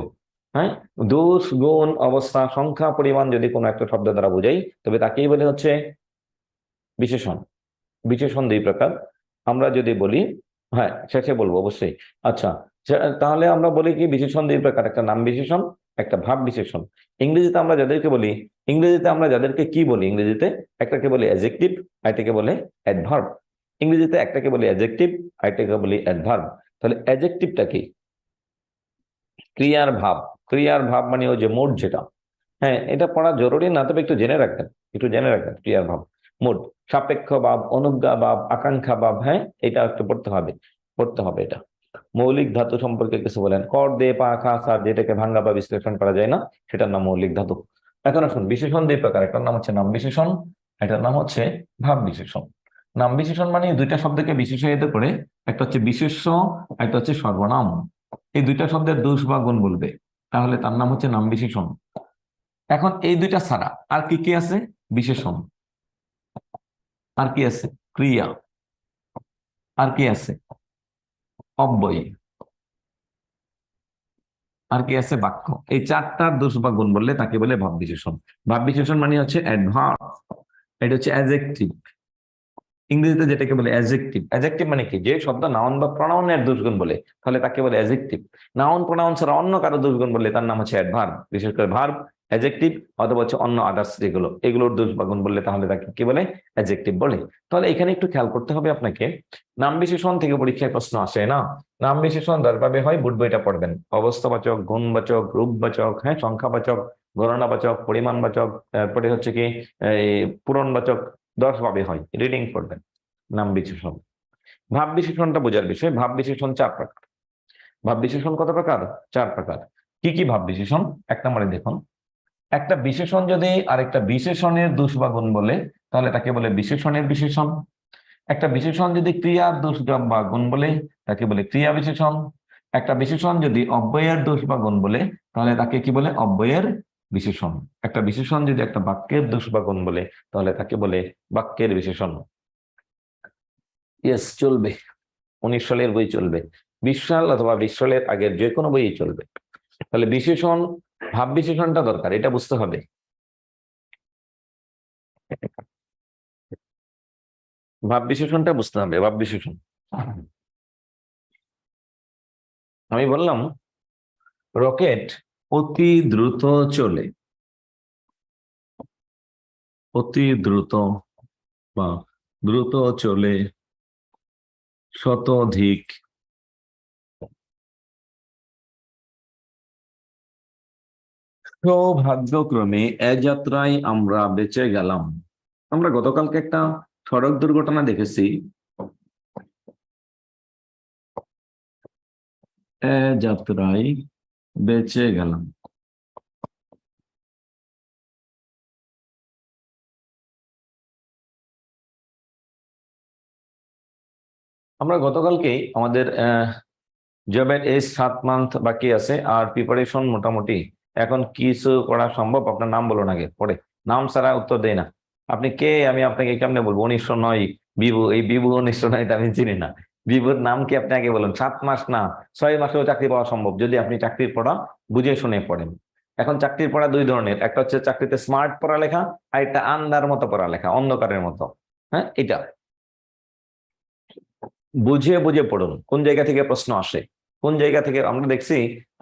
হ্যাঁ, দোষ, গুণ, অবস্থা, সংখ্যা, পরিমাণ যদি কোনো একটা শব্দ দ্বারা বুঝাই তবে তাকেই বলে হচ্ছে বিশেষণ। বিশেষণ দুই প্রকার। আমরা যদি বলি, হ্যাঁ শেষে বলবো অবশ্যই। আচ্ছা, তাহলে আমরা বলি কি বিশেষণ দুই প্রকার, একটা নাম বিশেষণ, একটা ভাব বিশেষণ। ইংরেজিতে আমরা যাদেরকে বলি, ইংরেজিতে আমরা যাদেরকে কি বলি, ইংরেজিতে একটাকে বলি অ্যাডজেক্টিভ, আরেকটাকে বলে অ্যাডভার্ব। ইংরেজিতে একটাকে বলি অ্যাডজেক্টিভ, আরেকটাকে বলি অ্যাডভার্ব। তাহলে অ্যাডজেক্টিভটা কি? ক্রিয়ার ভাব। ক্রিয়ার ভাব মানে ওই যে মোড যেটা। হ্যাঁ, এটা পড়া জরুরি না, তবে একটু জেনে রাখবেন, একটু জেনে রাখবেন। ক্রিয়ার ভাব, মোড, সাপেক্ষ ভাব, অনুজ্ঞা ভাব, আকাঙ্ক্ষা ভাব। হ্যাঁ, এটা একটু পড়তে হবে, পড়তে হবে এটা। মৌলিক ধাতু সম্পর্কে কিছু বলেন। কর, দে, পা, খা, সা, যেটাকে ভাঙ্গা বা বিশ্লেষণ করা যায় না সেটার নাম মৌলিক ধাতু। এখন আসুন, বিশেষণ দুই প্রকার, একটার নাম হচ্ছে নাম বিশেষণ, এটার নাম হচ্ছে ভাব বিশেষণ। নাম বিশেষণ মানে দুইটা শব্দকে বিশেষায়িত করে, একটা হচ্ছে বিশেষ্য, একটা হচ্ছে সর্বনাম। এই দুইটা শব্দের দোষ বা গুণ বলবে, তাহলে তার নাম হচ্ছে নাম বিশেষণ। এখন এই দুইটা ছাড়া আর কি কি আছে? বিশেষণ, আর কি আছে? ক্রিয়া, আর কি আছে? অব্যয়, আর কি আছে? বাক্য। এই চারটার দোষ বা গুণ বললে তাকে বলে ভাব বিশেষণ। ভাব বিশেষণ মানে হচ্ছে অ্যাডভার্ব, এটা হচ্ছে অ্যাডজেক্টিভ। ইংরেজিতে যেটাকে বলে অ্যাডজেক্টিভ। অ্যাডজেক্টিভ মানে কি? যে শব্দ নাউন বা প্রনাউনের দুষ্গুণ বলে তাহলে তাকে বলে অ্যাডজেক্টিভ। নাউন প্রনাউন ছাড়া অন্য কারো দুষ্গুণ বললে তার নাম হচ্ছে অ্যাডভার্ব। বিশেষ করে ভার্ব, অ্যাডজেক্টিভ অথবা হচ্ছে অন্য আদার্স যেগুলো, এগুলোর দোষ বা গুণ বললে তাহলে তাকে কি বলে? অ্যাডজেক্টিভ বলে। তাহলে এখানে একটু খেয়াল করতে হবে আপনাকে, নাম বিশেষণ থেকে পরীক্ষায় প্রশ্ন আসে না। নাম বিশেষণ দরভাবে হয়, বুট বইটা পড়বেন। অবস্থাবাচক, গুণবাচক, রূপবাচক, হ্যাঁ, সংখ্যাবাচক, গণনাবাচক, পরিমাণবাচক, তারপরে হচ্ছে কি এই পূরণবাচক, 10 ভাবে হয়, রিডিং পড়বেন। নাম বিশেষণ। ভাব বিশেষণটা বোঝার বিষয়। ভাব বিশেষণ 4 প্রকার। ভাব বিশেষণ কত প্রকার? 4 প্রকার। কি কি ভাব বিশেষণ? 1 নম্বরে দেখুন, একটা বিশেষণ যদি আরেকটা বিশেষণের দোষ বা গুণ বলে তাহলে তাকে বলে বিশেষণের বিশেষণ। একটা বিশেষণ যদি ক্রিয়ার দোষ বা গুণ বলে তাকে বলে ক্রিয়া বিশেষণ। একটা বিশেষণ যদি অব্যয়ের দোষ বা গুণ বলে তাহলে তাকে কি বলে? অব্যয়ের বিশেষণ। একটা বিশেষণ যদি একটা বাক্যের দোষ বা গুণ বলে তাহলে তাকে বলে বাক্যের বিশেষণ। ইয়েস, চলবে। 19 সালের বই চলবে, 20 সাল অথবা 20 সালের আগের যে কোনো বই চলবে। তাহলে বিশেষণ, ভাব বিশেষণটা দরকার, এটা বুঝতে হবে। ভাব বিশেষণটা বুঝতে হবে। ভাব বিশেষণ আমি বললাম রকেট অতি দ্রুত চলে। অতি দ্রুত বা দ্রুত চলে, শতাধিক। সৌভাগ্যক্রমে এ যাত্রায় আমরা বেঁচে গেলাম। আমরা গতকালকে একটা সড়ক দুর্ঘটনা দেখেছি। এ যাত্রায় বেঁচে গেলাম। আমরা গতকালকেই আমাদের জবের এই 7 মান্থ বাকি আছে, আর প্রিপারেশন মোটামুটি এখন কিছু করা সম্ভব। আপনার নাম বলুন আগে, পরে নাম ছাড়া উত্তর দেয় না। আপনি কে, আমি আপনাকে কেমনে বলবো? 1909 বিভু, এই বিভু 1909 এটা আমি চিনি না। বিভুর নাম কি আপনি আগে বলুন। 7 মাস না 6 মাসেও চাকরি পাওয়া সম্ভব যদি আপনি চাকরির পড়া বুঝে শুনে পড়েন। এখন চাকরির পড়া দুই ধরনের, একটা হচ্ছে চাকরিতে স্মার্ট পড়ালেখা, আর একটা আন্ধার মতো পড়ালেখা, অন্ধকারের মতো। হ্যাঁ, এটা বুঝে বুঝে পড়ুন কোন জায়গা থেকে প্রশ্ন আসে, কোন জায়গা থেকে। আমরা দেখছি,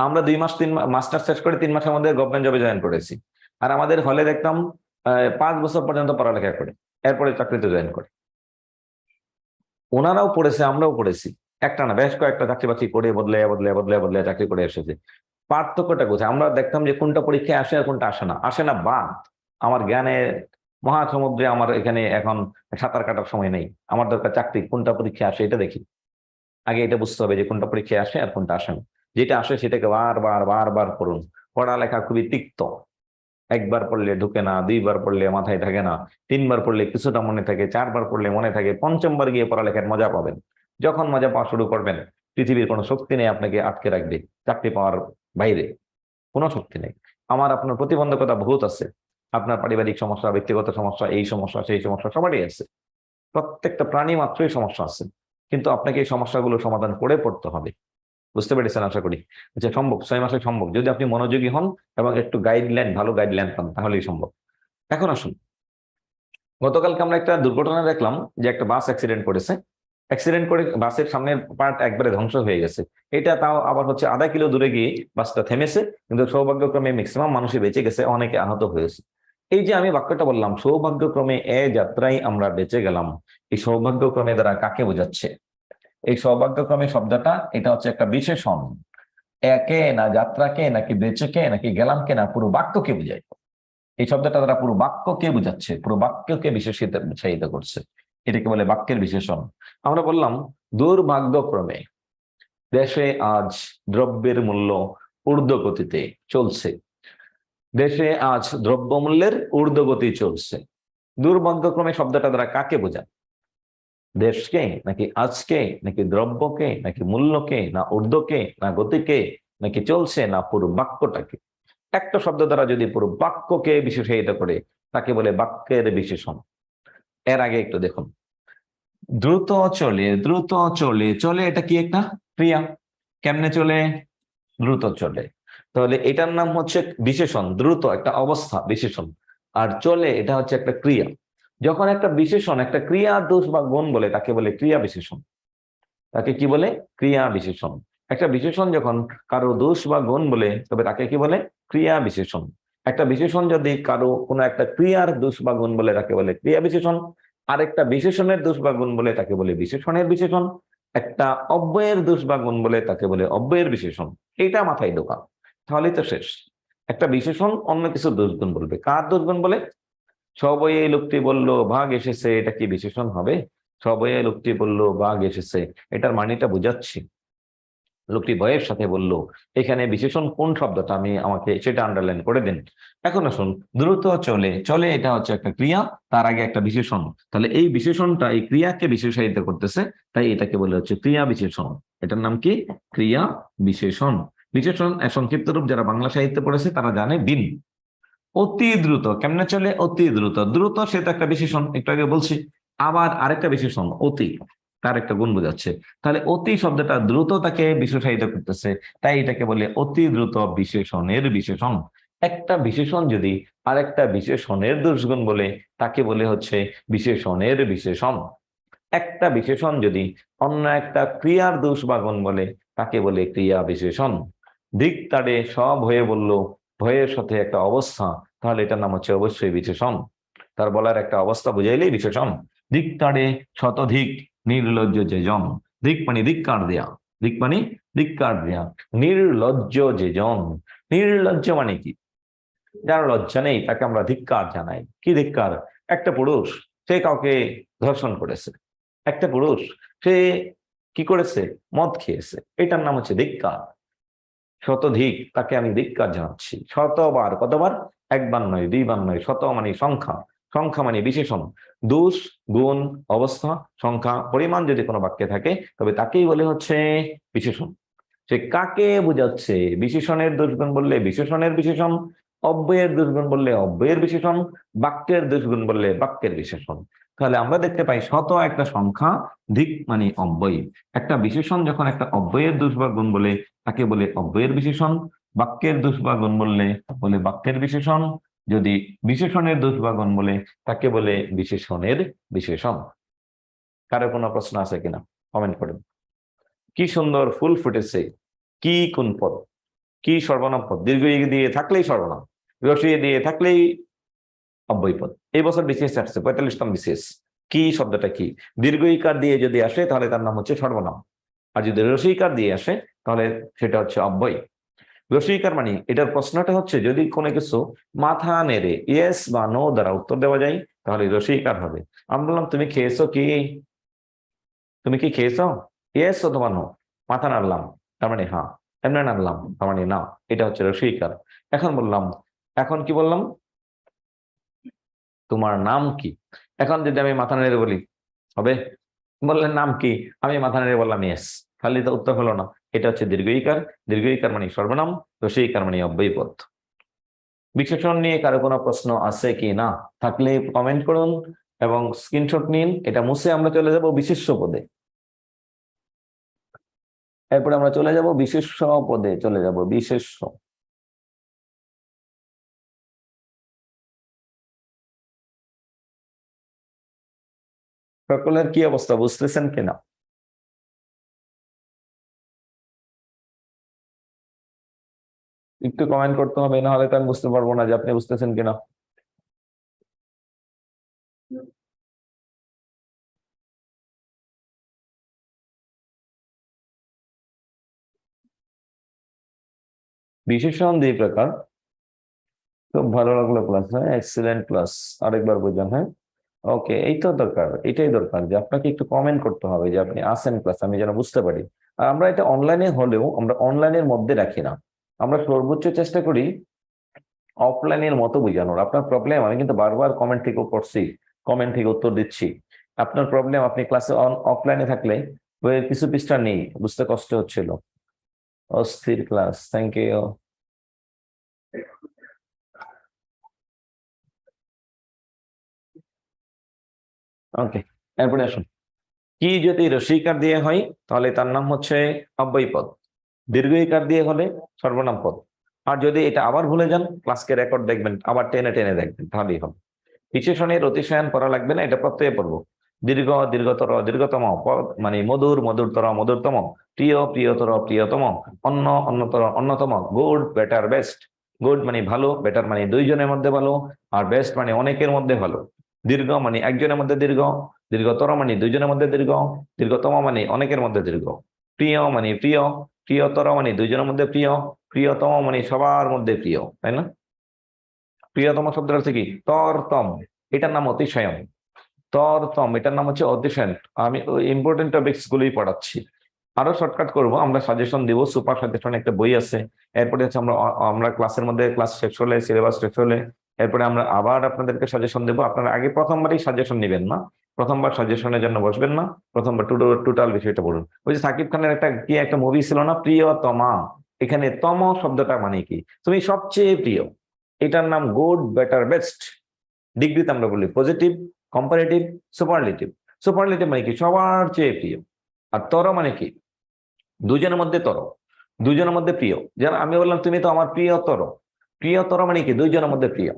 আমরা 2 মাস 3 মাস্টার শেষ করে 3 মাসের মধ্যে গভর্নমেন্ট জবে জয়েন করেছি। আর আমাদের হলে দেখতাম 5 বছর পর্যন্ত পড়ালেখা করে এরপরে চাকরিতে জয়েন করে। ওনারাও পড়েছে, আমরাও পড়েছি, একটা না বেশ কয়েকটা চাকরি বাকরি করে বদলে বদলে বদলে বদলে চাকরি করে এসেছে। পার্থক্যটা কোথায়? আমরা দেখতাম যে কোনটা পরীক্ষায় আসে আর কোনটা আসে না। আসে না বা আমার জ্ঞানের মহাসমুদ্রে আমার এখানে এখন সাঁতার কাটার সময় নেই, আমার দরকার চাকরি, কোনটা পরীক্ষায় আসে এটা দেখি। আগে এটা বুঝতে হবে যে কোনটা পরীক্ষায় আসে আর কোনটা আসে না। যেটা আসে সেটাকে বারবার বারবার পড়ুন। পড়ালেখা খুবই তিক্ত, একবার পড়লে ঢুকে না, 2বার পড়লে মাথায় থাকে না, 3বার পড়লে কিছুটা মনে থাকে, 4বার পড়লে মনে থাকে, 5ম বার গিয়ে পড়ালেখার মজা পাবেন। যখন মজা পাওয়া শুরু করবেন, পৃথিবীর কোনো শক্তি নেই আপনাকে আটকে রাখবে চাকরি পাওয়ার বাইরে, কোনো শক্তি নেই। আমার আপনার প্রতিবন্ধকতা বহুত আছে, আপনার পারিবারিক সমস্যা, ব্যক্তিগত সমস্যা, এই সমস্যা সেই সমস্যা সবারই আছে। প্রত্যেকটা প্রাণী মাত্রই সমস্যা আছে, কিন্তু আপনাকে এই সমস্যাগুলো সমাধান করে পড়তে হবে। বুঝতে পেরেছেন আশা করি। আচ্ছা, সম্ভব 6 মাসে সম্ভব যদি আপনি মনোযোগী হন এবং একটু গাইডলাইন, ভালো গাইডলাইন পান, তাহলেই সম্ভব। এখন আসুন, গতকালকে আমরা একটা দুর্ঘটনা দেখলাম যে একটা বাস অ্যাক্সিডেন্ট করেছে। অ্যাক্সিডেন্ট করে বাসের সামনের পার্ট একবারে ধ্বংস হয়ে গেছে। এটা তাও আবার হচ্ছে আধা কিলো দূরে গিয়ে বাসটা থেমেছে, কিন্তু সৌভাগ্যক্রমে ম্যাক্সিমাম মানুষই বেঁচে গেছে, অনেকে আহত হয়েছে। এই যে আমি বাক্যটা বললাম, সৌভাগ্যক্রমে এ যাত্রায় আমরা বেঁচে গেলাম, এই সৌভাগ্যক্রমে দ্বারা কাকে বোঝাচ্ছে? এই সৌভাগ্যক্রমে শব্দটা এটা হচ্ছে একটা বিশেষণ। একে না যাত্রাকে, নাকি বেঁচেকে, নাকি গেলামকে, না পুরো বাক্যকে বোঝায়। এই শব্দটা দ্বারা পুরো বাক্যকে বোঝাচ্ছে, পুরো বাক্যকে বিশেষিত করছে। এটাকে বলে বাক্যের বিশেষণ। আমরা বললাম দুর্ভাগ্যক্রমে দেশে আজ দ্রব্যের মূল্য ঊর্ধ্বগতিতে চলছে। দেশে আজ দ্রব্যমূল্যের ঊর্ধ্বগতি চলছে। দুর্ভাগ্যক্রমে শব্দটা দ্বারা কাকে বোঝায়? দেশকে, নাকি আজকে, নাকি দ্রব্যকে, নাকি মূল্যকে, না ঊর্ধ্বকে, না গতিকে, নাকি চলছে, না পুরো বাক্যটাকে? একটা শব্দ দ্বারা যদি পুরো বাক্যকে বিশেষায়িত করে, তাকে বলে বাক্যের বিশেষণ। এর আগে একটু দেখুন, দ্রুত চলে, দ্রুত চলে, চলে এটা কি একটা ক্রিয়া। কেমনে চলে? দ্রুত চলে। তাহলে এটার নাম হচ্ছে বিশেষণ। দ্রুত একটা অবস্থা, বিশেষণ। আর চলে এটা হচ্ছে একটা ক্রিয়া। যখন একটা বিশেষণ একটা ক্রিয়া দোষ বা গুণ বলে, তাকে বলে ক্রিয়া বিশেষণ। তাকে কি বলে? ক্রিয়া বিশেষণ। একটা বিশেষণ যখন কারো দোষ বা গুণ বলে, তবে তাকে কি বলে? ক্রিয়া বিশেষণ। একটা বিশেষণ যদি কারো কোনো একটা ক্রিয়ার দোষ বা গুণ বলে, তাকে বলে ক্রিয়া বিশেষণ। আরেকটা বিশেষণের দোষ বা গুণ বলে, তাকে বলে বিশেষণের বিশেষণ। একটা অব্যয়ের দোষ বা গুণ বলে, তাকে বলে অব্যয়ের বিশেষণ। এটা মাথায় ঢোকা, তাহলেই তো শেষ। একটা বিশেষণ অন্য কিছু দোষ গুণ বলবে। কার দোষ গুণ বলে? সবয়ে লোকটি বলল বাঘ এসেছে, এটা কি বিশেষণ হবে? সবয়ে লোকটি বলল বাঘ এসেছে, এটার মানেটা বুঝাচ্ছি। লোকটি ভয়ের সাথে বলল, এখানে বিশেষণ কোন শব্দটা, আমি আমাকে সেটা আন্ডারলাইন করে দিন। এখন আসুন, দ্রুত চলে, চলে এটা হচ্ছে একটা ক্রিয়া, তার আগে একটা বিশেষণ। তাহলে এই বিশেষণটা এই ক্রিয়াকে বিশেষায়িত করতেছে, তাই এটাকে বলে হচ্ছে ক্রিয়া বিশেষণ। এটার নাম কি? ক্রিয়া বিশেষণ। বিশেষণ এর সংক্ষিপ্ত রূপ যারা বাংলা সাহিত্যে পড়েছে তারা জানে বিন। অতি দ্রুত কেমনে চলে? অতি দ্রুত, দ্রুত সেটা একটা বিশেষণ, একটু আগে বলছি। আবার আরেকটা বিশেষণ অতি, তার একটা গুণ বোঝাচ্ছে। তাহলে অতি শব্দটা দ্রুততাকে বিশেষায়িত করতেছে, তাই এটাকে বলে অতি দ্রুত বিশেষণের বিশেষণ। একটা বিশেষণ যদি আরেকটা বিশেষণের দোষগুণ বলে, তাকে বলে হচ্ছে বিশেষণের বিশেষণ। একটা বিশেষণ যদি অন্য একটা ক্রিয়ার দোষ বা গুণ বলে, তাকে বলে ক্রিয়া বিশেষণ। দিক তাড়ে সব হয়ে বলল, ভয়ের সাথে একটা অবস্থা, তাহলে এটার নাম হচ্ছে অবশ্যই বিশেষণ। তার বলার একটা অবস্থা বুঝাইলেই বিশেষণ। দিক তাড়ে শতধিক নির্লজ্জ যে জন, দিক মানে ধিক্কার দেয়া, দিক মানে ধিক্কার দেয়া, নির্লজ্জ যে জন। নির্লজ্জ মানে কি? যার লজ্জা নেই তাকে আমরা ধিক্কার জানাই। কি ধিক্কার? একটা পুরুষ সে কাউকে ধর্ষণ করেছে, একটা পুরুষ সে কি করেছে? মদ খেয়েছে, এটার নাম হচ্ছে ধিক্কার। শতধিক, তাকে আমি ধিক্কার জানাচ্ছি। শতবার, কতবার? একবার নয়, 2বার নয়, শত মানে সংখ্যা, সংখ্যা মানে বিশেষণ। দোষ, গুণ, অবস্থা, সংখ্যা, পরিমাণ যদি কোনো বাক্যে থাকে তবে তাকেই বলে হচ্ছে বিশেষণ। সে কাকে বোঝাচ্ছে? বিশেষণের দুষ্গুণ বললে বিশেষণের বিশেষণ, অব্যয়ের দুষ্গুণ বললে অব্যয়ের বিশেষণ, বাক্যের দুষ্গুণ বললে বাক্যের বিশেষণ। তাহলে আমরা দেখতে পাই শত একটা সংখ্যা, ধিক মানে অব্যয়। একটা বিশেষণ যখন একটা অব্যয়ের দোষ বা গুণ বলে তাকে বলে অব্যয়ের বিশেষণ, বাক্যের দোষ বা গুণ বললে বলে বাক্যের বিশেষণ, যদি বিশেষণের দোষ বা গুণ বলে তাকে বলে বিশেষণের বিশেষণ। কারো কোনো প্রশ্ন আছে কিনা কমেন্ট করেন। কি সুন্দর ফুল ফুটেছে, কি কোন পদ, কি সর্বনাম পদ, দীর্ঘ ই দিয়ে থাকলেই সর্বনাম, রসিয়ে দিয়ে থাকলেই অব্যয় পদ। এই বছর বিসিএস আসছে 45তম বিসিএস। কি শব্দটা কি? দীর্ঘ ইকার দিয়ে যদি আসে তাহলে তার নাম হচ্ছে সর্বনাম, আর যদি রসিকার দিয়ে আসে তাহলে সেটা হচ্ছে অব্যয়। রসিকার মানে এটার প্রশ্নটা হচ্ছে যদি কোনো কিছু মাথা নেড়ে ইয়েস বা নো দ্বারা উত্তর দেওয়া যায় তাহলে রসিকার হবে। আমি বললাম তুমি খেয়েছো কি, তুমি কি খেয়েছো, ইয়েস অথবা নো, মাথা নাড়লাম তার মানে হ্যাঁ, এমনি নাড়লাম তার মানে না, এটা হচ্ছে রসিকার। এখন বললাম, এখন কি বললাম, তোমার নাম কি? এখন যদি আমি মাথা নেড়ে বলি হবে? বললেন নাম কি, আমি মাথা নেড়ে বললাম ইয়েস, খালি তো উত্তর হলো না। এটা হচ্ছে দীর্ঘ ইকার। দীর্ঘ ইকার মানে সর্বনাম, রসিকার মানে অব্যয় পদ। বিশেষণ নিয়ে কারো কোনো প্রশ্ন আছে কি না? থাকলে কমেন্ট করুন এবং স্ক্রিনশট নিন। এটা মুছে আমরা চলে যাব বিশেষ্য পদে। এরপরে আমরা চলে যাব বিশেষ্য পদে, চলে যাব বিশেষ্য। সকলের কি অবস্থা, বুঝতেছেন কিনা? একটু কমেন্ট করতে হবে, না হলে তো আমি বুঝতে পারবো না যে আপনি বুঝতেছেন কিনা। বিশেষণ দুই প্রকার। খুব ভালো লাগলো ক্লাস, হ্যাঁ এক্সিলেন্ট ক্লাস। আরেকবার বোঝান, হ্যাঁ ওকে। এই তো দরকার, এটাই দরকার যে আপনাকে একটু কমেন্ট করতে হবে যে আপনি আসেন ক্লাস, আমি যেন বুঝতে পারি। আর আমরা এটা অনলাইনে হলেও আমরা অনলাইনের মধ্যে রাখি না, আমরা সর্বোচ্চ চেষ্টা করি অফলাইনের মতো বোঝানোর। আপনার প্রবলেম, আমি কিন্তু বারবার কমেন্ট থেকে পড়ছি, কমেন্ট থেকে উত্তর দিচ্ছি। আপনার প্রবলেম, আপনি ক্লাসে অফলাইনে থাকলে বইয়ের কিছু পৃষ্ঠা নেই, বুঝতে কষ্ট হচ্ছিল। অস্থির ক্লাস, থ্যাংক ইউ। ওকে, এরপরে আসুন। কি যদি রসিকার দিয়ে হয় তাহলে তার নাম হচ্ছে অব্যয় পদ, দীর্ঘ ইকার দিয়ে হলে সর্বনাম পদ। আর যদি এটা আবার ভুলে যান, ক্লাসকে রেকর্ড দেখবেন, আবার টেনে টেনে দেখবেন, তাহলেই হবে। বিশেষণের অতিশয়ান পড়া লাগবে না, এটা প্রত্যয়ে পড়বো। দীর্ঘ, দীর্ঘতর, দীর্ঘতম, পদ মানে মধুর, মধুরতর, মধুরতম, প্রিয়, প্রিয়তর, প্রিয়তম, অন্য, অন্যতর, অন্যতম, গুড, বেটার, বেস্ট। গুড মানে ভালো, বেটার মানে দুইজনের মধ্যে ভালো, আর বেস্ট মানে অনেকের মধ্যে ভালো। দীর্ঘ মানে একজনের মধ্যে দীর্ঘ, দীর্ঘতর মানে দুইজনের মধ্যে দীর্ঘ, দীর্ঘতম মানে অনেকের মধ্যে দীর্ঘ, প্রিয় মানে প্রিয়, প্রিয়তর মানে দুইজনের মধ্যে প্রিয়, প্রিয়তম মানে সবার মধ্যে প্রিয়, তাই না? প্রিয়তম শব্দের অর্থ কি? তরতম, এটার নাম অতিশয়ন। তরতম, এটার নাম হচ্ছে অতিশয়ন। আমি ইম্পর্টেন্ট টপিকস গুলোই পড়াচ্ছি, আরো শর্টকাট করব, আমরা সাজেশন দিব, সুপার সাজেশন একটা বই আছে। এরপরে হচ্ছে আমরা আমরা ক্লাসের মধ্যে ক্লাস শেষ হলে, সিলেবাস শেষ হলে এরপরে আমরা আবার আপনাদেরকে সাজেশন দেবো। আপনারা আগে প্রথমবারই সাজেশন নেবেন না, প্রথমবার সাজেশনের জন্য বসবেন না, প্রথমবার টোটাল বিষয়টা বলুন। ওই যে সাকিব খানের একটা মুভি ছিল না, প্রিয়তমা, এখানে তম শব্দটা মানে কি? তুমি সবচেয়ে প্রিয়, এটার নাম গুড, বেটার, বেস্ট। ডিগ্রিতে আমরা বলি পজিটিভ, কম্পারেটিভ, সুপারলেটিভ। সুপারলেটিভ মানে কি? সবার চেয়ে প্রিয়। আর তর মানে কি? দুজনের মধ্যে তর, দুজনের মধ্যে প্রিয়। যেন আমি বললাম তুমি তো আমার প্রিয়তর, প্রিয়তর মানে কি? দুইজনের মধ্যে প্রিয়।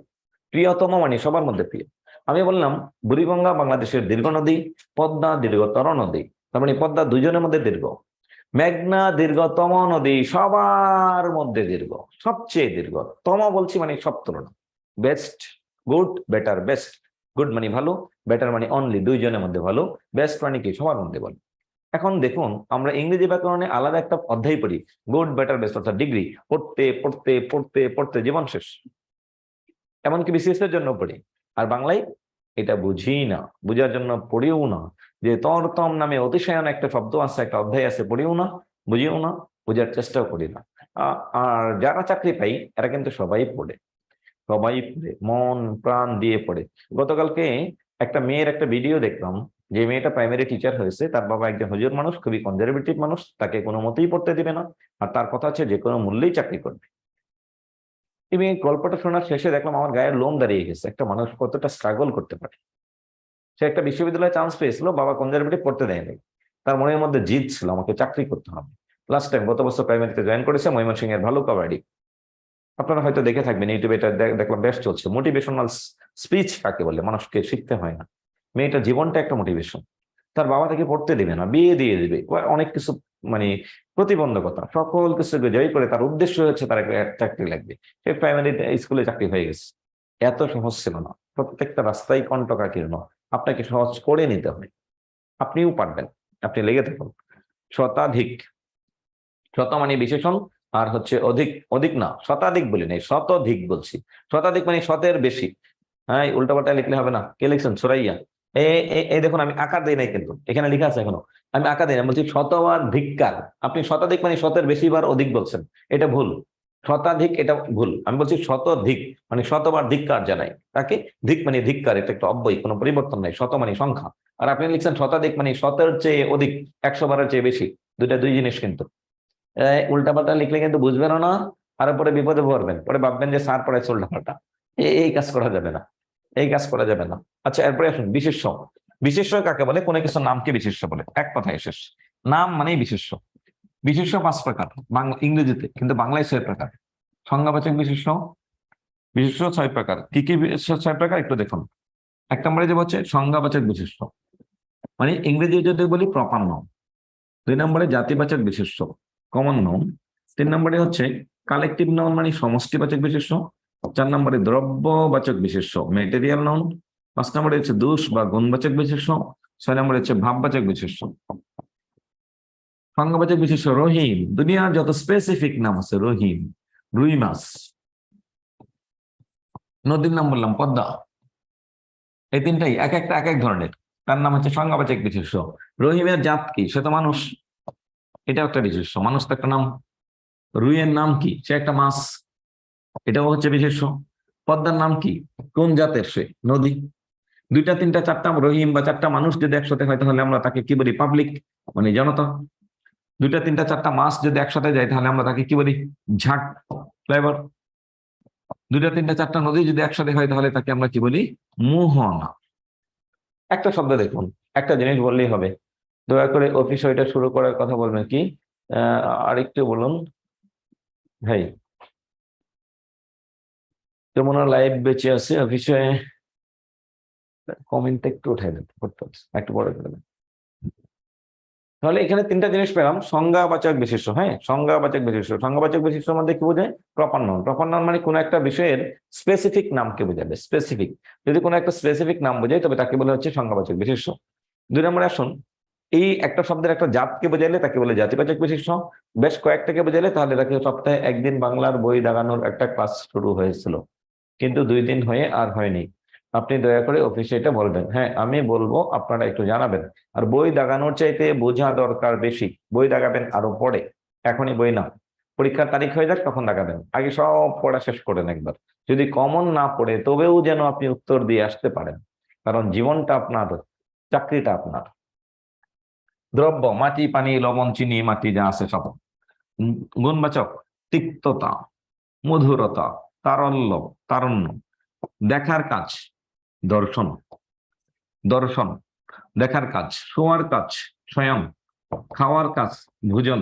প্রিয়তম মানে সবার মধ্যে প্রিয়। আমি বললাম বুড়িগঙ্গা বাংলাদেশের দীর্ঘ নদী, পদ্মা দীর্ঘতর নদী, তার মানে পদ্মা দুজনের মধ্যে দীর্ঘ। মেঘনা দীর্ঘতম নদী, সবার মধ্যে দীর্ঘ, সবচেয়ে দীর্ঘ। তম বলছি মানে সব তুলনা। Best, good, better, best. Good মানে ভালো, বেটার মানে অনলি দুইজনের মধ্যে ভালো, বেস্ট মানে কি? সবার মধ্যে ভালো। এখন দেখুন, আমরা ইংরেজি ব্যাকরণে আলাদা একটা অধ্যায় পড়ি, গুড, বেটার, বেস্ট, অর্থাৎ ডিগ্রি। পড়তে পড়তে পড়তে পড়তে জীবন শেষ, এমনকি বিসিএস এর জন্য পড়ি। আর বাংলায় এটা বুঝি না, বুঝার জন্য পড়িও না। যে তরতম নামে অতিশয়ন একটা শব্দ আছে, একটা অধ্যায় আছে, পড়িও না, বুঝিও না, বোঝার চেষ্টাও করি না। আর যারা চাকরি পাই এরা কিন্তু সবাই পড়ে। সবাই পড়ে, মন প্রাণ দিয়ে পড়ে। গতকালকে একটা মেয়ের একটা ভিডিও দেখলাম, যে মেয়েটা প্রাইমারি টিচার হয়েছে, তার বাবা একজন হুজুর মানুষ, খুবই কনজারভেটিভ মানুষ, তাকে কোনো মতেই পড়তে দিবে না, আর তার কথা হচ্ছে যে কোনো মূল্যেই চাকরি করবে। এবং এই গল্পটা শোনার শেষে দেখলাম আমার গায়ের লোম দাঁড়িয়ে গেছে, একটা মানুষ কতটা স্ট্রাগল করতে পারে। সে একটা বিশ্ববিদ্যালয়ে চান্স পেয়েছিল, বাবা কনজারভেটিভ পড়তে দেয়নি, তার মনের মধ্যে জিদ ছিল আমাকে চাকরি করতে হবে। লাস্ট টাইম গত বছর প্রাইমারিতে জয়েন করেছে ময়মনসিংহ এর ভালুকাবাড়ি। আপনারা হয়তো দেখে থাকবেন ইউটিউবে, এটা দেখলাম বেশ চলছে। মোটিভেশনাল স্পিচ কাকে বলে, মানুষকে শিখতে হয় না। মেয়েটার জীবনটা একটা মোটিভেশন। তার বাবা তাকে পড়তে দিবে না, বিয়ে দিয়ে দিবে, অনেক কিছু মানে প্রতিবন্ধকতা, সকল কিছু জয় করে তার উদ্দেশ্য হচ্ছে তার একটা চাকরি লাগবে। সে প্রাইমারি স্কুলে চাকরি হয়ে গেছে। এত সহজ ছিল না, প্রত্যেকটা রাস্তায় কণ্টকাকীর্ণ, আপনাকে সহজ করে নিতে হবে। আপনিও পারবেন, আপনি লেগে থাকুন। শতাধিক, শত মানে বিশেষণ, আর হচ্ছে অধিক, অধিক না শতাধিক বলি নাই, শতাধিক বলছি। শতাধিক মানে শতের বেশি। হ্যাঁ, উল্টাপাল্টা লিখলে হবে না। কে লিখছেন? সুরাইয়া। এই দেখুন, আমি আকার দিই নাই কিন্তু, এখানে লেখা আছে এখনো, আমি আকার দিই না, বলছি শতবার ধিক্কার। আপনি শতাধিক মানে শতের বেশি বার অধিক বলছেন, এটা ভুল। শতাধিক এটা ভুল, আমি বলছি শতধিক মানে শতবার ধিক্কার জানাই তাকে। ধিক মানে ধিক্কার, এটা একটা অব্যয়, কোনো পরিবর্তন নাই। শত মানে সংখ্যা, আর আপনি লিখছেন শতাধিক মানে শতের চেয়ে অধিক, 100 বারের চেয়ে বেশি। দুইটা দুই জিনিস কিন্তু। উল্টাপাল্টা লিখলে কিন্তু বুঝবেন না, আর পরে বিপদে পড়বেন, পরে ভাববেন যে স্যার পড়াইছে উল্টাপাল্টা। এই কাজ করা যাবে না, এই কাজ করা যাবে না। আচ্ছা, এরপরে আসুন বিশেষ্য। বিশেষ্য কাকে বলে? কোনো কিছু নামকে বিশেষ্য বলে, এক কথায় শেষ। নাম মানেই বিশেষ্য। বিশেষ্য 5 প্রকার ইংরেজিতে, কিন্তু বাংলায় 6 প্রকার। সংজ্ঞাবাচক বিশেষ্য, বিশেষ্য 6 প্রকার। কি কি বিশেষ্য 6 প্রকার একটু দেখুন। 1 নম্বরে যে হচ্ছে সংজ্ঞাবাচক বিশেষ্য, মানে ইংরেজি যদি বলি প্রপার নাউন। 2 নম্বরে জাতিবাচক বিশেষ্য, কমন নাউন। 3 নম্বরে হচ্ছে কালেকটিভ নাউন মানে সমষ্টিবাচক বিশেষ্য। 4 নম্বরে দ্রব্যবাচক বিশেষ্য, ম্যাটেরিয়াল নাউন। 5 নম্বরে হচ্ছে দোষ বা গুণবাচক বিশেষ্য। 6 নম্বরে হচ্ছে ভাববাচক বিশেষ্য। সংজ্ঞাবাচক বিশেষ্য রহিম, দুনিয়ার যত স্পেসিফিক নাম আছে, রহিম, রুই মাছ। নদীর নাম বললাম পদ্মা। এই তিনটাই এক একটা এক এক ধরনের, তার নাম হচ্ছে সংজ্ঞাবাচক বিশেষ্য। রহিমের জাত কি? সে তো মানুষ, এটা একটা বিশেষ্য, মানুষ তো একটা নাম। রুইয়ের নাম কি? সে একটা মাছ, এটাও হচ্ছে বিশেষ্য। পদ্মার নাম কি? কোন জাতের সে? নদী। 2টা 3টা 4টা রহিম বা 4টা মানুষ যদি একসাথে হয়, তাহলে আমরা তাকে কি বলি? পাবলিক, মানে জনতা। 2টা 3টা 4টা মাছ যদি একসাথে যায়, তাহলে আমরা তাকে কি বলি? ঝাঁক, ফ্লেভার। 2টা 3টা 4টা নদী যদি একসাথে হয়, তাহলে তাকে আমরা কি বলি? মোহনা। একটা শব্দ দেখুন, একটা জিনিস বললেই হবে। দয়া করে অফিস ওইটা শুরু করার কথা বলবেন কি? আরেকটু বলুন ভাই। যেমন লাইভ বেঁচে আছে অফিসে, কমেন্টটা একটু উঠাই দেন, করতে হবে একটু বড় করে দেন। তাহলে এখানে 3টা জিনিস পেলাম। সংজ্ঞাবাচক বিশেষ্য, হ্যাঁ, সংজ্ঞাবাচক বিশেষ্য। সংজ্ঞাবাচক বিশেষ্যের মধ্যে কি বোঝায়? Proper noun. প্রপার নাউন মানে কোনো একটা বিষয়ের স্পেসিফিক নামকে বোঝাবে, স্পেসিফিক। যদি কোনো একটা স্পেসিফিক নাম বোঝায়, তবে তাকে বলা হচ্ছে সংজ্ঞাবাচক বিশেষ্য। 2 নম্বরে আসুন, এই একটা শব্দের একটা জাতকে বোঝাইলে তাকে বলে জাতিবাচক বিশেষ্য। বেশ কয়েকটাকে বোঝাইলে তাহলে তাকে সপ্তাহে 1 দিন বাংলার বই দাগানোর একটা ক্লাস শুরু হয়েছিল, কিন্তু 2 দিন হয়ে আর হয়নি। আপনি দয়া করে অফিসে এটা বলবেন। হ্যাঁ, আমি বলবো, আপনারা একটু জানাবেন। আর বই দাগানোর চাইতে বোঝা দরকার বেশি। বই দাগাবেন আরো পরে, এখনই বই না। পরীক্ষার তারিখ হয়ে যাক, তখন দাগাবেন। আগে সব পড়া শেষ করেন একবার। যদি কমন না পড়ে, তবেও যেন আপনি উত্তর দিয়ে আসতে পারেন, কারণ জীবনটা আপনার, চাকরিটা আপনার। দ্রব্য, মাটি, পানি, লবণ, চিনি, মাটি যা আছে সব। গুণবাচক, তিক্ততা, মধুরতা, তারল্য, তারুণ্য। দেখার কাজ, দর্শন, দর্শন, দেখার কাজ। শোয়ার কাজ, শয়ন। খাওয়ার কাজ, ভোজন।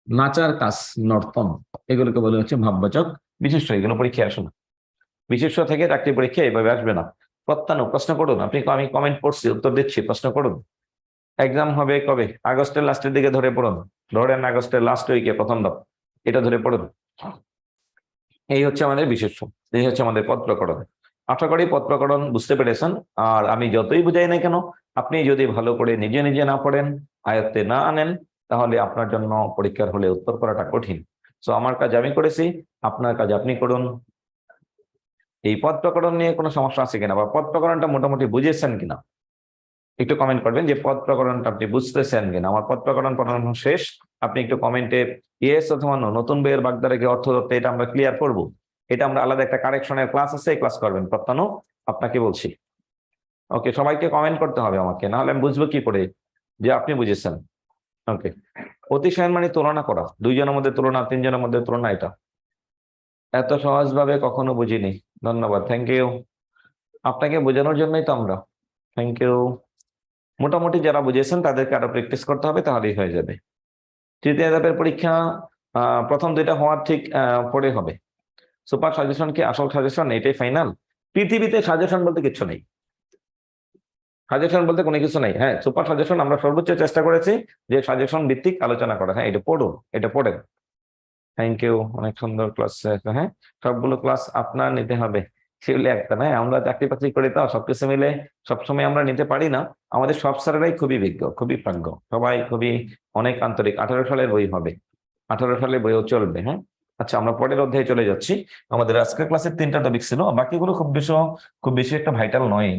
নাচার কাজ, নর্তন। এগুলোকে বলে হচ্ছে ভাববাচক বিশেষ্য। এগুলো পরীক্ষায় আসে না। বিশেষ্য থেকে চাকরি পরীক্ষা এইভাবে আসবে না। প্রত্যানো, প্রশ্ন করুন। আপনি, আমি কমেন্ট পড়ছি, উত্তর দিচ্ছি, প্রশ্ন করুন। এক্সাম হবে কবে? আগস্টের লাস্টের দিকে ধরে পড়ুন। ধরেন আগস্টের লাস্ট উইকে, প্রথম ধাপ, এটা ধরে পড়ুন। এই হচ্ছে আমাদের বিশেষ্য, এই হচ্ছে আমাদের পদ প্রকরণ। আশা করি পদ প্রকরণ বুঝতে পেরেছেন। আর আমি যতই বুঝাই না কেন, আপনি যদি ভালো করে নিজে নিজে না পড়েন, আয়ত্তে না আনেন, তাহলে আপনার জন্য পরীক্ষার হলে উত্তর করাটা কঠিন। তো আমার কাজ আমি করেছি, আপনার কাজ আপনি করুন। এই পদ প্রকরণ নিয়ে কোনো সমস্যা আছে কিনা, বা পদ প্রকরণটা মোটামুটি বুঝেছেন কিনা, একটু কমেন্ট করবেন যে পদ প্রকরণটা আপনি বুঝতেছেন কিনা। আমার পদ প্রকরণ পড়ানো শেষ। আপনি একটু কমেন্টে ইয়েস অথবা নো। নতুন বইয়ের বাগদা রেখে অর্থ দত্ত, এটা আমরা ক্লিয়ার করবো। এটা আমরা আলাদা একটা কারেকশনের ক্লাস আছে, এই ক্লাস করবেন প্রত্যানো, আপনাকে বলছি। ওকে, সবাইকে কমেন্ট করতে হবে আমাকে, নাহলে আমি বুঝবো কি করে যে আপনি বুঝেছেন। ওকে, অতিশয়ন মানে তুলনা করা, দুইজনের মধ্যে তুলনা, তিনজনের মধ্যে তুলনা, এটা এত সহজভাবে কখনো বুঝিনি। ধন্যবাদ, থ্যাংক ইউ। আপনাকে বোঝানোর জন্যই তো আমরা। Thank you. মোটামুটি যারা বুঝেছেন তাদেরকে আরো প্র্যাকটিস করতে হবে, তাহলেই হয়ে যাবে। তৃতীয় ধাপের পরীক্ষা প্রথম দুইটা হওয়ার ঠিক পরে হবে। সুপার সাজেশন কি আসল সাজেশন, এটাই ফাইনাল? পৃথিবীতে সাজেশন বলতে কিছু নেই, সাজেশন বলতে কোনো কিছু নেই। হ্যাঁ, সুপার সাজেশন আমরা সর্বোচ্চ চেষ্টা করেছি যে সাজেশন ভিত্তিক আলোচনা করা। হ্যাঁ, এটা পড়ুন, এটা পড়েন। থ্যাংক ইউ, অনেক সুন্দর ক্লাস। হ্যাঁ, সবগুলো ক্লাস আপনার নিতে হবে, সেগুলি একটা নয়। আমরা চাকরি বাকরি করি তো সবকিছু মিলে সবসময় আমরা নিতে পারি না। আমাদের সব স্যারেরাই খুবই বিজ্ঞ, খুবই প্রাজ্ঞ, সবাই খুবই অনেক আন্তরিক। 18 সালের বই হবে, 18 সালের বইও চলবে। হ্যাঁ, আচ্ছা, আমরা পরের অধ্যায়ে চলে যাচ্ছি। আমাদের আজকের ক্লাসের 3টা টপিক ছিল, বাকিগুলো খুব বেশি একটা ভাইটাল নয়।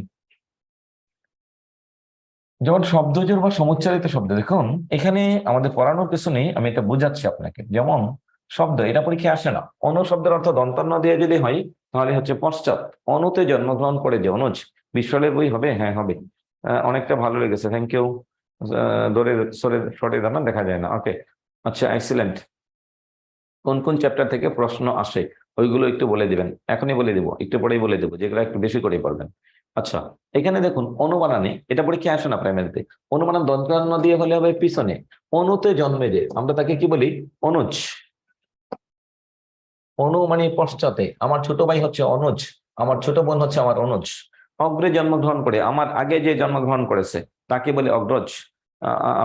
যেমন শব্দজোড় বা সমুচ্চারিত শব্দ, দেখুন এখানে আমাদের পড়ানোর কিছু নেই, আমি এটা বোঝাচ্ছি আপনাকে। যেমন শব্দ, এটা পরীক্ষায় আসে না। অনু শব্দের অর্থ দন্তান্ন দিয়ে যদি হয় তাহলে হচ্ছে পশ্চাৎ। অনুতে জন্মগ্রহণ করে যে অনুজ, বিশ্বলের বই হবে? হ্যাঁ হবে। অনেকটা ভালো লেগেছে, থ্যাংক ইউ। দৌড়ে সরে দাঁড়ান, দেখা যায় না। ওকে, আচ্ছা, এক্সিলেন্ট। কোন কোন চ্যাপ্টার থেকে প্রশ্ন আসে ওইগুলো একটু বলে দিবেন, এখনই বলে দিব, একটু পরেই বলে দেবো, যেগুলো একটু বেশি করে পড়বেন। আচ্ছা, এখানে দেখুন অনুবানানে, এটা পরীক্ষায় আসে না প্রাইমারিতে। অনুবানান দন্তান্ন দিয়ে হলে হবে পিছনে। অনুতে জন্মে যে, আমরা তাকে কি বলি? অনুজ। অনু মানে পশ্চাতে, আমার ছোট ভাই হচ্ছে অনুজ, আমার ছোট বোন হচ্ছে আমার অনুজ। অগ্রে জন্মগ্রহণ করে, আমার আগে যে জন্মগ্রহণ করেছে তাকে বলে অগ্রজ।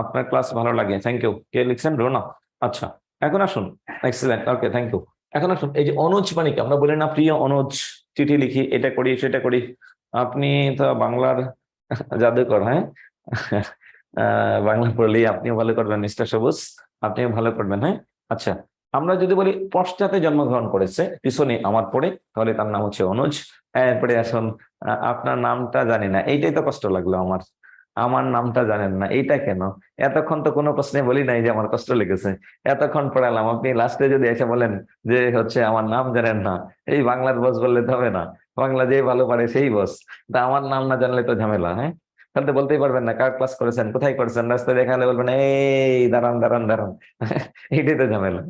আপনার ক্লাস ভালো লাগে, থ্যাংক ইউ। কে লিখছেন? রোনা। আচ্ছা, এখন আসুন। Excellent, okay, thank you. এখন আসুন, এই যে অনুজ মানে কি? আমরা বলি না প্রিয় অনুজ, চিঠি লিখি, এটা করি সেটা করি। আপনি তো বাংলার জাদুকর, হ্যাঁ। বাংলা পড়লেই আপনিও ভালো করবেন মিস্টার সবুজ, আপনিও ভালো করবেন। হ্যাঁ, আচ্ছা, আমরা যদি বলি পশ্চাতে জন্মগ্রহণ করেছে, পিছনে আমার পড়ে, তাহলে তার নাম হচ্ছে অনুজ। এরপরে আসুন, আপনার নামটা জানি না, এইটাই তো কষ্ট লাগলো আমার। আমার নামটা জানেন না, এইটা কেন? এতক্ষণ তো কোনো প্রশ্নে বলি নাই যে আমার কষ্ট লেগেছে, এতক্ষণ পড়ালাম, আপনি লাস্টে যদি এসে বলেন যে হচ্ছে আমার নাম জানেন না, এই বাংলার বস বললে তো হবে না। বাংলা যে ভালো পারে সেই বস, তা আমার নাম না জানলে তো ঝামেলা। হ্যাঁ, তাহলে তো বলতেই পারবেন না কার ক্লাস করেছেন, কোথায় করেছেন, রাস্তায় দেখালে বলবেন এই দাঁড়ান দাঁড়ান দাঁড়ান। এইটাই তো ঝামেলা।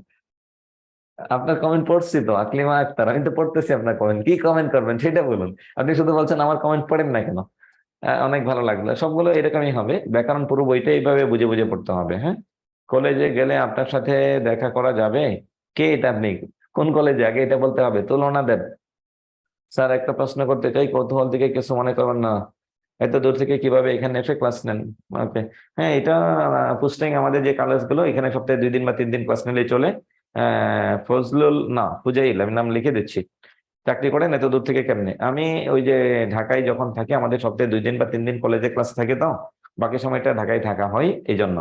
আপনার কমেন্ট পড়ছি তো, আকলিমা আক্তার, আমি তো পড়তেছি আপনার কমেন্ট, কি কমেন্ট করবেন সেটা বলুন। আপনি শুধু বলছেন আমার কমেন্ট পড়েন না কেন। অনেক ভালো লাগলো, সবগুলো এরকমই হবে। ব্যাকরণ পুরো বইটা এইভাবে বুঝে বুঝে পড়তে হবে। হ্যাঁ, কলেজে গেলে আপনার সাথে দেখা করা যাবে? কে এটা? আপনি কোন কলেজে, আগে এটা বলতে হবে। তুলনা দেন। স্যার একটা প্রশ্ন করতে চাই, কৌতূহল থেকে কিছু মনে করবেন না। এত দূর থেকে কিভাবে এখানে এসে ক্লাস নেন? ওকে, হ্যাঁ, এটা পোস্টিং আমাদের যে কলেজগুলো, এখানে সপ্তাহে 2 দিন বা 3 দিন ক্লাস নিলেই চলে। ফজলুল না ফুজাইল, আমি নাম লিখে দিচ্ছি। চাকরি করেন এত দূর থেকে কেমনে? আমি ওই যে ঢাকায় যখন থাকি, আমাদের সপ্তাহে 2 দিন বা 3 দিন কলেজে ক্লাস থাকে, তো বাকি সময়টা ঢাকায় থাকা হয়, এই জন্য।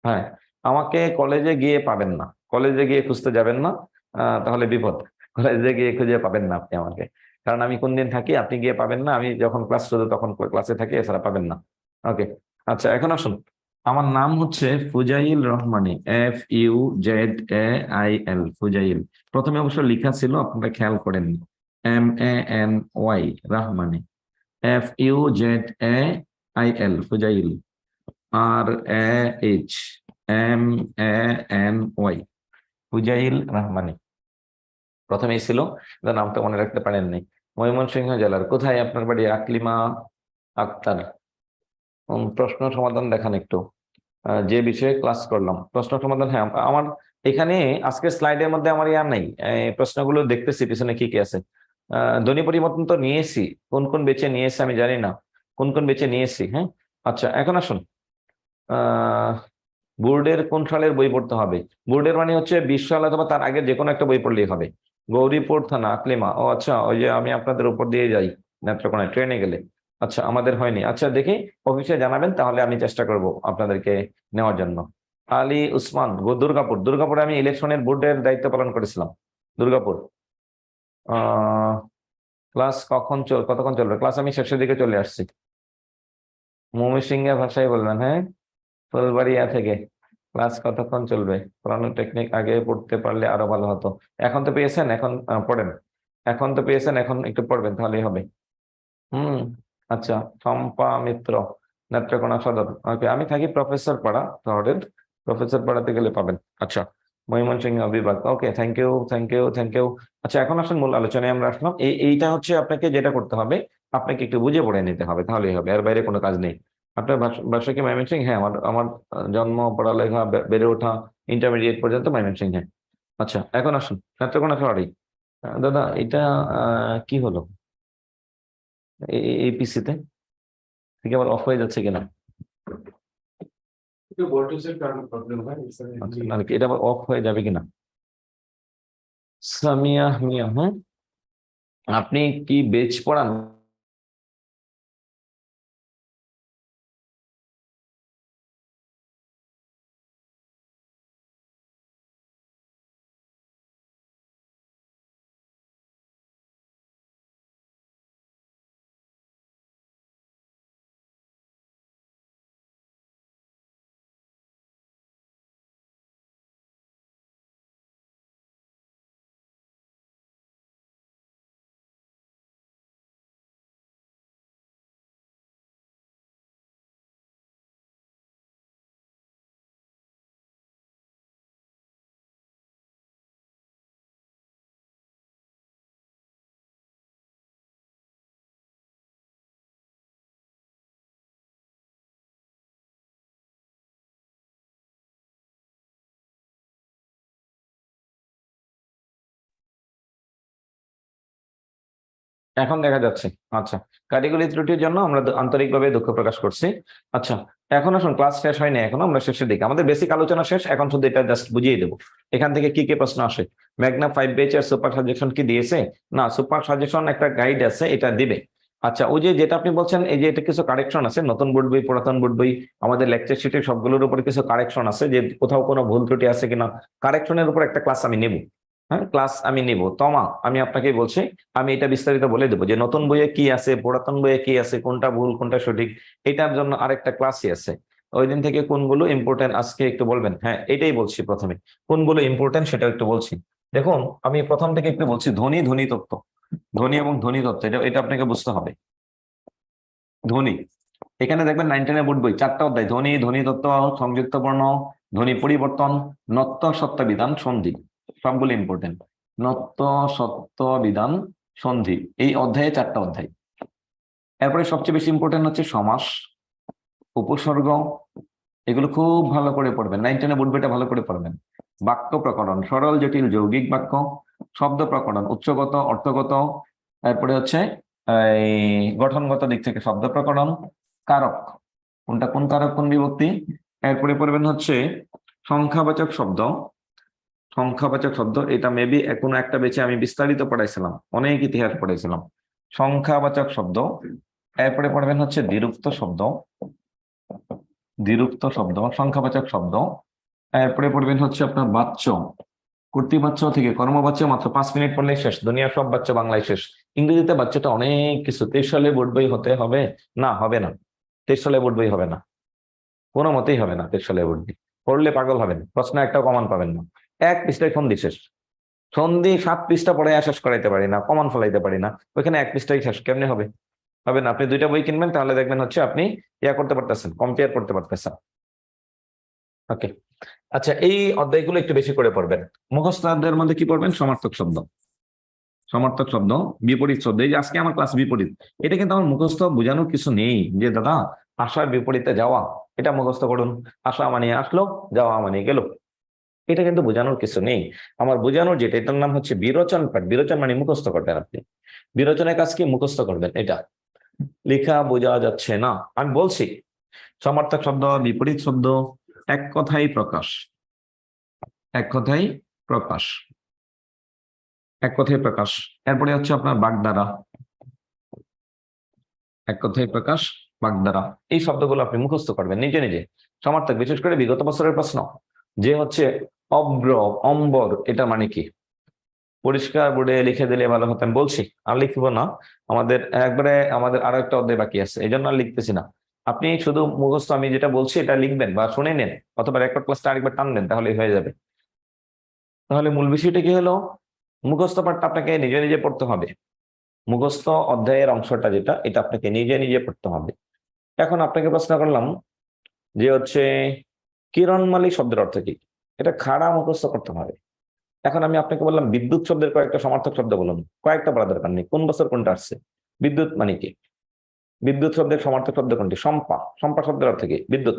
হ্যাঁ, আমাকে কলেজে গিয়ে পাবেন না, কলেজে গিয়ে খুঁজতে যাবেন না, তাহলে বিপদ। কলেজে গিয়ে খুঁজে পাবেন না আপনি আমাকে, কারণ আমি কোন দিন থাকি আপনি গিয়ে পাবেন না, আমি যখন ক্লাস শুরু তখন ক্লাসে থাকি, এছাড়া পাবেন না। ওকে, আচ্ছা, এখন আসুন। আমার নাম হচ্ছে ফুজাইল রহমানী, FUZAIL, ফুজাইল। প্রথমে অবশ্য লেখা ছিল, আপনারা খেয়াল করেননি, MANY Rahmani, FUZAIL, Fuzail. RAHMANY, Fuzail Rahmani প্রথমেই ছিল, নামটা মনে রাখতে পারেননি। ময়মনসিংহ জেলার কোথায় আপনার বাড়ি? আকলিমা আক্তার। প্রশ্ন সমাধান দেখান একটু। যে বিষয়ে ক্লাস করলাম, প্রশ্ন সমাধান। হ্যাঁ, আমার এখানে আজকের স্লাইডের মধ্যে আমার ইয়া নাই, প্রশ্নগুলো দেখতেছি পিছনে কি কি আছে। ধ্বনি পরিবর্তন তো নিয়েছি, কোন কোন বেঁচে নিয়েছি আমি জানি না, কোন কোন বেঁচে নিয়েছি। হ্যাঁ, আচ্ছা, এখন আসুন। বোর্ডের কোন সালের বই পড়তে হবে? বোর্ডের মানে হচ্ছে 20 সাল অথবা তার আগে যে কোনো একটা বই পড়লেই হবে। গৌরীপুর থানা, আকলিমা। ও আচ্ছা, ওই যে আমি আপনাদের উপর দিয়ে যাই নেত্রকোনায় ট্রেনে গেলে। আচ্ছা, আমাদের হয়নি। আচ্ছা, দেখি অফিসে জানাবেন, তাহলে আমি চেষ্টা করব আপনাদেরকে নেওয়ার জন্য। আলী উসমান, দুর্গাপুর। দুর্গাপুরে আমি ইলেকশনের বোর্ডের দায়িত্ব পালন করেছিলাম, দুর্গাপুর। ক্লাস কতক্ষণ চলবে ক্লাস? আমি শেষের দিকে চলে আসছি। ময়মনসিংহের ভাষায় বলবেন? হ্যাঁ, ফুলবাড়িয়া থেকে। ক্লাস কতক্ষণ চলবে? পড়ানোর টেকনিক আগে পড়তে পারলে আরো ভালো হতো। এখন তো পেয়েছেন, এখন পড়েন। এখন তো পেয়েছেন, এখন একটু পড়বেন তাহলেই হবে। আচ্ছা, শম্পা মিত্র, নেত্রকোনা সদর। ওকে, আমি থাকি প্রফেসর পাড়া শহরের, প্রফেসর পাড়াতে গেলে পাবেন। আচ্ছা, ময়মনসিংহ বিভাগ। Okay, thank you, thank you, thank you. আচ্ছা, এখন আসুন মূল আলোচনায় আমরা আসলাম। এইটা হচ্ছে আপনাকে যেটা করতে হবে, আপনাকে একটু বুঝে পড়ে নিতে হবে, তাহলেই হবে, এর বাইরে কোনো কাজ নেই। আপনার বাসা কি ময়মনসিংহ? হ্যাঁ, আমার আমার জন্ম, পড়ালেখা, বেড়ে ওঠা, ইন্টারমিডিয়েট পর্যন্ত ময়মনসিংহ। আচ্ছা, এখন আসুন নেত্রকোনা শহরে। দাদা, এটা কি হলো এই পিসিতে থেকে আবার অফ হয়ে যাচ্ছে কিনা? আচ্ছা, নাহলে কি এটা আবার অফ হয়ে যাবে কিনা? সামিয়া মিয়া, হ্যাঁ, আপনি কি বেচ পড়ান? এখন দেখা যাচ্ছে। আচ্ছা, কারিগরি ত্রুটির জন্য আমরা আন্তরিকভাবে দুঃখ প্রকাশ করছি। আচ্ছা, এখন আসুন, ক্লাস শেষ হয়নি এখনো, আমরা শেষের দিকে, আমাদের বেসিক আলোচনা শেষ, এখন শুধু এটা জাস্ট বুঝিয়ে দেবো এখান থেকে কি কি প্রশ্ন আসে। ম্যাগনা 5 ব্যাচের সুপার সাজেশন কি দিয়েছে? না, সুপার সাজেশন একটা গাইড আছে, এটা দিবে। আচ্ছা, ওই যে যেটা আপনি বলছেন, এই যে এটা কিছু কারেকশন আছে, নতুন বোর্ড বই, পুরাতন বোর্ড বই, আমাদের লেকচার শিটে সবগুলোর উপরে কিছু কারেকশন আছে, যে কোথাও কোনো ভুল ত্রুটি আছে কিনা, কারেকশনের উপর একটা ক্লাস আমি নেব। হ্যাঁ, ক্লাস আমি নিব। তমা, আমি আপনাকে বলছি, আমি এটা বিস্তারিত বলে দেবো যে নতুন বইয়ে কি আছে, পুরাতন বইয়ে কি আছে, কোনটা ভুল কোনটা সঠিক, এটার জন্য আরেকটা ক্লাসই আছে। ওই দিন থেকে কোনগুলো ইম্পর্টেন্ট আজকে একটু বলবেন। হ্যাঁ, এটাই বলছি প্রথমে, কোনগুলো ইম্পর্টেন্ট সেটা একটু বলছি। দেখুন, আমি প্রথম থেকে একটু বলছি, ধ্বনি, ধ্বনি তত্ত্ব, ধ্বনি এবং ধ্বনি তত্ত্ব, এটা এটা আপনাকে বুঝতে হবে। ধ্বনি, এখানে দেখবেন 9, 10 বোর্ড বই 4টা অধ্যায়: ধ্বনি, ধ্বনি তত্ত্ব, সংযুক্ত বর্ণ, ধ্বনি পরিবর্তন, নত্ব সত্য বিধান, সন্ধি, সবগুলো ইম্পর্টেন্ট। নত্ব সত্য বিধান, সন্ধি, এই অধ্যায়ে 4টা অধ্যায়। এরপরে সবচেয়ে বেশি ইম্পর্টেন্ট হচ্ছে সমাস, উপসর্গ, এগুলো খুব ভালো করে পড়বেন, 9, 10 বোর্ড বইটা ভালো করে পড়বেন। বাক্য প্রকরণ, সরল জটিল যৌগিক বাক্য, শব্দ প্রকরণ, উৎসগত অর্থগত, তারপরে হচ্ছে এই গঠনগত দিক থেকে শব্দ প্রকরণ, কারক, কোনটা কোন কারক কোন বিভক্তি। এরপরে পড়বেন হচ্ছে সংখ্যাবাচক শব্দ, সংখ্যাবাচক শব্দ, এটা মেবি কোনো একটা বেঁচে আমি বিস্তারিত পড়াইছিলাম, অনেক ইতিহাস পড়াইছিলাম, সংখ্যাবাচক শব্দ। এরপরে পড়বেন হচ্ছে দ্বিরুক্ত শব্দ, দ্বিরুক্ত শব্দ, সংখ্যাবাচক শব্দ। এরপরে পড়বেন হচ্ছে আপনার বাচ্য, কর্তৃবাচ্য থেকে কর্মবাচ্য, মাত্র 5 মিনিট পড়লেই শেষ, দুনিয়ার সব বাচ্চা বাংলায় শেষ। ইংরেজিতে বাচ্চাটা অনেক কিছু, 23 সালে বোর্ড বই হতে হবে? না, হবে না, 23 সালে বোর্ড বই হবে না, কোনো মতেই হবে না 23 সালে বোর্ড বই। পড়লে পাগল হবেন, প্রশ্ন একটা কমন পাবেন না। 1 পৃষ্ঠায় সন্ধি শেষ, সন্ধি 7 পৃষ্ঠা পড়ে শেষ করাইতে পারি না, কমন ফলাইতে পারি না, ওইখানে 1 পৃষ্ঠায় শেষ, কেমনে হবে? হবে না। আপনি 2টা বই কিনবেন, তাহলে দেখবেন হচ্ছে আপনি ইয়া করতে পারতেছেন, কম্পেয়ার করতে পারতেছেন। ওকে, আচ্ছা, এই অধ্যায়গুলো একটু বেশি করে পড়বেন। মুখস্থ অধ্যায়ের মধ্যে কি পড়বেন? সমার্থক শব্দ, সমার্থক শব্দ, বিপরীত শব্দ। এই যে আজকে আমার ক্লাস বিপরীত, এটা কিন্তু আমার মুখস্থ বোঝানোর কিছু নেই যে দাদা আসার বিপরীতে যাওয়া, এটা মুখস্থ করুন। আসা মানে আসলো, যাওয়া মানে গেল, এটা কিন্তু বোঝানোর কিছু নেই। আমার বোঝানোর যেটা, এটার নাম হচ্ছে বিরোচন পাঠ। বিরোচন মানে মুখস্থ করবেন আপনি, বিরোচনের কাজ কি? মুখস্থ করবেন। এটা লেখা বোঝা যাচ্ছে না, আমি বলছি। সমার্থক শব্দ, বিপরীত শব্দ, এক কথাই প্রকাশ, এক কথাই প্রকাশ, এক কথায় প্রকাশ। এরপরে হচ্ছে আপনার বাগধারা, এক কথায় প্রকাশ, বাগধারা, এই শব্দগুলো আপনি মুখস্থ করবেন নিজে নিজে। সমার্থক, বিশেষ করে বিগত বছরের প্রশ্ন, যে হচ্ছে অব্র, অম্বর, এটা মানে কি? পরিষ্কার বোর্ডে লিখে দিলে ভালো হতো, আমি বলছি। আর লিখবো না, আমাদের একবারে আমাদের আরো একটা অধ্যায় বাকি আছে, এই জন্য আর লিখতেছি না। আপনি শুধু মুখস্থ আমি যেটা বলছি এটা লিখবেন বা শুনে নেন, অথবা রেকর্ড ক্লাসটা আরেকবার টান নেন, তাহলে হয়ে যাবে। তাহলে মূল বিষয়টা কি হলো? মুখস্থ পাঠটা আপনাকে নিজে নিজে পড়তে হবে। মুখস্থ অধ্যায়ের অংশটা যেটা, এটা আপনাকে নিজে নিজে পড়তে হবে। এখন আপনাকে প্রশ্ন করলাম যে হচ্ছে কিরণমালী শব্দের অর্থ কি, এটা খাড়া মুখস্থ করতে হবে। এখন আমি আপনাকে বললাম বিদ্যুৎ শব্দের কয়েকটা সমার্থক শব্দ বলুন, কয়েকটা বলা দরকার নেই, কোন বছর কোনটা আসছে। বিদ্যুৎ মানে কি, বিদ্যুৎ শব্দের সমার্থক শব্দ কোনটি? শম্পা। শম্পা শব্দের অর্থ কি? বিদ্যুৎ।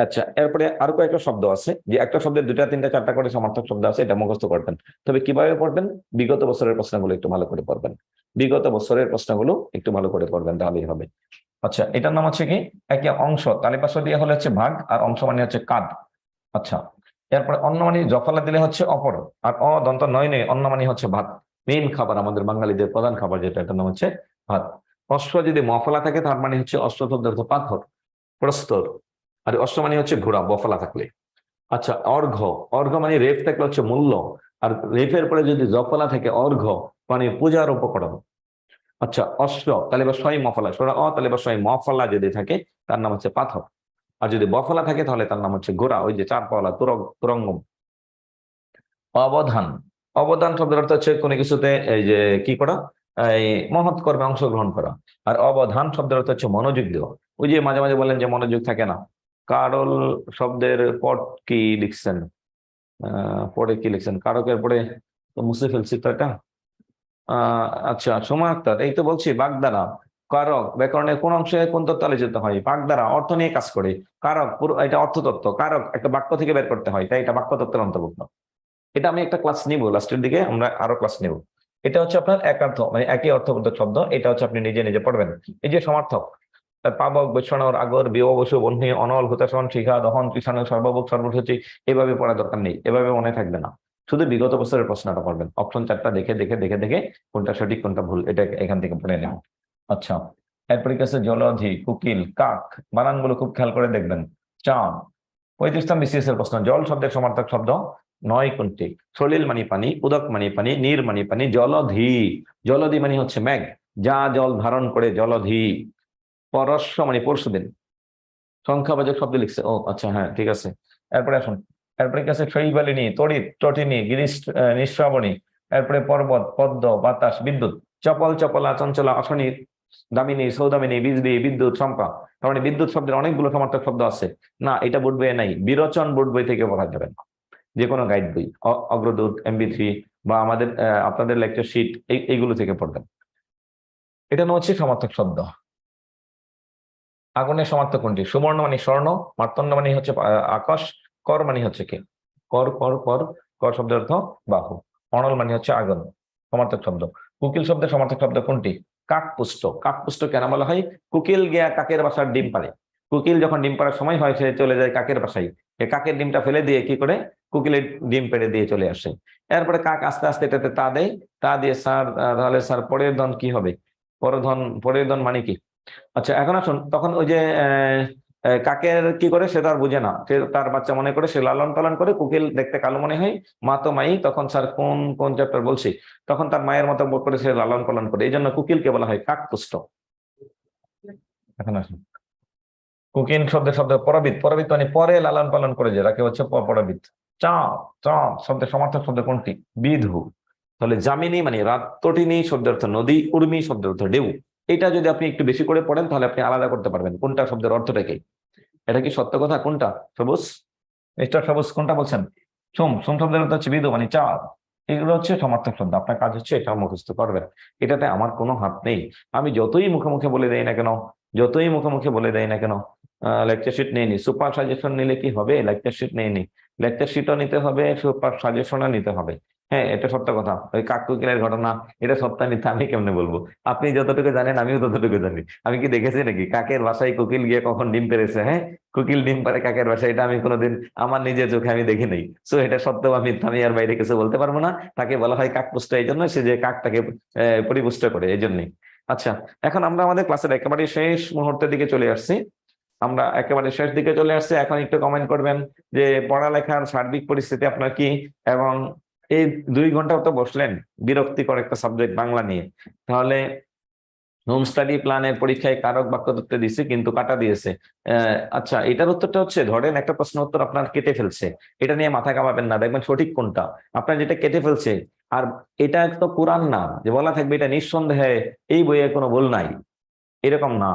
আচ্ছা, এরপরে আরো কয়েকটা শব্দ আছে যে একটা শব্দের দুটা তিনটা চারটা করে সমার্থক শব্দ আছে, এটা মুখস্থ করবেন। তবে কিভাবে পড়বেন? বিগত বছরের প্রশ্নগুলো একটু ভালো করে পড়বেন, বিগত বছরের প্রশ্নগুলো একটু ভালো করে পড়বেন, তাহলেই হবে। আচ্ছা, এটার নাম হচ্ছে কি, একে অংশ, তালিপাশ দিয়ে হলে হচ্ছে ভাগ, আর অংশ মানে হচ্ছে কাঁধ। আচ্ছা, এরপরে অন্ন মানে জফলা দিলে হচ্ছে অপর, আর দন্ত নয় নেই, অন্ন মানে হচ্ছে ভাত। মেইন খাবার, আমাদের বাঙালিদের প্রধান খাবার যেটা, এটার নাম হচ্ছে ভাত। অশ্ব যদি মফলা থাকে তার মানে হচ্ছে অশ্ব শব্দের অর্থ পাথর, প্রস্তর। আর অশ্ব মানে হচ্ছে ঘোড়া, বফলা থাকলে। আচ্ছা, অর্ঘ্য, অর্ঘ্য মানে রেফ থাকলে হচ্ছে মূল্য, আর রেফের পরে যদি জফলা থাকে অর্ঘ্য মানে পূজার উপকরণ। আচ্ছা, অশ্ব তাহলে বা ছয় মফলা, সোরা তাহলে বা ছয় মফলা যদি থাকে তার নাম হচ্ছে পাথর। আর যদি বফলা থাকে তাহলে তার নাম হচ্ছে ঘোড়া, ওই যে চার পাওয়ালা তুরঙ্গম। অবধান, অবদান শব্দের অর্থ হচ্ছে কোনো কিছুতে এই যে কি করা, এই মহৎ কর্মে অংশগ্রহণ করা। আর অবধান শব্দের অর্থ হচ্ছে মনোযোগ দেওয়া। ওই যে মাঝে মাঝে বলেন যে মনোযোগ থাকে না, কারল শব্দের পর কি লিখছেন, পরে কি লিখছেন, কারকের পরে তো মুছে ফেলছি তো এটা। আচ্ছা, সময় আক্তার, এই তো বলছি বাগধারা। কারক ব্যাকরণের কোন অংশে কোন তত্ত্ব আলোচিত হয়? বাগধারা অর্থ নিয়ে কাজ করে। কারক পুরো এটা অর্থতত্ত্ব, কারক একটা বাক্য থেকে বের করতে হয়, তাই এটা বাক্য তত্ত্বের অন্তর্ভুক্ত। এটা আমি একটা ক্লাস নিব, লাস্টের দিকে আমরা আরো ক্লাস নিব। এটা হচ্ছে আপনার একার্থ মানে একই অর্থবোধক শব্দ, এটা হচ্ছে আপনি নিজে নিজে পড়বেন। এই যে সমার্থক, পাবক, বৈষ্ণর, আগর, বিয়, বসু, বহ্নি, অনল, হুতাসন, শিখা, দহন, কৃষাণ, সর্বভোগ, সর্বসূচি, এভাবে পড়া দরকার নেই, এভাবে মনে থাকবে না। শুধু বিগত বছরের প্রশ্নটা পড়বেন, অপশন চারটা দেখে দেখে দেখে দেখে কোনটা সঠিক কোনটা ভুল এটা এখান থেকে পড়ে নেব। আচ্ছা, এরপরে কাছে জলধি, কুকিল, কাক, বানানগুলো খুব খেয়াল করে দেখবেন। চাঁদ, 35 BCS এর প্রশ্ন, জল শব্দের সমার্থক শব্দ নয় কোনটি? সলিল মানে পানি, উদক মানে পানি, নীর মানে পানি, জলধি, জলধি মানে হচ্ছে মেঘ, যা জল ধারণ করে জলধি। পরশ্ব মানে পরশুদিন, সংখ্যাবাচক শব্দ লিখছে, ও আচ্ছা হ্যাঁ ঠিক আছে। এরপরে আসুন, এরপরে কাছে শৈবালিনী, তড়িৎ, তটিনী, নিঃশ্রাবণী, এরপরে পর্বত, পদ্ম, বাতাস, বিদ্যুৎ, চপল, চপলা, চঞ্চলা, অশনি, দামিনী, সৌদামিনী, বিজলি, বিদ্যুৎ, শম্পা। তার মানে বিদ্যুৎ শব্দের অনেকগুলো সমার্থক শব্দ আছে। না, এটা বোর্ড বইয়ে নাই, বিরোচন বোর্ড বই থেকে পড়া যাবে না, যে কোনো গাইড বই, অগ্রদূত, MB3 বা আমাদের আপনাদের লেকচার শিট, এইগুলো থেকে পড়বেন। এটা হচ্ছে সমার্থক শব্দ। আগুনের সমার্থক কোনটি? সুবর্ণ মানে স্বর্ণ, মার্তণ্ড মানে হচ্ছে আকাশ, কর মানে হচ্ছে কি, কর কর কর, কর শব্দের অর্থ বাহু, অনল মানে হচ্ছে আগুন, সমার্থক শব্দ। কুকিল শব্দের সমার্থক শব্দ কোনটি? কাকপুষ্ট। কাকপুষ্ট কেন বলা হয়? কুকিল গিয়া কাকের বাসার ডিম পাড়ে, কুকিল যখন ডিম পাড়ার সময় হয় সে চলে যায় কাকের বাসায়, কাকের ডিমটা ফেলে দিয়ে কি করে, কুকিলের ডিম পেড়ে দিয়ে চলে আসে। এরপরে কাক আস্তে আস্তে এটাতে তা দেয়, তা দিয়ে স্যার, তাহলে স্যার পরের ধন কি হবে? পরধন, পরের ধন মানে কি? আচ্ছা, এখন আসুন, তখন ওই যে কাকের কি করে, সে তো আর বুঝে না, সে তার বাচ্চা মনে করে, সে লালন পালন করে, কুকিল দেখতে কালো মনে হয়, মা তো মাই, তখন স্যার কোন কোন চ্যাপ্টার বলছি, তখন তার মায়ের মতো করে সে লালন পালন করে, এই জন্য কুকিলকে বলা হয় কাকপুষ্ট। এখন আসুন, কুকিল শব্দের শব্দ পরবিদ, পরবিদ মানে পরে লালন পালন করে যে, তাকে হচ্ছে পরবিদ। চাঁদ, চাঁদ শব্দের সমার্থক শব্দ কোনটি? বিধু। তাহলে যামিনী মানে রাত, তটিনী শব্দের অর্থ নদী, উর্মি শব্দের অর্থ ঢেউ। এটা যদি আপনি একটু বেশি করে পড়েন তাহলে আপনি আলাদা করতে পারবেন কোনটা শব্দের অর্থটাকে। এটা কি সত্য কথা? কোনটা? সবুজ, মিস্টার সবুজ কোনটা বলছেন? সোম, সোম শব্দের অর্থ হচ্ছে বিধু মানে চাঁদ। এগুলো হচ্ছে সমার্থক শব্দ, আপনার কাজ হচ্ছে এটা মুখস্থ করবেন। এটাতে আমার কোনো হাত নেই, আমি যতই মুখে মুখে বলে দেই না কেন, যতই মুখে মুখে বলে দেই না কেন, লেকচার শিট নেই নি, সুপার সাজেশন নিলে কি হবে? লেকচার শিট নেই নি, লেকচার শিটও নিতে হবে, সুপার সাজেশনও নিতে হবে। হ্যাঁ, এটা সত্য কথা। ওই কাককুকিলের ঘটনা, এটা সত্য মিথ্যা আমি কেমনে বলবো? আপনি যতটুকু জানেন আমিও ততটুকু জানি। আমি কি দেখেছি নাকি কাকের বাসায় কোকিল গিয়ে কখন ডিম পেড়েছে? হ্যাঁ, কোকিল ডিম পারে কাকের বাসায়, এটা আমি কোনোদিন আমার নিজের চোখে আমি দেখি নাই। সো এটা সত্য বা মিথ্যা আমি আর বাইরে কিছু বলতে পারবো না। তাকে বলা হয় কাকপুষ্ট এই জন্য, সে যে কাকটাকে পরিপুষ্ট করে, এই জন্যই। আচ্ছা, এখন আমরা আমাদের ক্লাসের একেবারে শেষ মুহূর্তের দিকে চলে আসছি, আমরা একেবারে শেষ দিকে চলে আসছি। এখন একটু কমেন্ট করবেন যে পড়ালেখার সার্বিক পরিস্থিতি আপনার কি, এবং এই 2 ঘন্টা তো বসলেন বিরক্তিকর একটা সাবজেক্ট বাংলা নিয়ে, তাহলে হোম স্টাডি প্ল্যানের পরীক্ষায় কারক বাক্য তত্ত্ব দিছে কিন্তু কাটা দিয়েছে। আচ্ছা, এটার উত্তরটা হচ্ছে, ধরেন একটা প্রশ্ন উত্তর আপনার কেটে ফেলছে, এটা নিয়ে মাথা কামাবেন না, দেখবেন সঠিক কোনটা। আপনার যেটা কেটে ফেলছে, আর এটা তো কোরআন না যে বলা থাকবে এটা নিঃসন্দেহে এই বইয়ে কোনো ভুল নাই, এরকম না।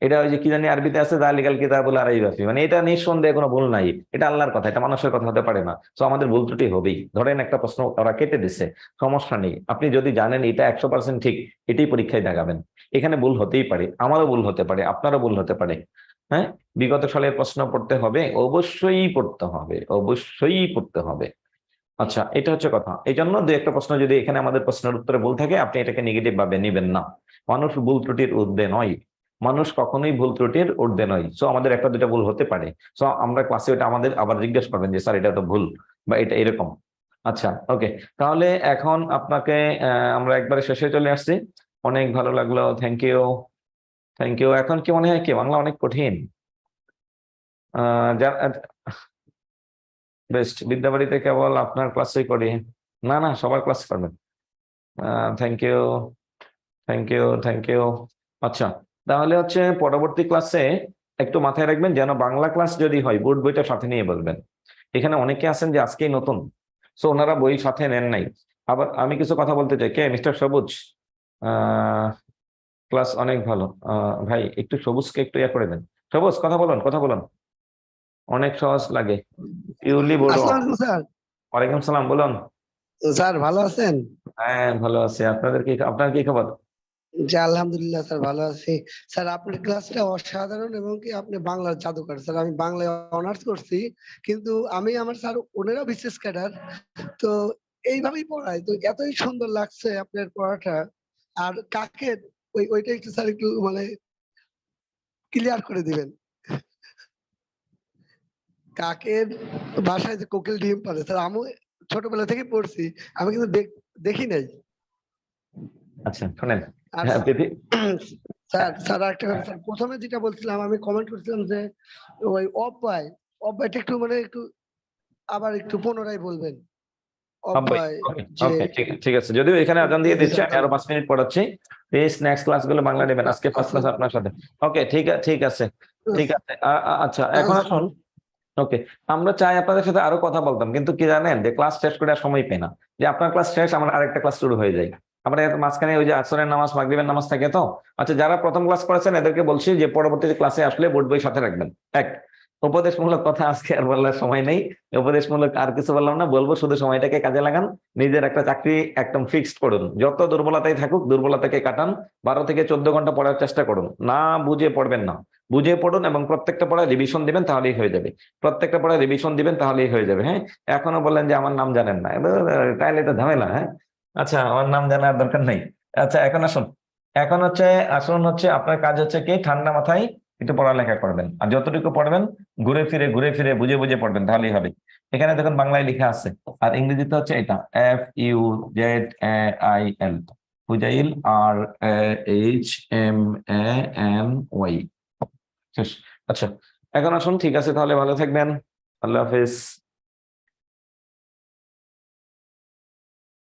এটা ওই যে কি জানি আরবিতে আছে, যালিকাল কিতাবুল লা রাইবা ফীহ, মানে এটা নিঃসন্দেহে কোনো ভুল নাই, এটা আল্লাহর কথা, এটা মানুষের কথা হতে পারে না। তো আমাদের ভুল ত্রুটি হবেই। ধরেন একটা প্রশ্ন ওরা কেটে দিছে, সমস্যা নেই, আপনি যদি জানেন এটা 100% ঠিক, এটাই পরীক্ষায় দেখাবেন। এখানে ভুল হতেই পারে, আমারও ভুল হতে পারে, আপনারও ভুল হতে পারে। হ্যাঁ, বিগত সালের প্রশ্ন পড়তে হবে, অবশ্যই পড়তে হবে, অবশ্যই পড়তে হবে। আচ্ছা, এটা হচ্ছে কথা। এই জন্য দু একটা প্রশ্ন যদি এখানে আমাদের প্রশ্নের উত্তরে ভুল থাকে, আপনি এটাকে নেগেটিভ ভাবে নিবেন না। মানুষ ভুল ত্রুটির ঊর্ধ্বে নয়, মানুষ কখনোই ভুল ত্রুটির ঊর্ধ্বে নয়। সো আমাদের একটা দুটা ভুল হতে পারে, সো আমরা ক্লাসে ওটা আমাদের আবার জিজ্ঞেস করবেন যে স্যার এটা তো ভুল বা এটা এরকম। আচ্ছা, ওকে, তাহলে এখন আপনাকে আমরা একবারে শেষে চলে আসছি। অনেক ভালো লাগলো, থ্যাংক ইউ, থ্যাংক ইউ। এখন কি মনে হয় কি বাংলা অনেক কঠিন? বেস্ট, বিদ্যাবাড়িতে কেবল আপনার ক্লাসই করি? না না, সবার ক্লাস করবেন। Thank you, thank you, thank you. আচ্ছা, তাহলে হচ্ছে পরবর্তী ক্লাসে একটু মাথায় রাখবেন, যেন বাংলা ক্লাস যদি হয় বোর্ড বইটা সাথে নিয়ে বলবেন। এখানে অনেকে আছেন যে আজকেই নতুন, সো ওনারা বই সাথে নেন নাই। আবার আমি কিছু কথা বলতে চাই, কে মিস্টার সবুজ, ক্লাস অনেক ভালো। ভাই একটু সবুজকে একটু ইয়া করে দেন। সবুজ কথা বলুন, কথা বলুন, অনেক সহজ লাগে, ইউলি বড়। আসসালামু আলাইকুম স্যার। ওয়ালাইকুম সালাম, বলুন। স্যার ভালো আছেন? হ্যাঁ ভালো আছি, আপনার কি খবর? জি আলহামদুলিল্লাহ স্যার ভালো আছি। স্যার আপনার ক্লাসটা অসাধারণ এবং কি আপনি বাংলার জাদুকর স্যার। আমি বাংলায় অনার্স করছি, কিন্তু আমি আমার স্যার ওনারা বিশেষ ক্যাডার, তো এইভাবেই পড়ায়, তো এতই সুন্দর লাগছে আপনার পড়াটা। আর কাকে ওইটা একটু স্যার একটু মানে ক্লিয়ার করে দিবেন। কাকের বাসায় যে কোকিল ডিম পারে স্যার, আমি ছোটবেলা থেকে পড়ছি, আমি কিন্তু দেখি নাই। আচ্ছা শোনেন, আর হ্যাঁ, স্যার স্যার একটা কথা স্যার, প্রথমে যেটা বলছিলাম আমি কমেন্ট করছিলাম যে ওই অব্যয়টা একটু মানে একটু আবার একটু পুনরায় বলবেন। অব্যয় ওকে যে ওকে, ঠিক ঠিক আছে, যদিও এখানে আজান দিয়ে দিচ্ছে, আমি আরো 5 মিনিট পড়াচ্ছি। প্লিজ নেক্সট ক্লাস গুলো বাংলা নেবেন, আজকে ফার্স্ট ক্লাস আপনার সাথে। ওকে, ঠিক আছে, ঠিক আছে। আচ্ছা, এখন আসুন। ওকে, আমরা চাই আপনাদের সাথে আরো কথা বলতাম, কিন্তু কি জানেন, যে ক্লাস শেষ করে আর সময় পাই না। যে আপনার ক্লাস শেষ, আমার আরেকটা ক্লাস শুরু হয়ে যায়। আমরা এত মাঝখানে ওই যে আসরের নামাজ, মাগরিবের নামাজ থাকে তো। আচ্ছা, যারা প্রথম ক্লাস করেছেন এদেরকে বলছি যে পরবর্তীতে ক্লাসে আসলে বোর্ড বই সাথে রাখবেন। এক, উপদেশমূলক কথা আজকে আর বলার সময় নেই, উপদেশমূলক আর কিছু বললাম না, বলবো শুধু সময়টাকে কাজে লাগান। নিজের একটা চাকরি একদম ফিক্সড করুন, যত দুর্বলতাই থাকুক দুর্বলতাকে কাটান। 12 থেকে 14 ঘন্টা পড়ার চেষ্টা করুন, না বুঝে পড়বেন না, বুঝে পড়ুন, এবং প্রত্যেকটা পড়ায় রিভিশন দিবেন, তাহলেই হয়ে যাবে। প্রত্যেকটা পড়ায় রিভিশন দিবেন, তাহলেই হয়ে যাবে। হ্যাঁ, এখনো বললেন যে আমার নাম জানেন না, তাহলে এটা ঝামেলা। হ্যাঁ, আচ্ছা, আমার নাম জানার দরকার নেই। আচ্ছা, এখন আসুন, আসুন হচ্ছে আপনার কাজ হচ্ছে কি, ঠান্ডা মাথায় একটু পড়ালেখা করবেন, আর যতটুকু পড়বেন ঘুরে ফিরে বুঝে বুঝে পড়বেন, তাহলেই হবে। এখানে দেখুন বাংলায় লেখা আছে, আর ইংরেজিতে হচ্ছে এটা FUZAIL, ফুজাইল, RHMANY। শেষ। আচ্ছা, এখন আসুন, ঠিক আছে, তাহলে ভালো থাকবেন, আল্লাহ হাফেজ।